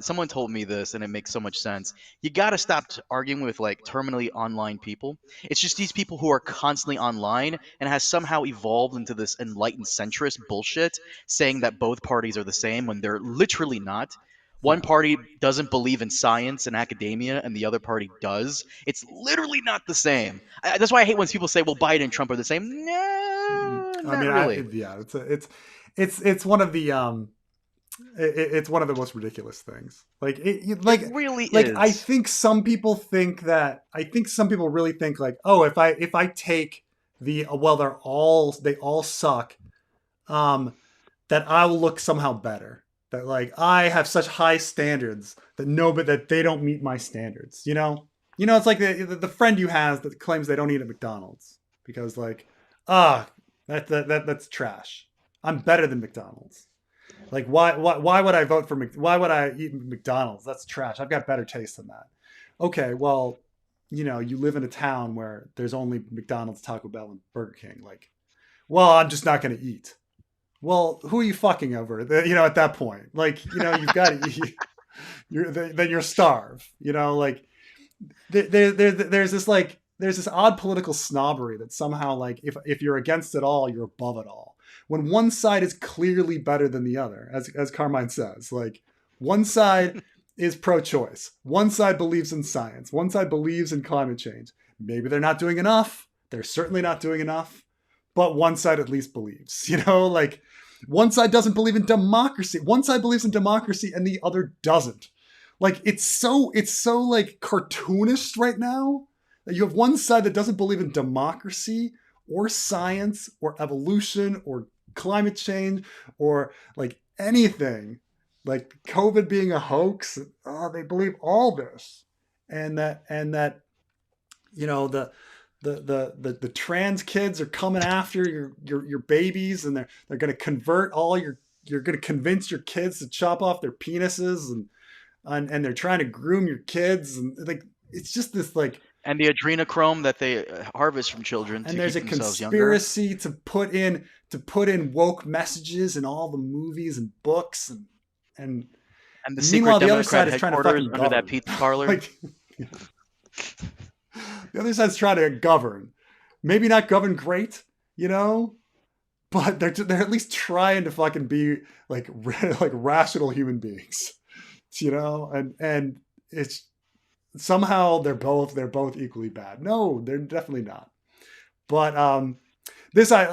Speaker 2: someone told me this and it makes so much sense. You gotta stop arguing with like terminally online people. It's just these people who are constantly online and has somehow evolved into this enlightened centrist bullshit saying that both parties are the same when they're literally not. One
Speaker 1: yeah.
Speaker 2: party doesn't believe in science and academia, and the other party does. It's literally not the same. That's why I hate when people say, "Well, Biden and Trump are the same." No,
Speaker 1: I
Speaker 2: not
Speaker 1: mean,
Speaker 2: really.
Speaker 1: yeah, it's one of the it's one of the most ridiculous things. Like
Speaker 2: It really
Speaker 1: like
Speaker 2: is.
Speaker 1: I think some people really think like, oh, if I take the well, they all suck, that I will look somehow better. That like I have such high standards that no, but that they don't meet my standards. It's like the friend you have that claims they don't eat at McDonald's because like, ah, that's trash. I'm better than McDonald's. Like why would I vote for why would I eat McDonald's? That's trash. I've got better taste than that. Okay, well, you live in a town where there's only McDonald's, Taco Bell, and Burger King. Like, well, I'm just not going to eat. Well, who are you fucking over? At that point, like, you've got to eat. Then you're starved. Like there's this odd political snobbery that somehow, like, if you're against it all, you're above it all. When one side is clearly better than the other, as Carmine says, like, one side is pro-choice, one side believes in science, one side believes in climate change. Maybe they're not doing enough. They're certainly not doing enough, but one side at least believes. Like, one side doesn't believe in democracy. One side believes in democracy and the other doesn't. Like, it's so like cartoonish right now that you have one side that doesn't believe in democracy or science or evolution or climate change or like anything, like COVID being a hoax. They believe all this, and that the trans kids are coming after your babies, and they're going to convert all you're going to convince your kids to chop off their penises, and they're trying to groom your kids, and like, it's just this, like,
Speaker 2: and the adrenochrome that they harvest from children
Speaker 1: and
Speaker 2: to
Speaker 1: there's
Speaker 2: keep
Speaker 1: a
Speaker 2: themselves younger.
Speaker 1: conspiracy to put in woke messages in all the movies and books, and
Speaker 2: the
Speaker 1: meanwhile
Speaker 2: secret
Speaker 1: the other
Speaker 2: Democrat
Speaker 1: side is trying to
Speaker 2: headquarters
Speaker 1: fucking
Speaker 2: under
Speaker 1: govern.
Speaker 2: that pizza parlor.
Speaker 1: Like, the other side's trying to govern, maybe not govern great, but they're at least trying to fucking be like like rational human beings, and it's somehow they're both equally bad. No, they're definitely not. But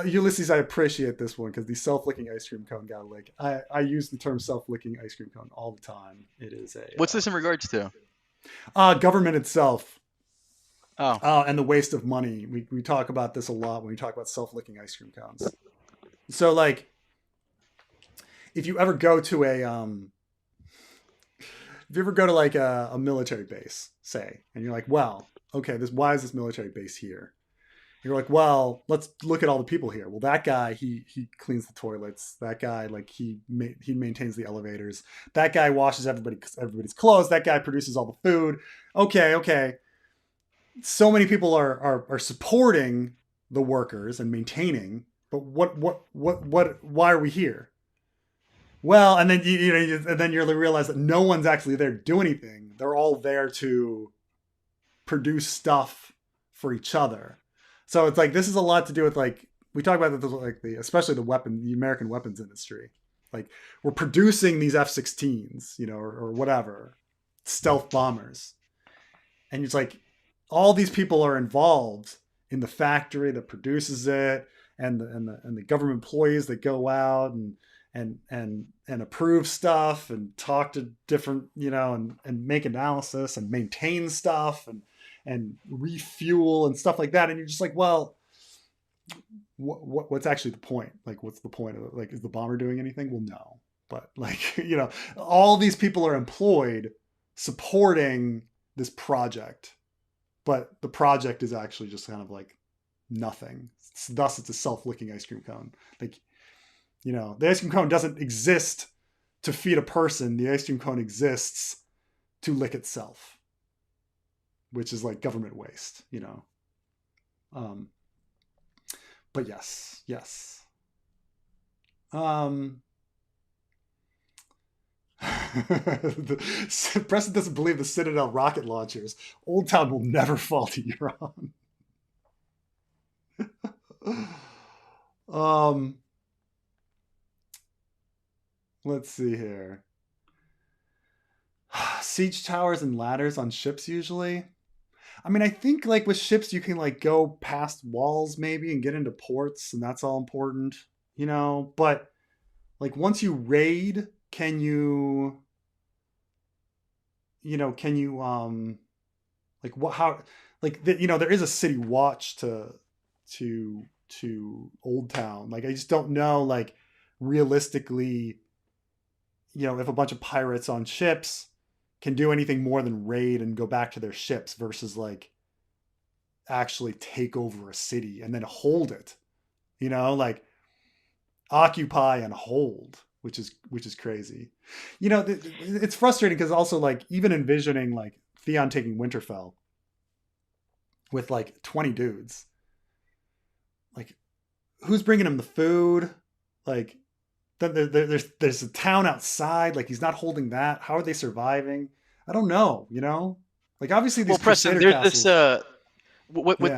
Speaker 1: Ulysses, I appreciate this one, because the self-licking ice cream cone guy, like, I use the term self-licking ice cream cone all the time. It is a
Speaker 2: What's this in regards to?
Speaker 1: Government itself.
Speaker 2: Oh,
Speaker 1: And the waste of money. We talk about this a lot when we talk about self-licking ice cream cones. So, like, if you ever go to like a military base, say, and you're like, well, okay, why is this military base here? You're like, well, let's look at all the people here. Well, that guy, he cleans the toilets. That guy, like, he maintains the elevators. That guy washes everybody's clothes. That guy produces all the food. Okay. So many people are supporting the workers and maintaining, but why are we here? Well, and then you realize that no one's actually there to do anything. They're all there to produce stuff for each other. So it's like, this is a lot to do with, like, we talk about like especially the American weapons industry. Like, we're producing these F-16s, or whatever, stealth bombers, and it's like, all these people are involved in the factory that produces it, and the government employees that go out and approve stuff and talk to different, and make analysis and maintain stuff and refuel and stuff like that. And you're just like, well, what's actually the point? Like, what's the point of it? Like, is the bomber doing anything? Well, no. But, like, all these people are employed supporting this project, but the project is actually just kind of like nothing. Thus, it's a self-licking ice cream cone. Like, the ice cream cone doesn't exist to feed a person. The ice cream cone exists to lick itself, which is like government waste, But yes. Preston doesn't believe the Citadel rocket launchers. Old Town will never fall to Euron. Let's see here. Siege towers and ladders on ships usually. I mean, I think, like, with ships you can, like, go past walls maybe and get into ports, and that's all important, But, like, once you raid, can you like, what, how, like, there is a city watch to Old Town. Like, I just don't know, like, realistically, if a bunch of pirates on ships can do anything more than raid and go back to their ships versus, like, actually take over a city and then hold it, like, occupy and hold. which is crazy. You know, it's frustrating because also like even envisioning like Theon taking Winterfell with like 20 dudes, like who's bringing him the food? Like there's a town outside. Like he's not holding that. How are they surviving? I don't know. You know, like obviously these
Speaker 2: Well, Preston,
Speaker 1: Crusader
Speaker 2: there's this
Speaker 1: castles.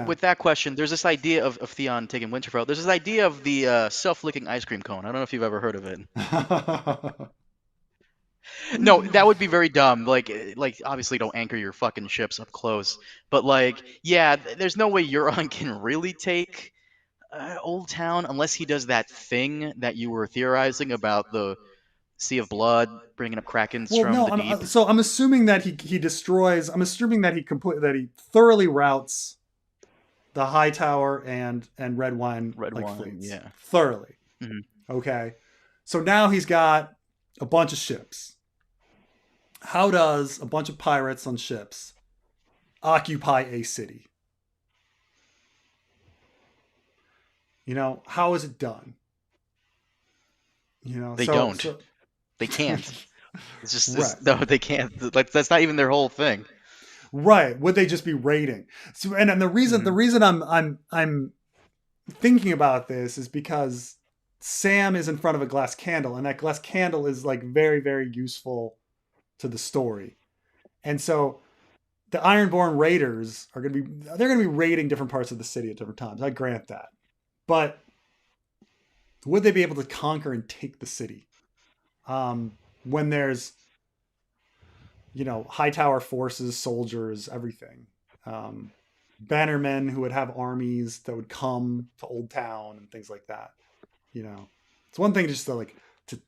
Speaker 2: with that question. There's this idea of Theon taking Winterfell. There's this idea of the self-licking ice cream cone. I don't know if you've ever heard of it. No, that would be very dumb. Like obviously don't anchor your fucking ships up close. But like, yeah, there's no way Euron can really take Old Town unless he does that thing that you were theorizing about the Sea of Blood, bringing up krakens
Speaker 1: Well,
Speaker 2: from
Speaker 1: no.
Speaker 2: the deep.
Speaker 1: So I'm assuming that he destroys. I'm assuming that he thoroughly routes the High Tower and Red Wine
Speaker 2: Red
Speaker 1: like
Speaker 2: wine,
Speaker 1: fleets
Speaker 2: yeah.
Speaker 1: thoroughly.
Speaker 2: Hmm.
Speaker 1: Okay, so now he's got a bunch of ships. How does a bunch of pirates on ships occupy a city? You know, how is it done? You know,
Speaker 2: They
Speaker 1: so
Speaker 2: don't.
Speaker 1: so
Speaker 2: They can't. It's just
Speaker 1: right.
Speaker 2: no, they can't. Like that's not even their whole thing.
Speaker 1: Right. Would they just be raiding? So and the reason
Speaker 2: Hmm.
Speaker 1: I'm thinking about this is because Sam is in front of a glass candle, and that glass candle is like very, very useful to the story. And so the Ironborn Raiders are going to be they're going to be raiding different parts of the city at different times. I grant that. But would they be able to conquer and take the city when there's high tower forces, soldiers, everything, bannermen who would have armies that would come to Old Town and things like that. It's one thing just to like to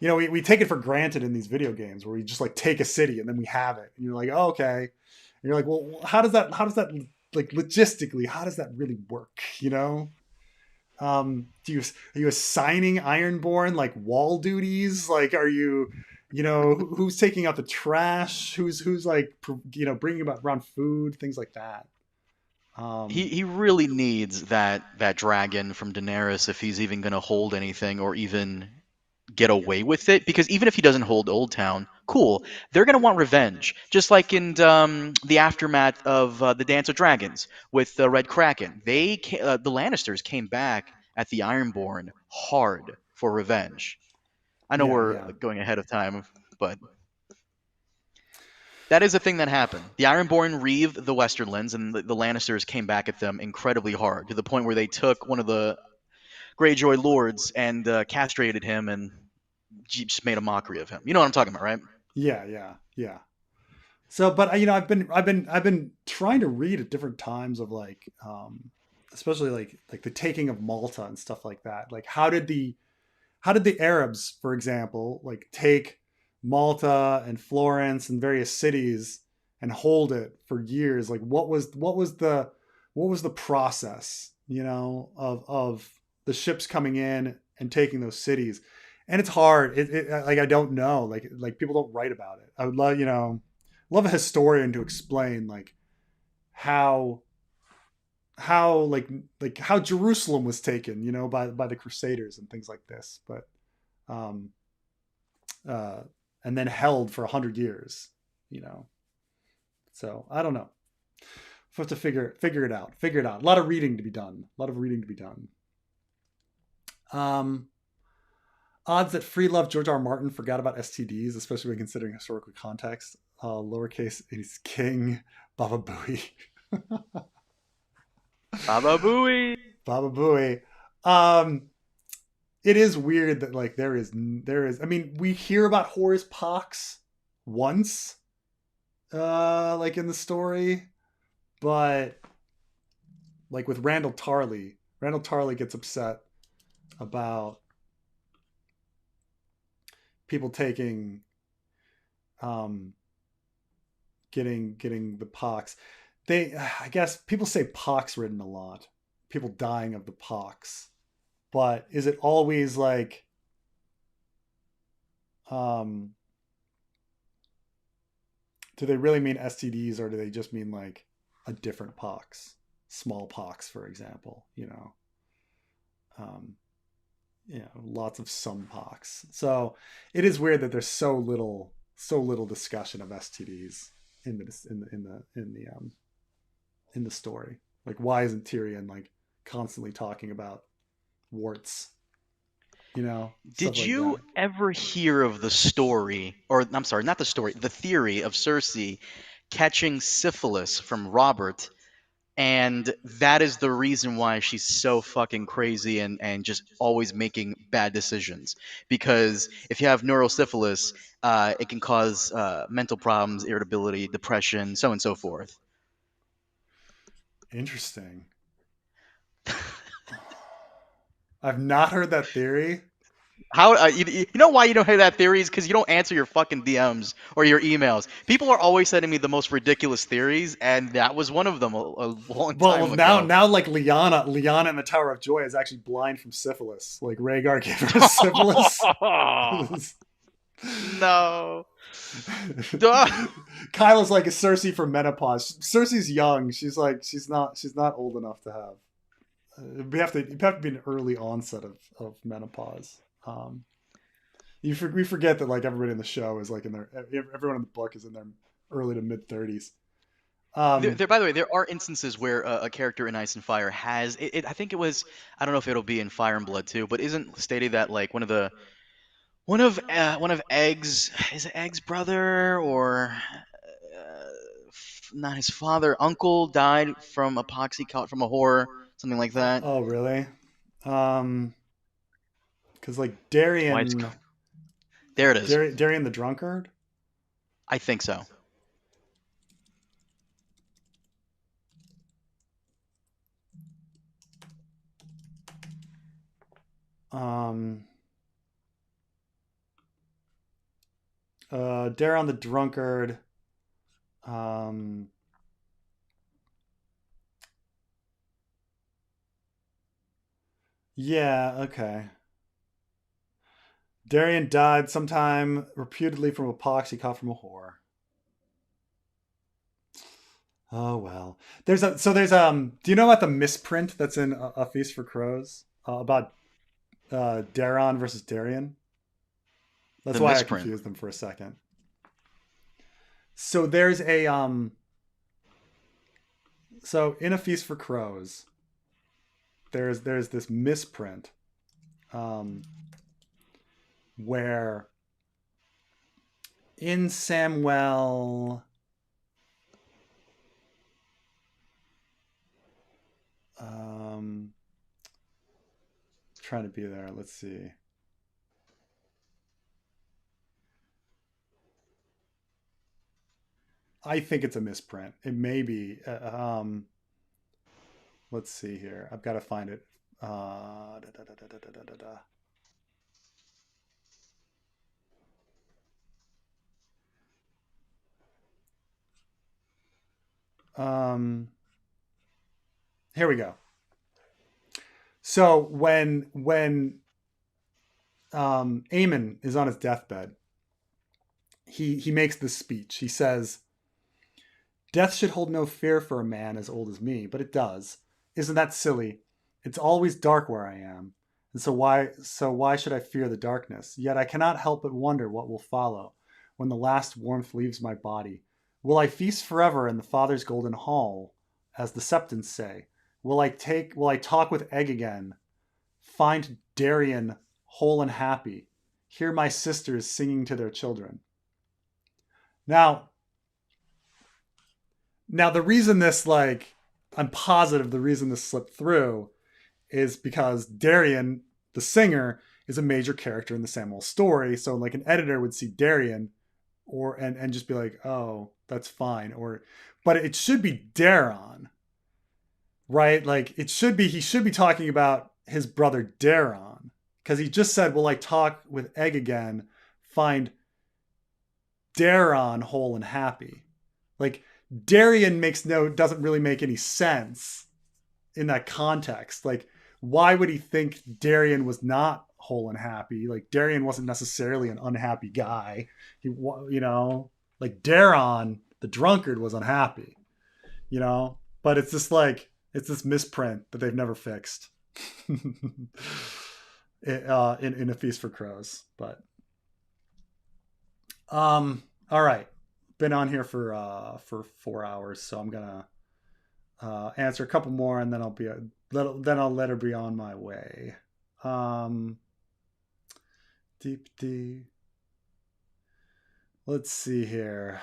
Speaker 1: we take it for granted in these video games where we just like take a city and then we have it and you're like, oh, okay, and you're like, well, how does that like logistically, how does that really work? Are you assigning Ironborn like wall duties? Like, are you, who's taking out the trash? Who's like, bringing about around food, things like that.
Speaker 2: He really needs that dragon from Daenerys if he's even going to hold anything or even get away with it. Because even if he doesn't hold Old Town, cool, they're going to want revenge. Just like in the aftermath of the Dance of Dragons with the Red Kraken, the Lannisters came back at the Ironborn hard for revenge. I know
Speaker 1: Yeah,
Speaker 2: we're
Speaker 1: yeah,
Speaker 2: going ahead of time, but that is a thing that happened. The Ironborn reaved the Westerlands, and the Lannisters came back at them incredibly hard to the point where they took one of the Greyjoy lords and castrated him and just made a mockery of him. You know what I'm talking about, right?
Speaker 1: yeah, yeah, yeah. So, but I've been trying to read at different times of like, especially like the taking of Malta and stuff like that. Like, how did the Arabs, for example, like take Malta and Florence and various cities and hold it for years? Like, what was the process, of the ships coming in and taking those cities? And it's hard. Like I don't know. Like people don't write about it. I would love a historian to explain like how like how Jerusalem was taken, by the Crusaders and things like this, but um, and then held for 100 years, you know. So I don't know. We'll have to figure it out. Figure it out. A lot of reading to be done. A lot of reading to be done. Um, Odds that free love George R. R. Martin forgot about STDs, especially when considering historical context. Lowercase is king. Baba Booey.
Speaker 2: Baba Booey.
Speaker 1: Baba Booey. It is weird that like there is. I mean, we hear about Horace Pox once, like in the story, but like with Randall Tarley gets upset about people taking, getting the pox. I guess people say pox ridden a lot. People dying of the pox, but is it always like, um, do they really mean STDs or do they just mean like a different pox, smallpox, for example? Um, lots of sunpox. So it is weird that there's so little discussion of STDs in the story. Like, why isn't Tyrion like constantly talking about warts? Stuff
Speaker 2: Did
Speaker 1: like
Speaker 2: you
Speaker 1: that.
Speaker 2: ever hear of the story, or I'm sorry, not the story, the theory of Cersei catching syphilis from Robert, and that is the reason why she's so fucking crazy and just always making bad decisions? Because if you have neurosyphilis, it can cause mental problems, irritability, depression, so on and so forth.
Speaker 1: Interesting. I've not heard that theory.
Speaker 2: How you know why you don't hear that theory is because you don't answer your fucking DMs or your emails. People are always sending me the most ridiculous theories, and that was one of them a long
Speaker 1: Well,
Speaker 2: time ago.
Speaker 1: now, like Lyanna in the Tower of Joy is actually blind from syphilis. Like Rhaegar gave her syphilis.
Speaker 2: No. Duh.
Speaker 1: Kyla's like a Cersei for menopause. Cersei's young. She's not old enough to have. You have to be an early onset of menopause. We forget that like everybody in the show is like in their everyone in the book is in their early to mid 30s.
Speaker 2: By the way, there are instances where a character in Ice and Fire has it. I think it was. I don't know if it'll be in Fire and Blood too, but isn't stated that like one of Egg's is it Egg's brother or not his father uncle died from epoxy caught from a whore, something like that.
Speaker 1: Oh really? Because like
Speaker 2: That's why it's there. It is.
Speaker 1: Darian the drunkard.
Speaker 2: I think so.
Speaker 1: Um, Darion the drunkard. Um, yeah, okay. Darian died sometime reputedly from epoxy caught from a whore. Oh well. There's do you know about the misprint that's in A Feast for Crows about Daron versus Darian? That's
Speaker 2: The
Speaker 1: why I
Speaker 2: misprint.
Speaker 1: confused them for a second. So there's a so in A Feast for Crows, there's this misprint where in Samwell trying to be there. Let's see. I think it's a misprint. It may be. Let's see here. I've got to find it. Da, da, da, da, da, da, da, Here we go. So when Aemon is on his deathbed, he makes this speech. He says, "Death should hold no fear for a man as old as me, but it does. Isn't that silly? It's always dark where I am, and so why should I fear the darkness? Yet I cannot help but wonder what will follow when the last warmth leaves my body. Will I feast forever in the Father's golden hall, as the Septons say? Will I talk with Egg again? Find Darian whole and happy. Hear my sisters singing to their children." Now the reason this I'm positive the reason this slipped through is because Darian, the singer, is a major character in the Samwell story. So like an editor would see Darian and just be like, "Oh, that's fine." But it should be Daron, right? Like he should be talking about his brother Daron, because he just said, "Will I talk with Egg again? Find Daron whole and happy." Like Darian doesn't really make any sense in that context. Like, why would he think Darian was not whole and happy? Like Darian wasn't necessarily an unhappy guy. Like Daron, the drunkard, was unhappy. But it's this misprint that they've never fixed. in A Feast for Crows. But all right, been on here for 4 hours, so I'm gonna answer a couple more, and then I'll let her be on my way. Um, deep D. Let's see here.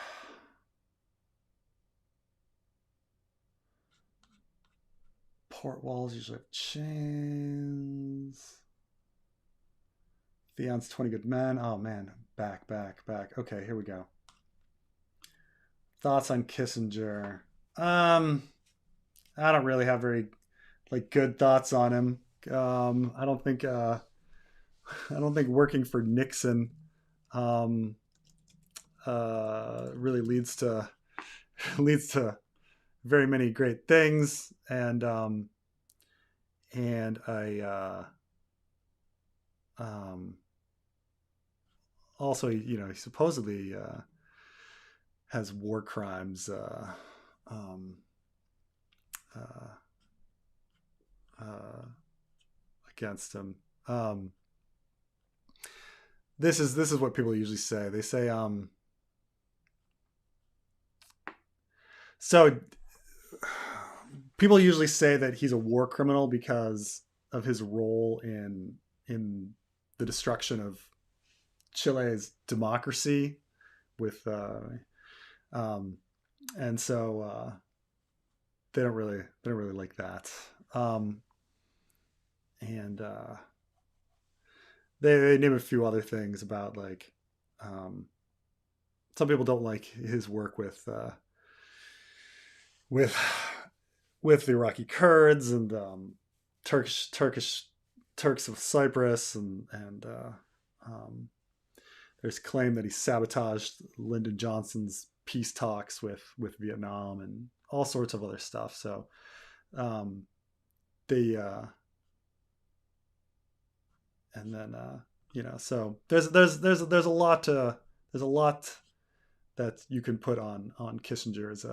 Speaker 1: Port walls usually have chains. Theon's 20 good men. Oh man, back. Okay, here we go. Thoughts on Kissinger? I don't really have very good thoughts on him. I don't think working for Nixon um, really leads to very many great things, and I also, he supposedly has war crimes um, uh, against him. This is what people usually say. They say so people usually say that he's a war criminal because of his role in the destruction of Chile's democracy with and so they don't really like that. And they name a few other things about some people don't like his work with with the Iraqi Kurds and Turks of Cyprus, and there's claim that he sabotaged Lyndon Johnson's peace talks with Vietnam and all sorts of other stuff. So they and then so there's a lot that you can put on Kissinger's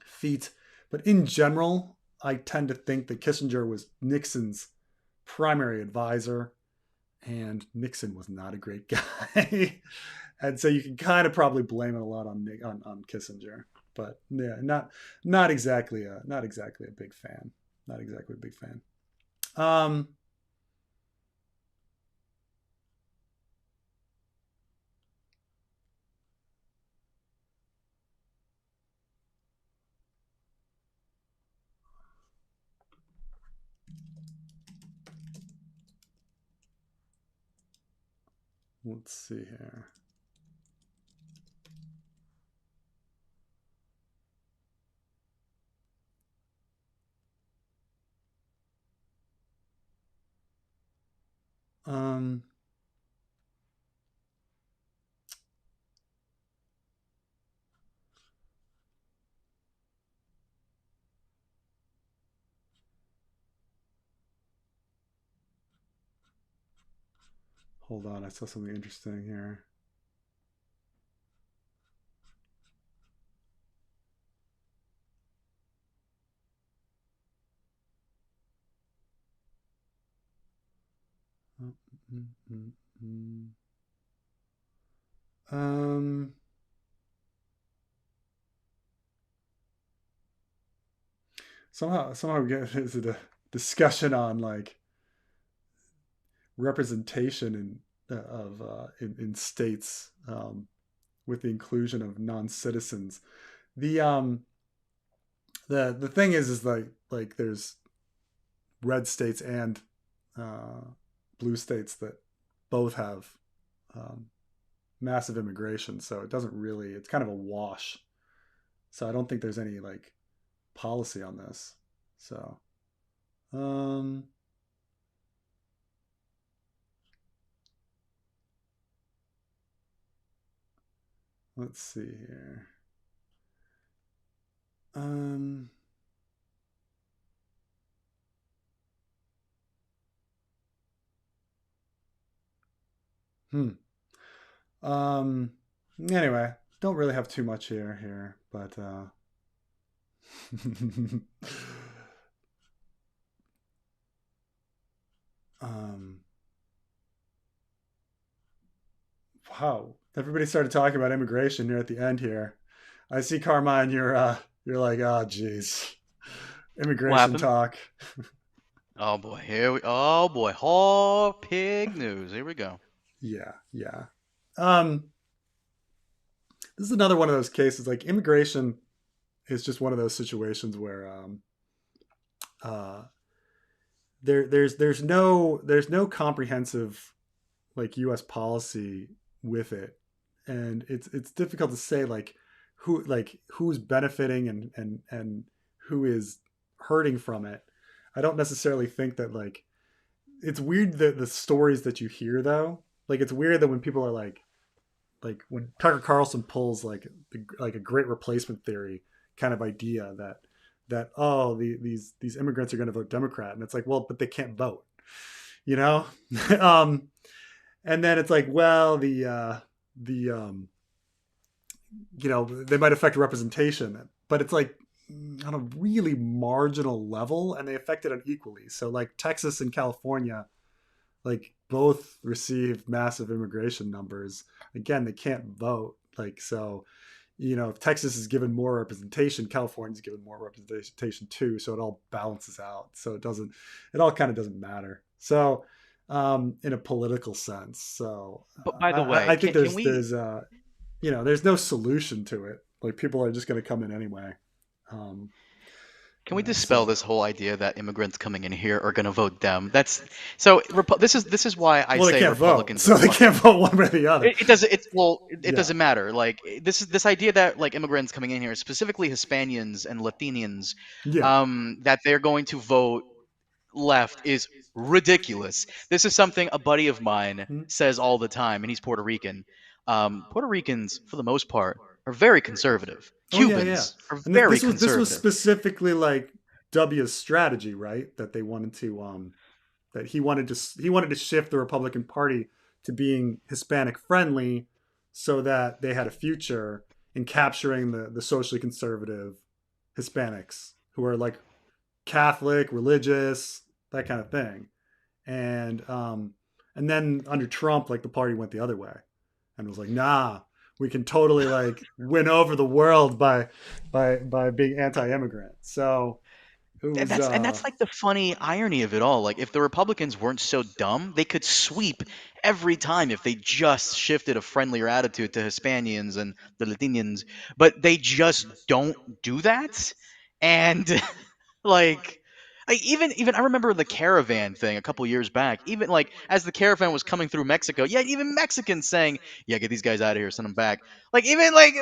Speaker 1: feet, but in general, I tend to think that Kissinger was Nixon's primary advisor, and Nixon was not a great guy, and so you can kind of probably blame it a lot on Kissinger. But yeah, not exactly a big fan. Not exactly a big fan. Let's see here. Hold on, I saw something interesting here. Somehow we get into the discussion on representation in states with the inclusion of non-citizens. The thing is there's red states and blue states that both have massive immigration, so it's kind of a wash. So I don't think there's any policy on this. So let's see here. Anyway, don't really have too much here, but Um, wow. Everybody started talking about immigration here at the end here. I see, Carmine, you're like, oh geez,
Speaker 2: What
Speaker 1: immigration
Speaker 2: happened?
Speaker 1: talk.
Speaker 2: Oh boy, here we. Oh boy, oh pig news. Here we go.
Speaker 1: Yeah, yeah. Um, this is another one of those cases. Like immigration is just one of those situations where uh, there's no comprehensive like U.S. policy with it, and it's difficult to say who's benefiting and who is hurting from it. I don't necessarily think that like it's weird that the stories that you hear though, like it's weird that when people are like when Tucker Carlson pulls like a great replacement theory kind of idea that oh these immigrants are going to vote Democrat, and it's like, well, but they can't vote, you know. um and then it's like, well, the they might affect representation, but it's like on a really marginal level, and they affect it unequally. So like Texas and California, like both received massive immigration numbers. Again, they can't vote. Like so, if Texas is given more representation, California's given more representation too. So it all balances out. So it all kind of doesn't matter. So in a political sense. So
Speaker 2: But by the
Speaker 1: I
Speaker 2: way,
Speaker 1: think
Speaker 2: can we
Speaker 1: there's no solution to it. Like people are just going to come in anyway. Um,
Speaker 2: can we dispel
Speaker 1: so
Speaker 2: this whole idea that immigrants coming in here are going to vote Dem? That's so. This is why I
Speaker 1: well, they
Speaker 2: say
Speaker 1: can't vote,
Speaker 2: Republicans are
Speaker 1: so they can't
Speaker 2: fucking.
Speaker 1: vote one way or the other.
Speaker 2: It doesn't. It well. It
Speaker 1: Yeah,
Speaker 2: doesn't matter. Like this idea that like immigrants coming in here, specifically Hispanians and Latinians,
Speaker 1: yeah.
Speaker 2: that they're going to vote left is ridiculous. This is something a buddy of mine
Speaker 1: Hmm?
Speaker 2: says all the time, and he's Puerto Rican. Puerto Ricans, for the most part, are very conservative.
Speaker 1: Oh yeah, yeah.
Speaker 2: Cubans are
Speaker 1: And
Speaker 2: very
Speaker 1: this was
Speaker 2: conservative.
Speaker 1: specifically like W's strategy, right? That they wanted to that he wanted to shift the Republican Party to being Hispanic friendly, so that they had a future in capturing the socially conservative Hispanics who are like Catholic, religious, that kind of thing. And then under Trump, like the party went the other way and was like, nah, we can totally like win over the world by being anti-immigrant. So it
Speaker 2: And
Speaker 1: was
Speaker 2: that's like the funny irony of it all. Like if the Republicans weren't so dumb, they could sweep every time if they just shifted a friendlier attitude to Hispanians and the Latinians, but they just don't do that. And like even I remember the caravan thing a couple years back. Even like as the caravan was coming through Mexico, yeah, even Mexicans saying, "Yeah, get these guys out of here, send them back." Like even like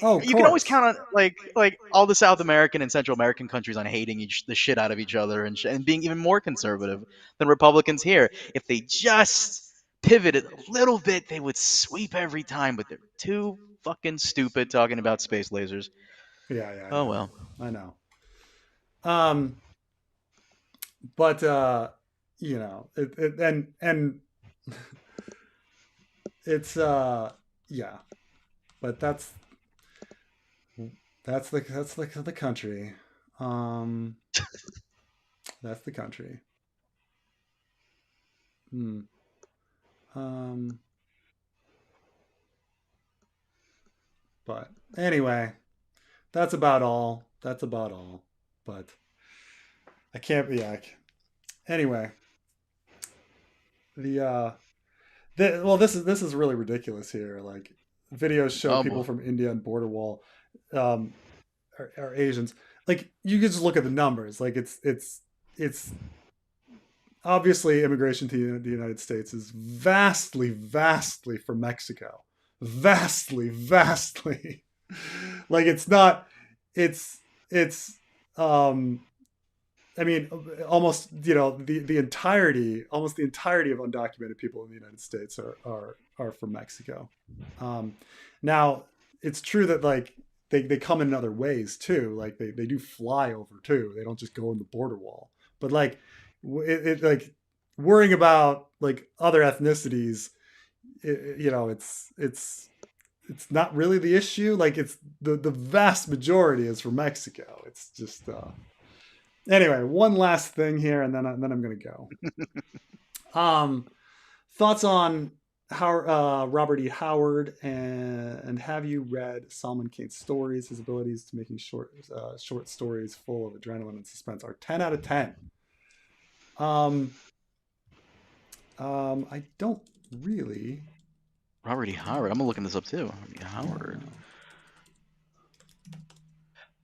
Speaker 1: oh, of
Speaker 2: you can always
Speaker 1: course.
Speaker 2: count on like all the South American and Central American countries on hating the shit out of each other and being even more conservative than Republicans here. If they just pivoted a little bit, they would sweep every time. But they're too fucking stupid talking about space lasers.
Speaker 1: Yeah, yeah, I
Speaker 2: Oh
Speaker 1: know.
Speaker 2: well.
Speaker 1: I know. Um but and it's yeah, but that's the country. Um that's the country. Hmm. Um but anyway, that's about all. That's about all. But I can't be anyway, the well, this is really ridiculous here. Like videos show
Speaker 2: Oh
Speaker 1: people
Speaker 2: boy.
Speaker 1: from India and border wall um are Asians. Like you can just look at the numbers. Like it's obviously immigration to the United States is vastly from Mexico. Vastly. Like it's not it's um I mean, almost almost the entirety of undocumented people in the United States are from Mexico. Um, Now, it's true that like they come in other ways too. Like they do fly over too. They don't just go in the border wall. But like like worrying about like other ethnicities, it's not really the issue. Like it's the vast majority is from Mexico. It's just anyway, one last thing here, and then I'm gonna go. Thoughts on how Robert E. Howard, and have you read Solomon Kane's stories? His abilities to making short stories full of adrenaline and suspense are 10 out of 10. Um, I don't really.
Speaker 2: Robert E. Howard. I'm looking this up too. Robert E. Howard.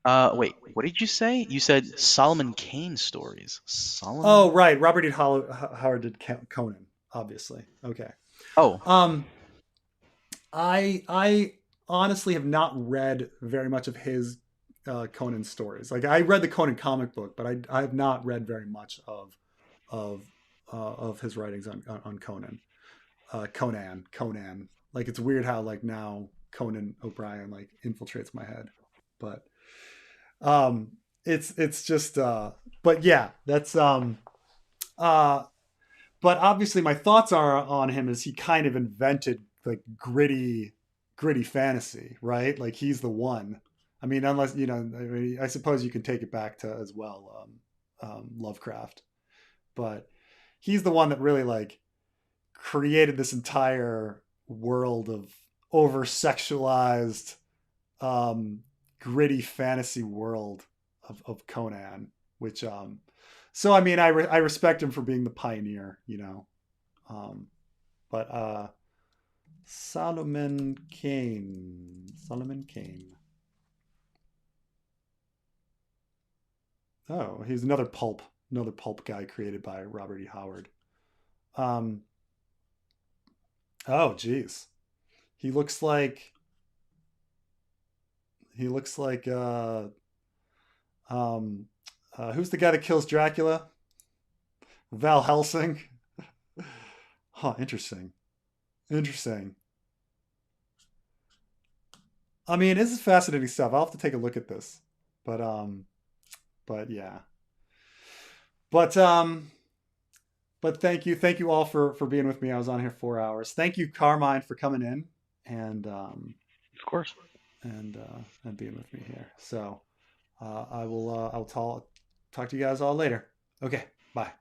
Speaker 1: Yeah.
Speaker 2: Wait. What did you say? You said Solomon Kane stories.
Speaker 1: Oh,
Speaker 2: Solomon.
Speaker 1: right. Robert E. Howard did Conan, obviously. Okay.
Speaker 2: Oh.
Speaker 1: Um, I honestly have not read very much of his Conan stories. Like I read the Conan comic book, but I have not read very much of of his writings on Conan. Conan. Like it's weird how like now Conan O'Brien like infiltrates my head, but it's just but yeah, that's uh but obviously my thoughts are on him is he kind of invented like gritty fantasy, right? Like he's the one. I mean, unless you know, I mean, I suppose you can take it back to as well Lovecraft, but he's the one that really like created this entire world of over sexualized gritty fantasy world of Conan, which so I mean I respect him for being the pioneer, you know. Um, but Solomon Kane. Oh, he's another pulp guy created by Robert E. Howard. Um, oh, geez, he looks like he looks like um, who's the guy that kills Dracula? Val Helsing. Huh, interesting. Interesting. I mean, this is fascinating stuff. I'll have to take a look at this. But but yeah. But but thank you all for being with me. I was on here 4 hours. Thank you, Carmine, for coming in and
Speaker 2: Of course.
Speaker 1: and being with me here. So I'll talk to you guys all later. Okay, bye.